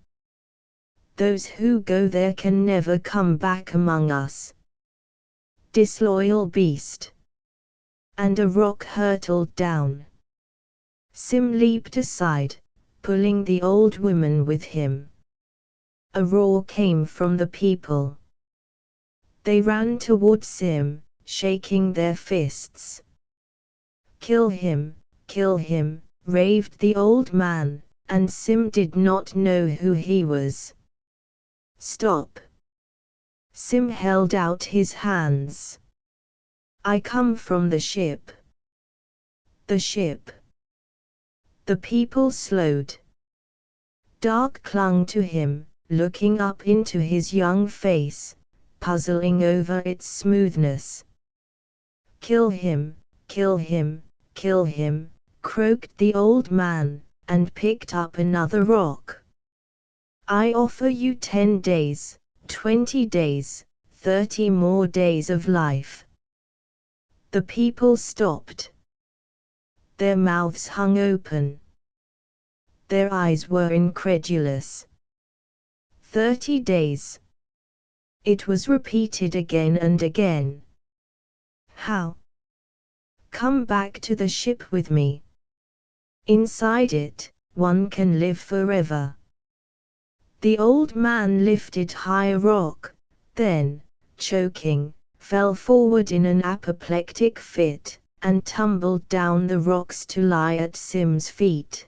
Those who go there can never come back among us. Disloyal beast." And a rock hurtled down. Sim leaped aside, pulling the old woman with him. A roar came from the people. They ran toward Sim, shaking their fists. "Kill him, raved the old man, and Sim did not know who he was. "Stop!" Sim held out his hands. "I come from the ship." "The ship." The people slowed. Dark clung to him, looking up into his young face, puzzling over its smoothness. "Kill him, kill him, kill him," croaked the old man, and picked up another rock. "I offer you 10 days, 20 days, 30 more days of life." The people stopped. Their mouths hung open. Their eyes were incredulous. 30 days. It was repeated again and again. "How?" "Come back to the ship with me. Inside it, one can live forever." The old man lifted high a rock, then, choking, fell forward in an apoplectic fit, and tumbled down the rocks to lie at Sim's feet.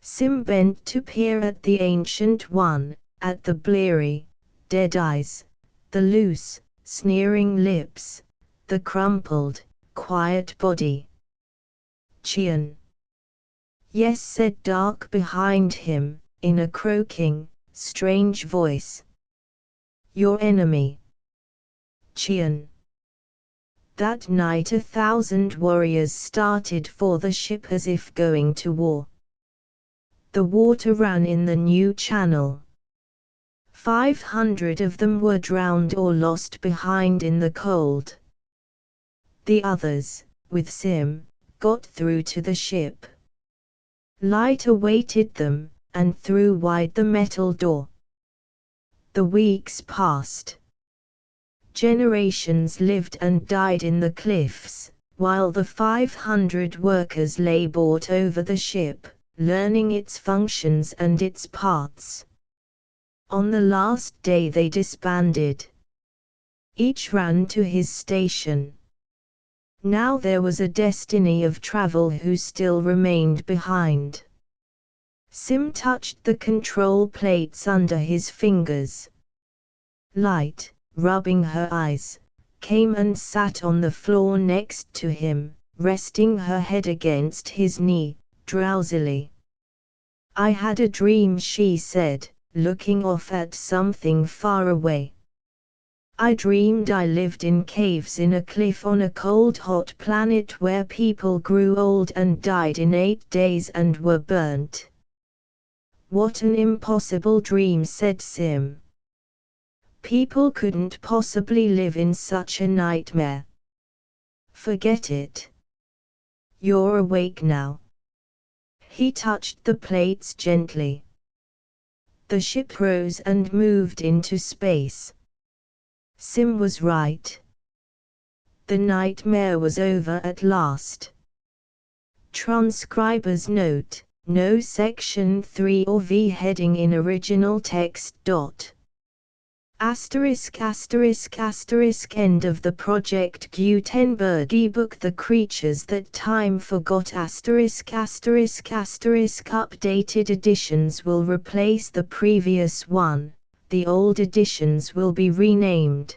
Sim bent to peer at the Ancient One, at the bleary, dead eyes, the loose, sneering lips, the crumpled, quiet body. "Chian." "Yes," said Dark behind him, in a croaking, strange voice. "Your enemy." "Chian." That night 1,000 warriors started for the ship as if going to war. The water ran in the new channel. 500 of them were drowned or lost behind in the cold. The others, with Sim, got through to the ship. Light awaited them, and threw wide the metal door. The weeks passed. Generations lived and died in the cliffs, while the 500 workers labored over the ship, learning its functions and its parts. On the last day they disbanded. Each ran to his station. Now there was a destiny of travel who still remained behind. Sim touched the control plates under his fingers. Light, rubbing her eyes, came and sat on the floor next to him, resting her head against his knee, drowsily. "I had a dream," she said, looking off at something far away. "I dreamed I lived in caves in a cliff on a cold hot planet where people grew old and died in 8 days and were burnt." "What an impossible dream," said Sim. "People couldn't possibly live in such a nightmare." "Forget it. You're awake now." He touched the plates gently. The ship rose and moved into space. Sim was right. The nightmare was over at last. Transcriber's note: no section 3 or V heading in original text. Asterisk asterisk asterisk End of the Project Gutenberg ebook The Creatures That Time Forgot asterisk asterisk asterisk Updated editions will replace the previous one, the old editions will be renamed.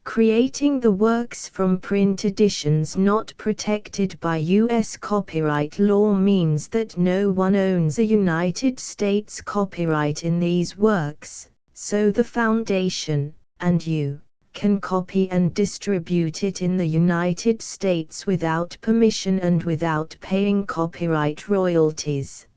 Creating the works from print editions not protected by U.S. copyright law means that no one owns a United States copyright in these works, so the Foundation, and you, can copy and distribute it in the United States without permission and without paying copyright royalties.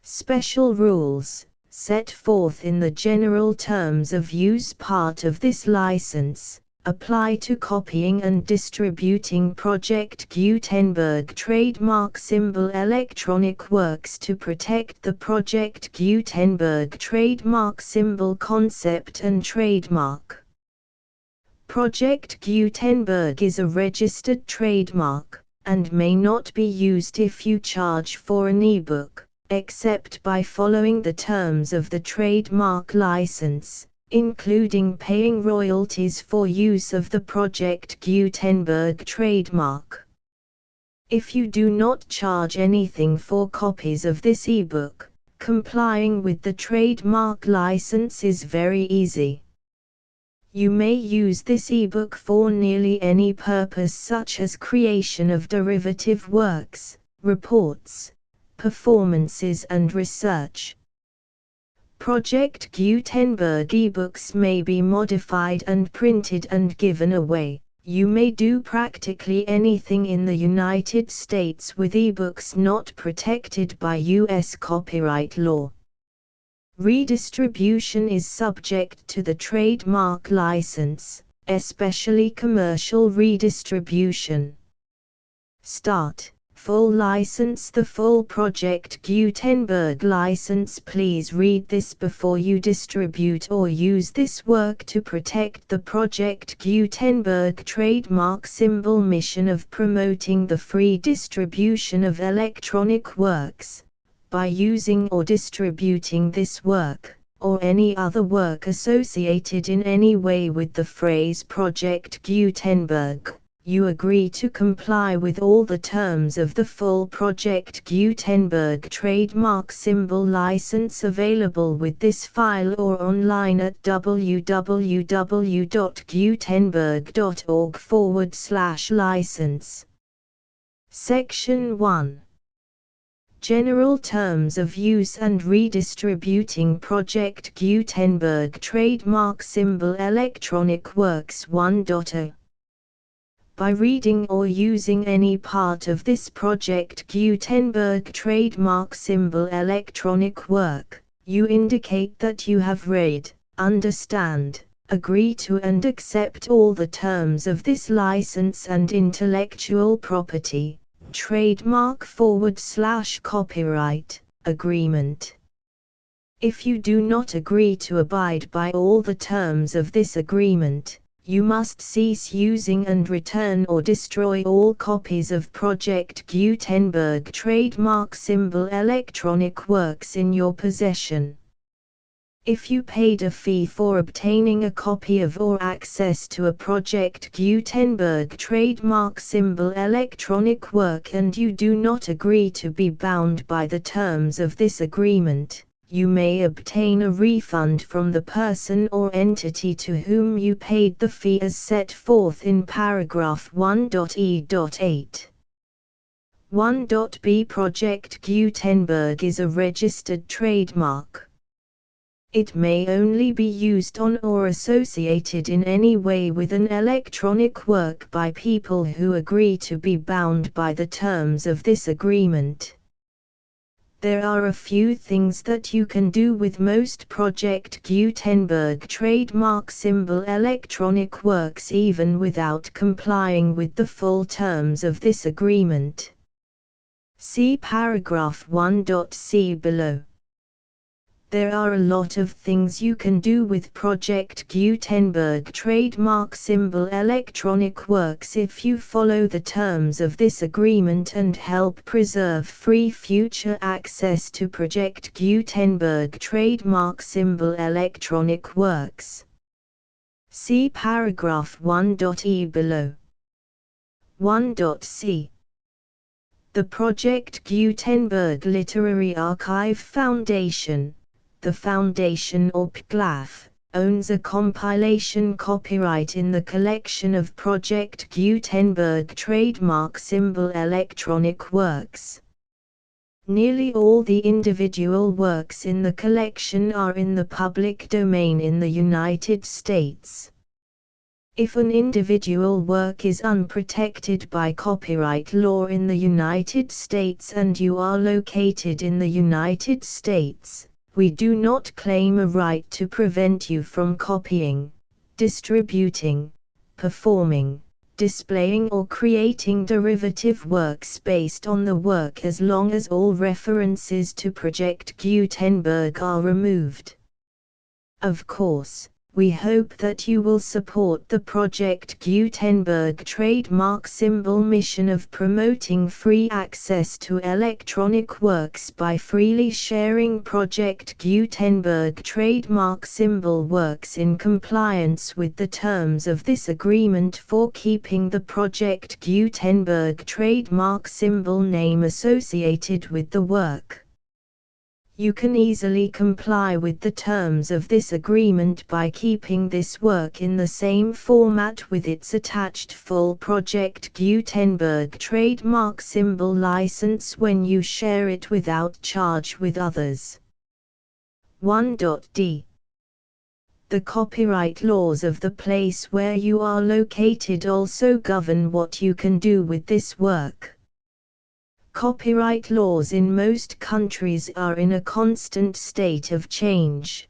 Special rules, set forth in the general terms of use part of this license, apply to copying and distributing Project Gutenberg trademark symbol electronic works to protect the Project Gutenberg trademark symbol concept and trademark. Project Gutenberg is a registered trademark, and may not be used if you charge for an ebook, except by following the terms of the trademark license, including paying royalties for use of the Project Gutenberg trademark. If you do not charge anything for copies of this ebook, complying with the trademark license is very easy. You may use this ebook for nearly any purpose, such as creation of derivative works, reports, performances and research. Project Gutenberg ebooks may be modified and printed and given away. You may do practically anything in the United States with ebooks not protected by U.S. copyright law. Redistribution is subject to the trademark license, especially commercial redistribution. Start. Full license. The full Project Gutenberg license. Please read this before you distribute or use this work to protect the Project Gutenberg trademark symbol mission of promoting the free distribution of electronic works. By using or distributing this work, or any other work associated in any way with the phrase Project Gutenberg, you agree to comply with all the terms of the full Project Gutenberg trademark symbol license available with this file or online at www.gutenberg.org/license. Section 1. General Terms of Use and Redistributing Project Gutenberg Trademark Symbol Electronic Works 1.0. By reading or using any part of this Project Gutenberg trademark symbol electronic work, you indicate that you have read, understand, agree to and accept all the terms of this license and intellectual property, trademark/copyright, agreement. If you do not agree to abide by all the terms of this agreement, you must cease using and return or destroy all copies of Project Gutenberg trademark symbol electronic works in your possession. If you paid a fee for obtaining a copy of or access to a Project Gutenberg trademark symbol electronic work and you do not agree to be bound by the terms of this agreement, you may obtain a refund from the person or entity to whom you paid the fee as set forth in paragraph 1.e.8. 1.b Project Gutenberg is a registered trademark. It may only be used on or associated in any way with an electronic work by people who agree to be bound by the terms of this agreement. There are a few things that you can do with most Project Gutenberg trademark symbol electronic works even without complying with the full terms of this agreement. See paragraph 1.c below. There are a lot of things you can do with Project Gutenberg trademark symbol electronic works if you follow the terms of this agreement and help preserve free future access to Project Gutenberg trademark symbol electronic works. See paragraph 1.e below. 1.c The Project Gutenberg Literary Archive Foundation, the Foundation or PGLAF, owns a compilation copyright in the collection of Project Gutenberg trademark symbol electronic works. Nearly all the individual works in the collection are in the public domain in the United States. If an individual work is unprotected by copyright law in the United States and you are located in the United States, we do not claim a right to prevent you from copying, distributing, performing, displaying or creating derivative works based on the work as long as all references to Project Gutenberg are removed. Of course, we hope that you will support the Project Gutenberg trademark symbol mission of promoting free access to electronic works by freely sharing Project Gutenberg trademark symbol works in compliance with the terms of this agreement for keeping the Project Gutenberg trademark symbol name associated with the work. You can easily comply with the terms of this agreement by keeping this work in the same format with its attached full Project Gutenberg trademark symbol license when you share it without charge with others. 1.d The copyright laws of the place where you are located also govern what you can do with this work. Copyright laws in most countries are in a constant state of change.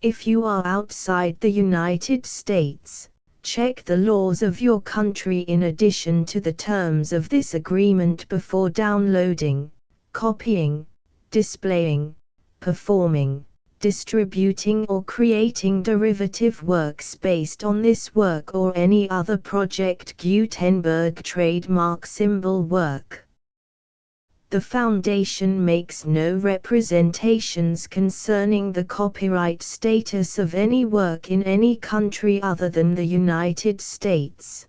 If you are outside the United States, check the laws of your country in addition to the terms of this agreement before downloading, copying, displaying, performing, distributing or creating derivative works based on this work or any other Project Gutenberg trademark symbol work. The Foundation makes no representations concerning the copyright status of any work in any country other than the United States.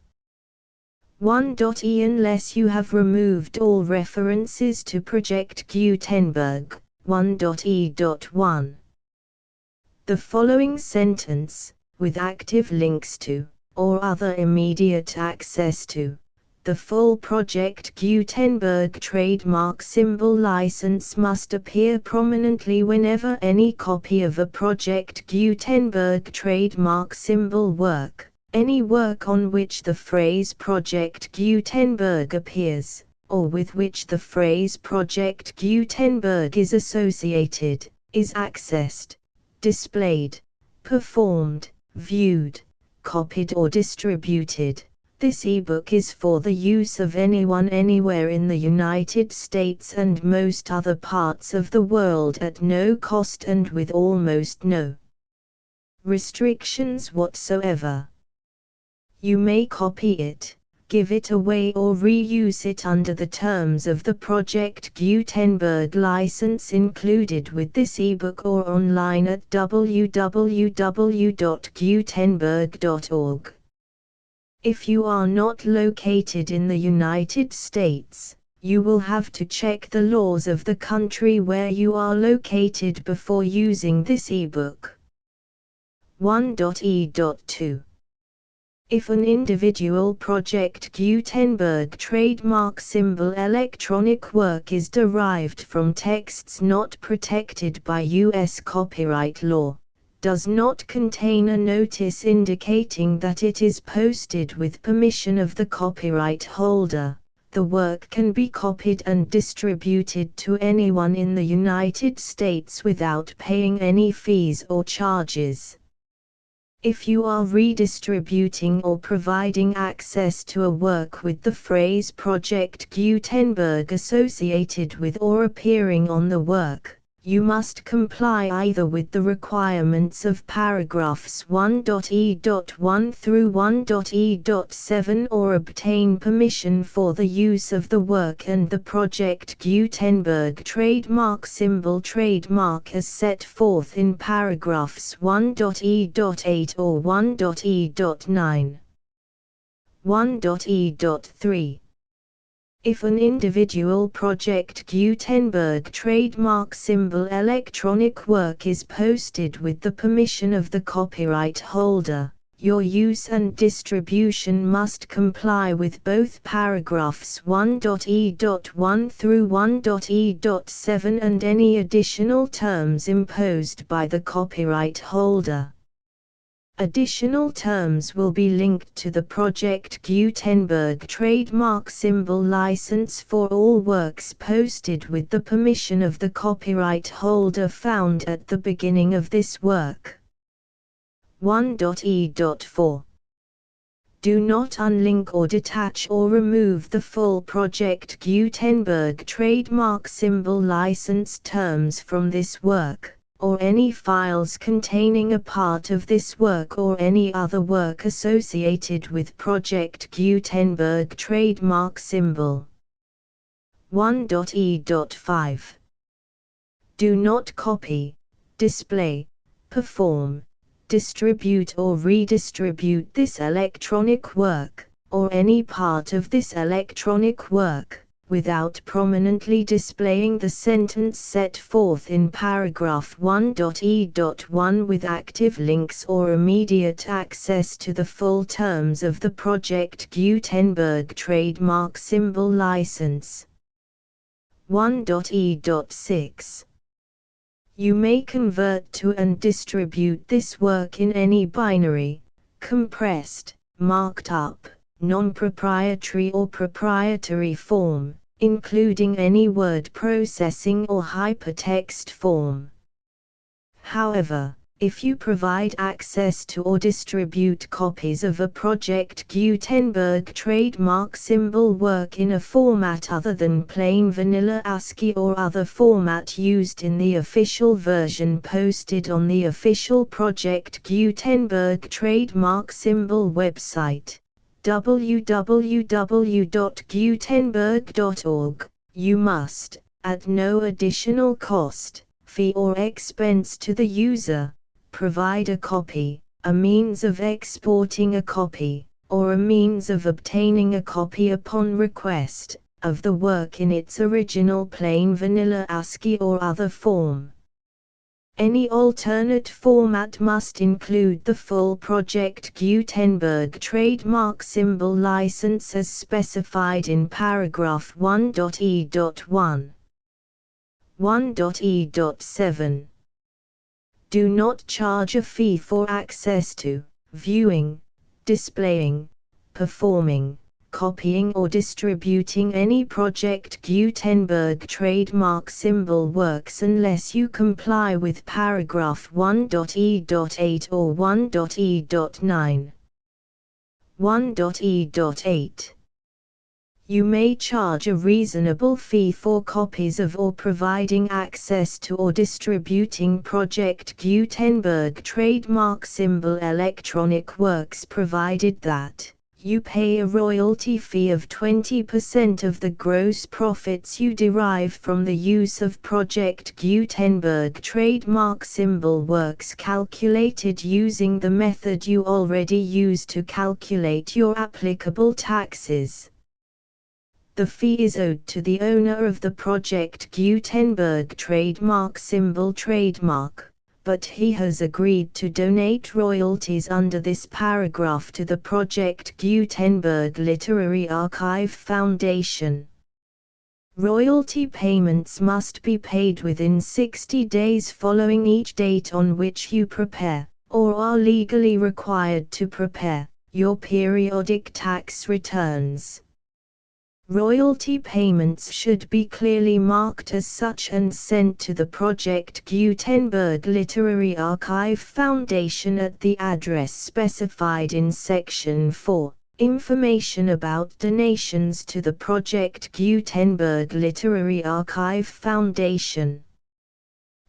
1.e Unless you have removed all references to Project Gutenberg. 1.e.1 The following sentence, with active links to, or other immediate access to, the full Project Gutenberg trademark symbol license must appear prominently whenever any copy of a Project Gutenberg trademark symbol work, any work on which the phrase Project Gutenberg appears, or with which the phrase Project Gutenberg is associated, is accessed, displayed, performed, viewed, copied or distributed. This ebook is for the use of anyone anywhere in the United States and most other parts of the world at no cost and with almost no restrictions whatsoever. You may copy it, give it away or reuse it under the terms of the Project Gutenberg license included with this ebook or online at www.gutenberg.org. If you are not located in the United States, you will have to check the laws of the country where you are located before using this ebook. 1.e.2 If an individual Project Gutenberg trademark symbol electronic work is derived from texts not protected by U.S. copyright law, does not contain a notice indicating that it is posted with permission of the copyright holder, the work can be copied and distributed to anyone in the United States without paying any fees or charges. If you are redistributing or providing access to a work with the phrase Project Gutenberg associated with or appearing on the work, you must comply either with the requirements of paragraphs 1.e.1 through 1.e.7 or obtain permission for the use of the work and the Project Gutenberg trademark symbol trademark as set forth in paragraphs 1.e.8 or 1.e.9. 1.e.3 If an individual Project Gutenberg trademark symbol electronic work is posted with the permission of the copyright holder, your use and distribution must comply with both paragraphs 1.e.1 through 1.e.7 and any additional terms imposed by the copyright holder. Additional terms will be linked to the Project Gutenberg trademark symbol license for all works posted with the permission of the copyright holder found at the beginning of this work. 1.e.4 Do not unlink or detach or remove the full Project Gutenberg trademark symbol license terms from this work, or any files containing a part of this work or any other work associated with Project Gutenberg trademark symbol. 1.e.5 Do not copy, display, perform, distribute or redistribute this electronic work, or any part of this electronic work, without prominently displaying the sentence set forth in paragraph 1.e.1 with active links or immediate access to the full terms of the Project Gutenberg trademark symbol license. 1.e.6 You may convert to and distribute this work in any binary, compressed, marked up, non-proprietary or proprietary form, including any word processing or hypertext form. However, if you provide access to or distribute copies of a Project Gutenberg trademark symbol work in a format other than plain vanilla ASCII or other format used in the official version posted on the official Project Gutenberg trademark symbol website, www.gutenberg.org, you must, at no additional cost, fee or expense to the user, provide a copy, a means of exporting a copy, or a means of obtaining a copy upon request, of the work in its original plain vanilla ASCII or other form. Any alternate format must include the full Project Gutenberg trademark symbol license as specified in paragraph 1.e.1. 1.e.7 Do not charge a fee for access to, viewing, displaying, performing, copying or distributing any Project Gutenberg trademark symbol works unless you comply with paragraph 1.e.8 or 1.e.9. 1.e.8 You may charge a reasonable fee for copies of or providing access to or distributing Project Gutenberg trademark symbol electronic works provided that You pay a royalty fee of 20% of the gross profits you derive from the use of Project Gutenberg trademark symbol works calculated using the method you already use to calculate your applicable taxes. The fee is owed to the owner of the Project Gutenberg trademark symbol trademark, but he has agreed to donate royalties under this paragraph to the Project Gutenberg Literary Archive Foundation. Royalty payments must be paid within 60 days following each date on which you prepare, or are legally required to prepare, your periodic tax returns. Royalty payments should be clearly marked as such and sent to the Project Gutenberg Literary Archive Foundation at the address specified in Section 4. Information about donations to the Project Gutenberg Literary Archive Foundation.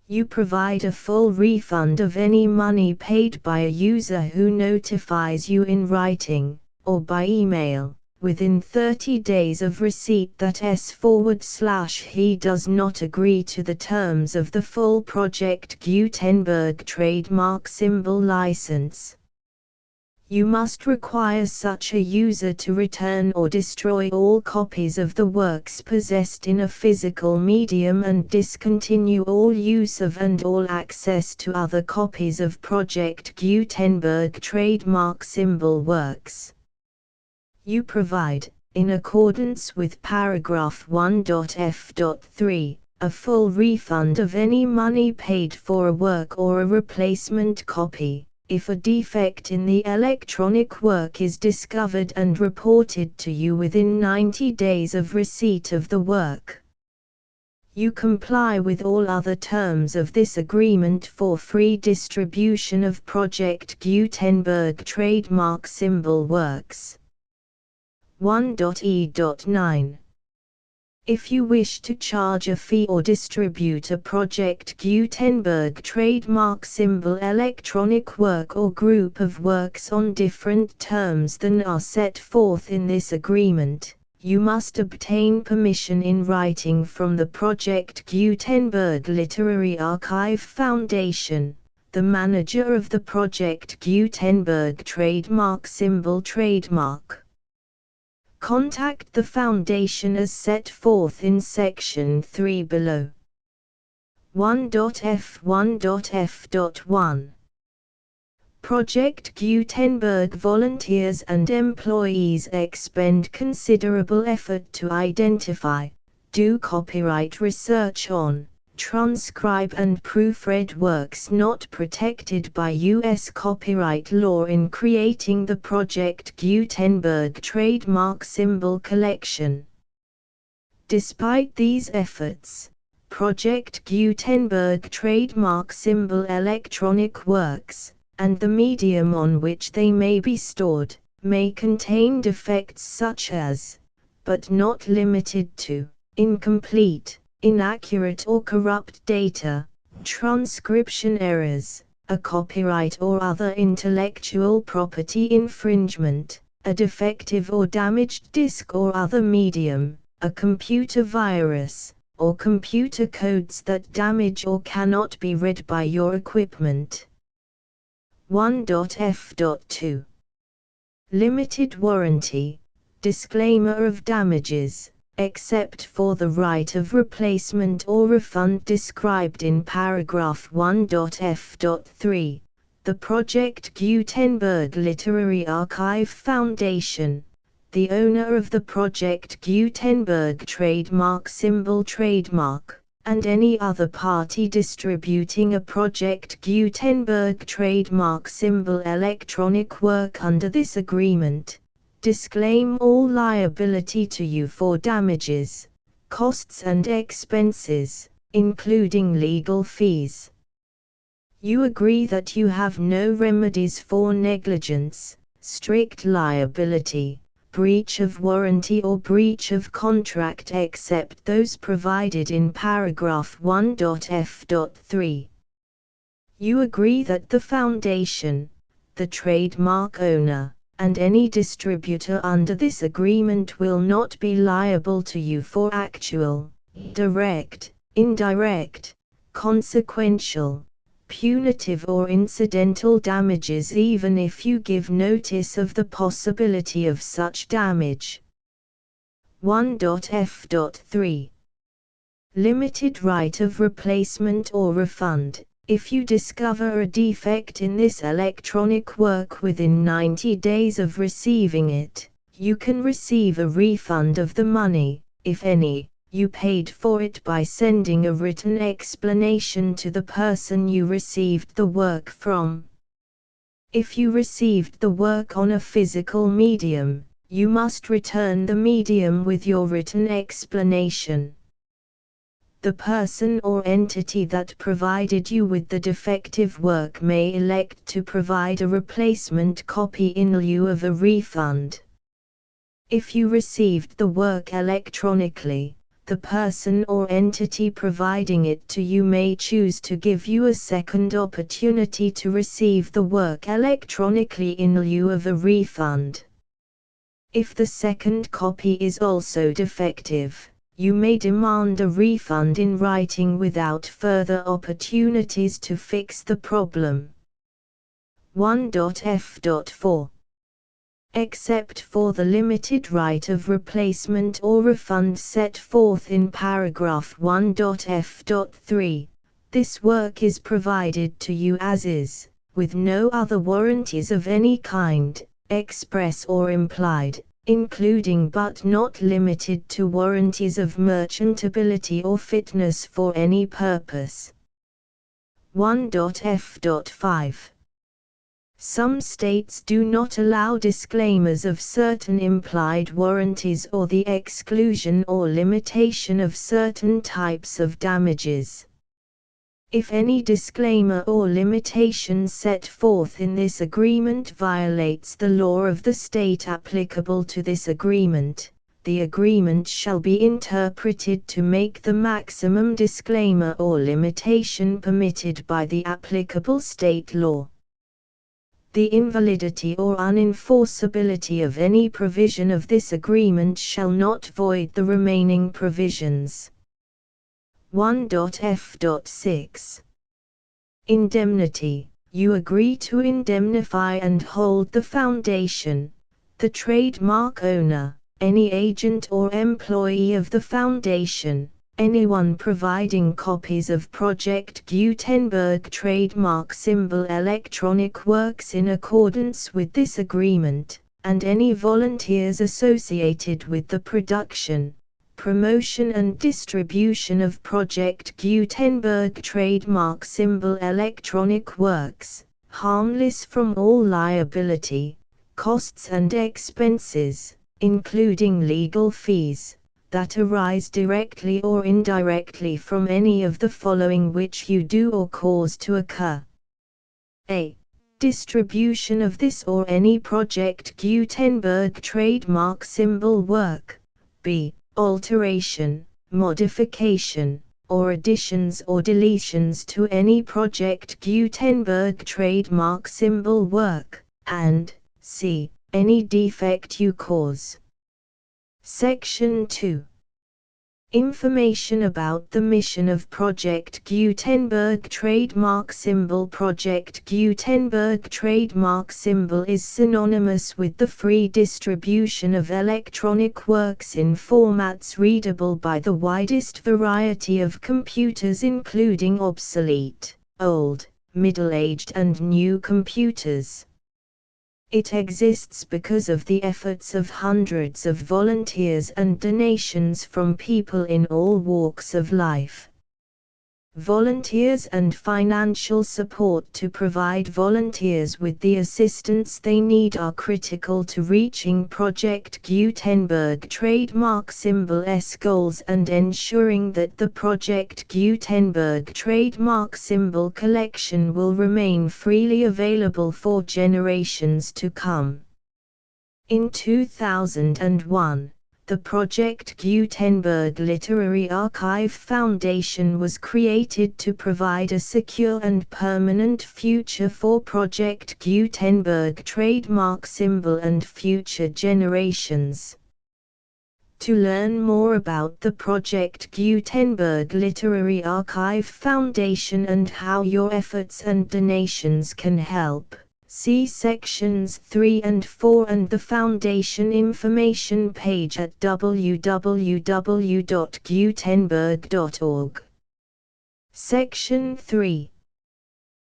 You provide a full refund of any money paid by a user who notifies you in writing, or by email, within 30 days of receipt that he does not agree to the terms of the full Project Gutenberg trademark symbol license. You must require such a user to return or destroy all copies of the works possessed in a physical medium and discontinue all use of and all access to other copies of Project Gutenberg trademark symbol works. You provide, in accordance with paragraph 1.f.3, a full refund of any money paid for a work or a replacement copy, if a defect in the electronic work is discovered and reported to you within 90 days of receipt of the work. You comply with all other terms of this agreement for free distribution of Project Gutenberg trademark symbol works. 1.e.9. If you wish to charge a fee or distribute a Project Gutenberg trademark symbol electronic work or group of works on different terms than are set forth in this agreement, you must obtain permission in writing from the Project Gutenberg Literary Archive Foundation, the manager of the Project Gutenberg trademark symbol trademark. Contact the Foundation as set forth in Section 3 below. 1.f1.f.1. Project Gutenberg volunteers and employees expend considerable effort to identify, do copyright research on, transcribe and proofread works not protected by U.S. copyright law in creating the Project Gutenberg trademark symbol collection. Despite these efforts, Project Gutenberg trademark symbol electronic works, and the medium on which they may be stored, may contain defects such as, but not limited to, incomplete, inaccurate or corrupt data, transcription errors, a copyright or other intellectual property infringement, a defective or damaged disk or other medium, a computer virus, or computer codes that damage or cannot be read by your equipment. 1.f.2. Limited warranty, disclaimer of damages, except for the right of replacement or refund described in paragraph 1.f.3, the Project Gutenberg Literary Archive Foundation, the owner of the Project Gutenberg trademark symbol trademark, and any other party distributing a Project Gutenberg trademark symbol electronic work under this agreement, disclaim all liability to you for damages, costs and expenses, including legal fees. You agree that you have no remedies for negligence, strict liability, breach of warranty or breach of contract except those provided in paragraph 1.f.3. You agree that the Foundation, the trademark owner, and any distributor under this agreement will not be liable to you for actual, direct, indirect, consequential, punitive or incidental damages even if you give notice of the possibility of such damage. 1.f.3 Limited right of replacement or refund. If you discover a defect in this electronic work within 90 days of receiving it, you can receive a refund of the money, if any, you paid for it by sending a written explanation to the person you received the work from. If you received the work on a physical medium, you must return the medium with your written explanation. The person or entity that provided you with the defective work may elect to provide a replacement copy in lieu of a refund. If you received the work electronically, the person or entity providing it to you may choose to give you a second opportunity to receive the work electronically in lieu of a refund. If the second copy is also defective, you may demand a refund in writing without further opportunities to fix the problem. 1.f.4 Except for the limited right of replacement or refund set forth in paragraph 1.f.3, this work is provided to you as is, with no other warranties of any kind, express or implied, including but not limited to warranties of merchantability or fitness for any purpose. 1.f.5 Some states do not allow disclaimers of certain implied warranties or the exclusion or limitation of certain types of damages. If any disclaimer or limitation set forth in this agreement violates the law of the state applicable to this agreement, the agreement shall be interpreted to make the maximum disclaimer or limitation permitted by the applicable state law. The invalidity or unenforceability of any provision of this agreement shall not void the remaining provisions. 1.f.6 Indemnity. You agree to indemnify and hold the foundation, the trademark owner, any agent or employee of the foundation, anyone providing copies of Project Gutenberg trademark symbol electronic works in accordance with this agreement, and any volunteers associated with the production, promotion and distribution of Project Gutenberg trademark symbol electronic works, harmless from all liability, costs and expenses, including legal fees, that arise directly or indirectly from any of the following which you do or cause to occur. A. Distribution of this or any Project Gutenberg trademark symbol work. B. Alteration, modification, or additions or deletions to any Project Gutenberg trademark symbol work, and c. Any defect you cause. Section 2. Information about the mission of Project Gutenberg trademark symbol. Project Gutenberg trademark symbol is synonymous with the free distribution of electronic works in formats readable by the widest variety of computers, including obsolete, old, middle-aged and new computers. It exists because of the efforts of hundreds of volunteers and donations from people in all walks of life. Volunteers and financial support to provide volunteers with the assistance they need are critical to reaching Project Gutenberg trademark symbol's goals and ensuring that the Project Gutenberg trademark symbol collection will remain freely available for generations to come. In 2001, The Project Gutenberg Literary Archive Foundation was created to provide a secure and permanent future for Project Gutenberg trademark symbol and future generations. To learn more about the Project Gutenberg Literary Archive Foundation and how your efforts and donations can help, see sections 3 and 4 and the Foundation information page at www.gutenberg.org. Section 3.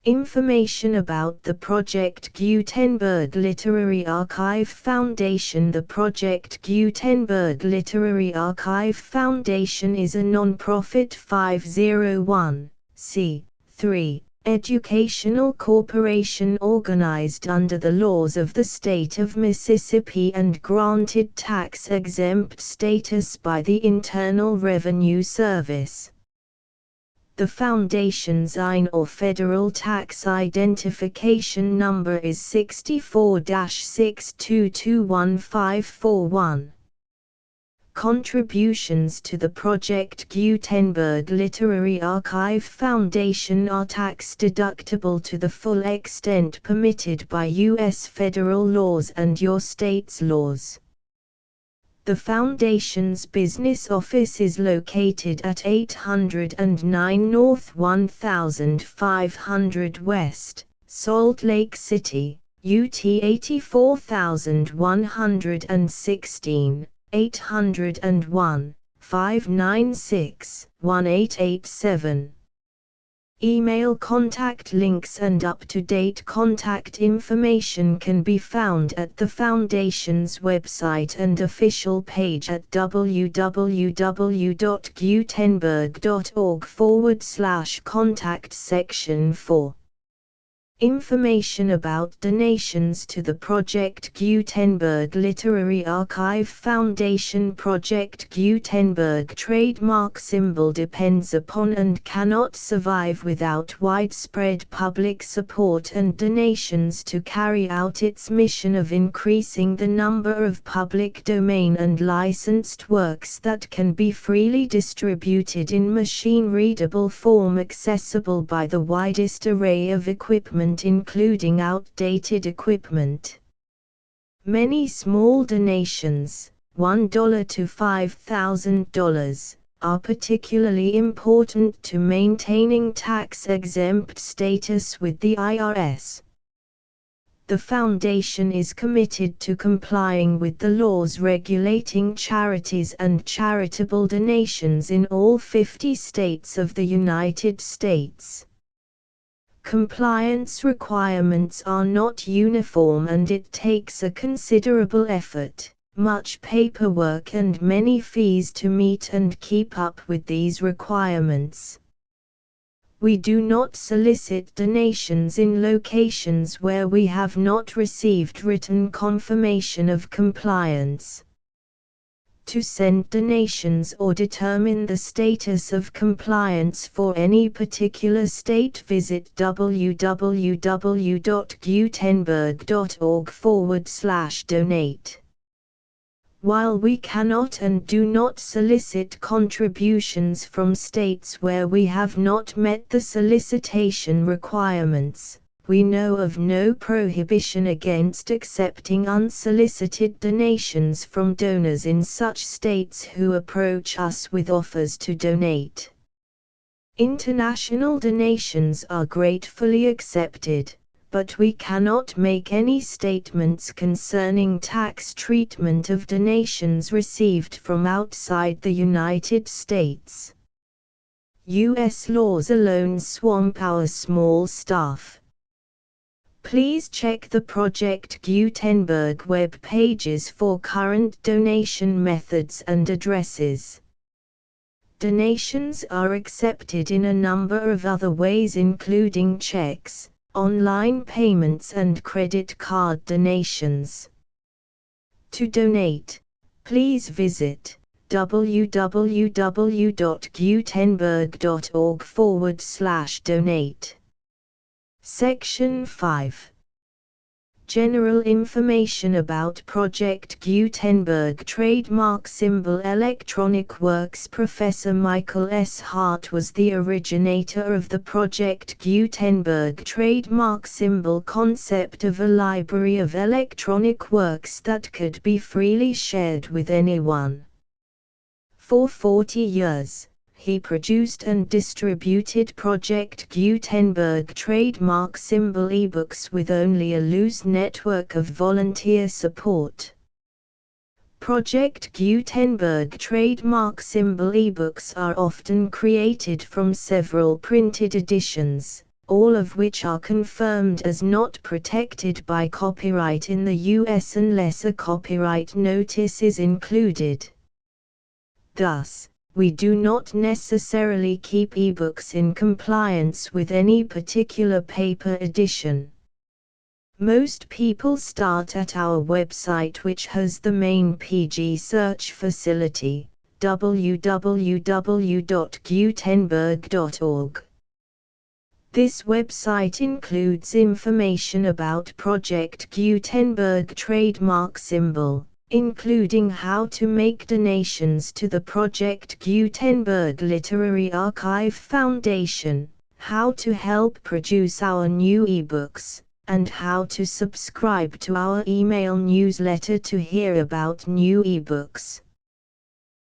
Information about the Project Gutenberg Literary Archive Foundation. The Project Gutenberg Literary Archive Foundation is a non-profit 501(c)(3) educational corporation organized under the laws of the state of Mississippi and granted tax-exempt status by the Internal Revenue Service. The Foundation's IN or Federal Tax Identification Number is 64-6221541. Contributions to the Project Gutenberg Literary Archive Foundation are tax-deductible to the full extent permitted by U.S. federal laws and your state's laws. The Foundation's business office is located at 809 North 1500 West, Salt Lake City, UT 84116, 801-596-1887. Email contact links and up-to-date contact information can be found at the Foundation's website and official page at www.gutenberg.org/contact section 4. Information about donations to the Project Gutenberg Literary Archive Foundation. Project Gutenberg trademark symbol depends upon and cannot survive without widespread public support and donations to carry out its mission of increasing the number of public domain and licensed works that can be freely distributed in machine-readable form accessible by the widest array of equipment including outdated equipment. Many small donations, $1 to $5,000, are particularly important to maintaining tax-exempt status with the IRS. The Foundation is committed to complying with the laws regulating charities and charitable donations in all 50 states of the United States. Compliance requirements are not uniform and it takes a considerable effort, much paperwork and many fees to meet and keep up with these requirements. We do not solicit donations in locations where we have not received written confirmation of compliance. To send donations or determine the status of compliance for any particular state, visit www.gutenberg.org/donate. While we cannot and do not solicit contributions from states where we have not met the solicitation requirements, we know of no prohibition against accepting unsolicited donations from donors in such states who approach us with offers to donate. International donations are gratefully accepted, but we cannot make any statements concerning tax treatment of donations received from outside the United States. U.S. laws alone swamp our small staff. Please check the Project Gutenberg web pages for current donation methods and addresses. Donations are accepted in a number of other ways including checks, online payments and credit card donations. To donate, please visit www.gutenberg.org/donate. Section 5. General information about Project Gutenberg trademark symbol electronic works. Professor Michael S. Hart was the originator of the Project Gutenberg trademark symbol concept of a library of electronic works that could be freely shared with anyone. For 40 years, he produced and distributed Project Gutenberg trademark symbol ebooks with only a loose network of volunteer support. Project Gutenberg trademark symbol ebooks are often created from several printed editions, all of which are confirmed as not protected by copyright in the US unless a copyright notice is included. Thus, we do not necessarily keep ebooks in compliance with any particular paper edition. Most people start at our website, which has the main PG search facility, www.gutenberg.org. This website includes information about Project Gutenberg trademark symbol, including how to make donations to the Project Gutenberg Literary Archive Foundation, how to help produce our new ebooks, and how to subscribe to our email newsletter to hear about new ebooks.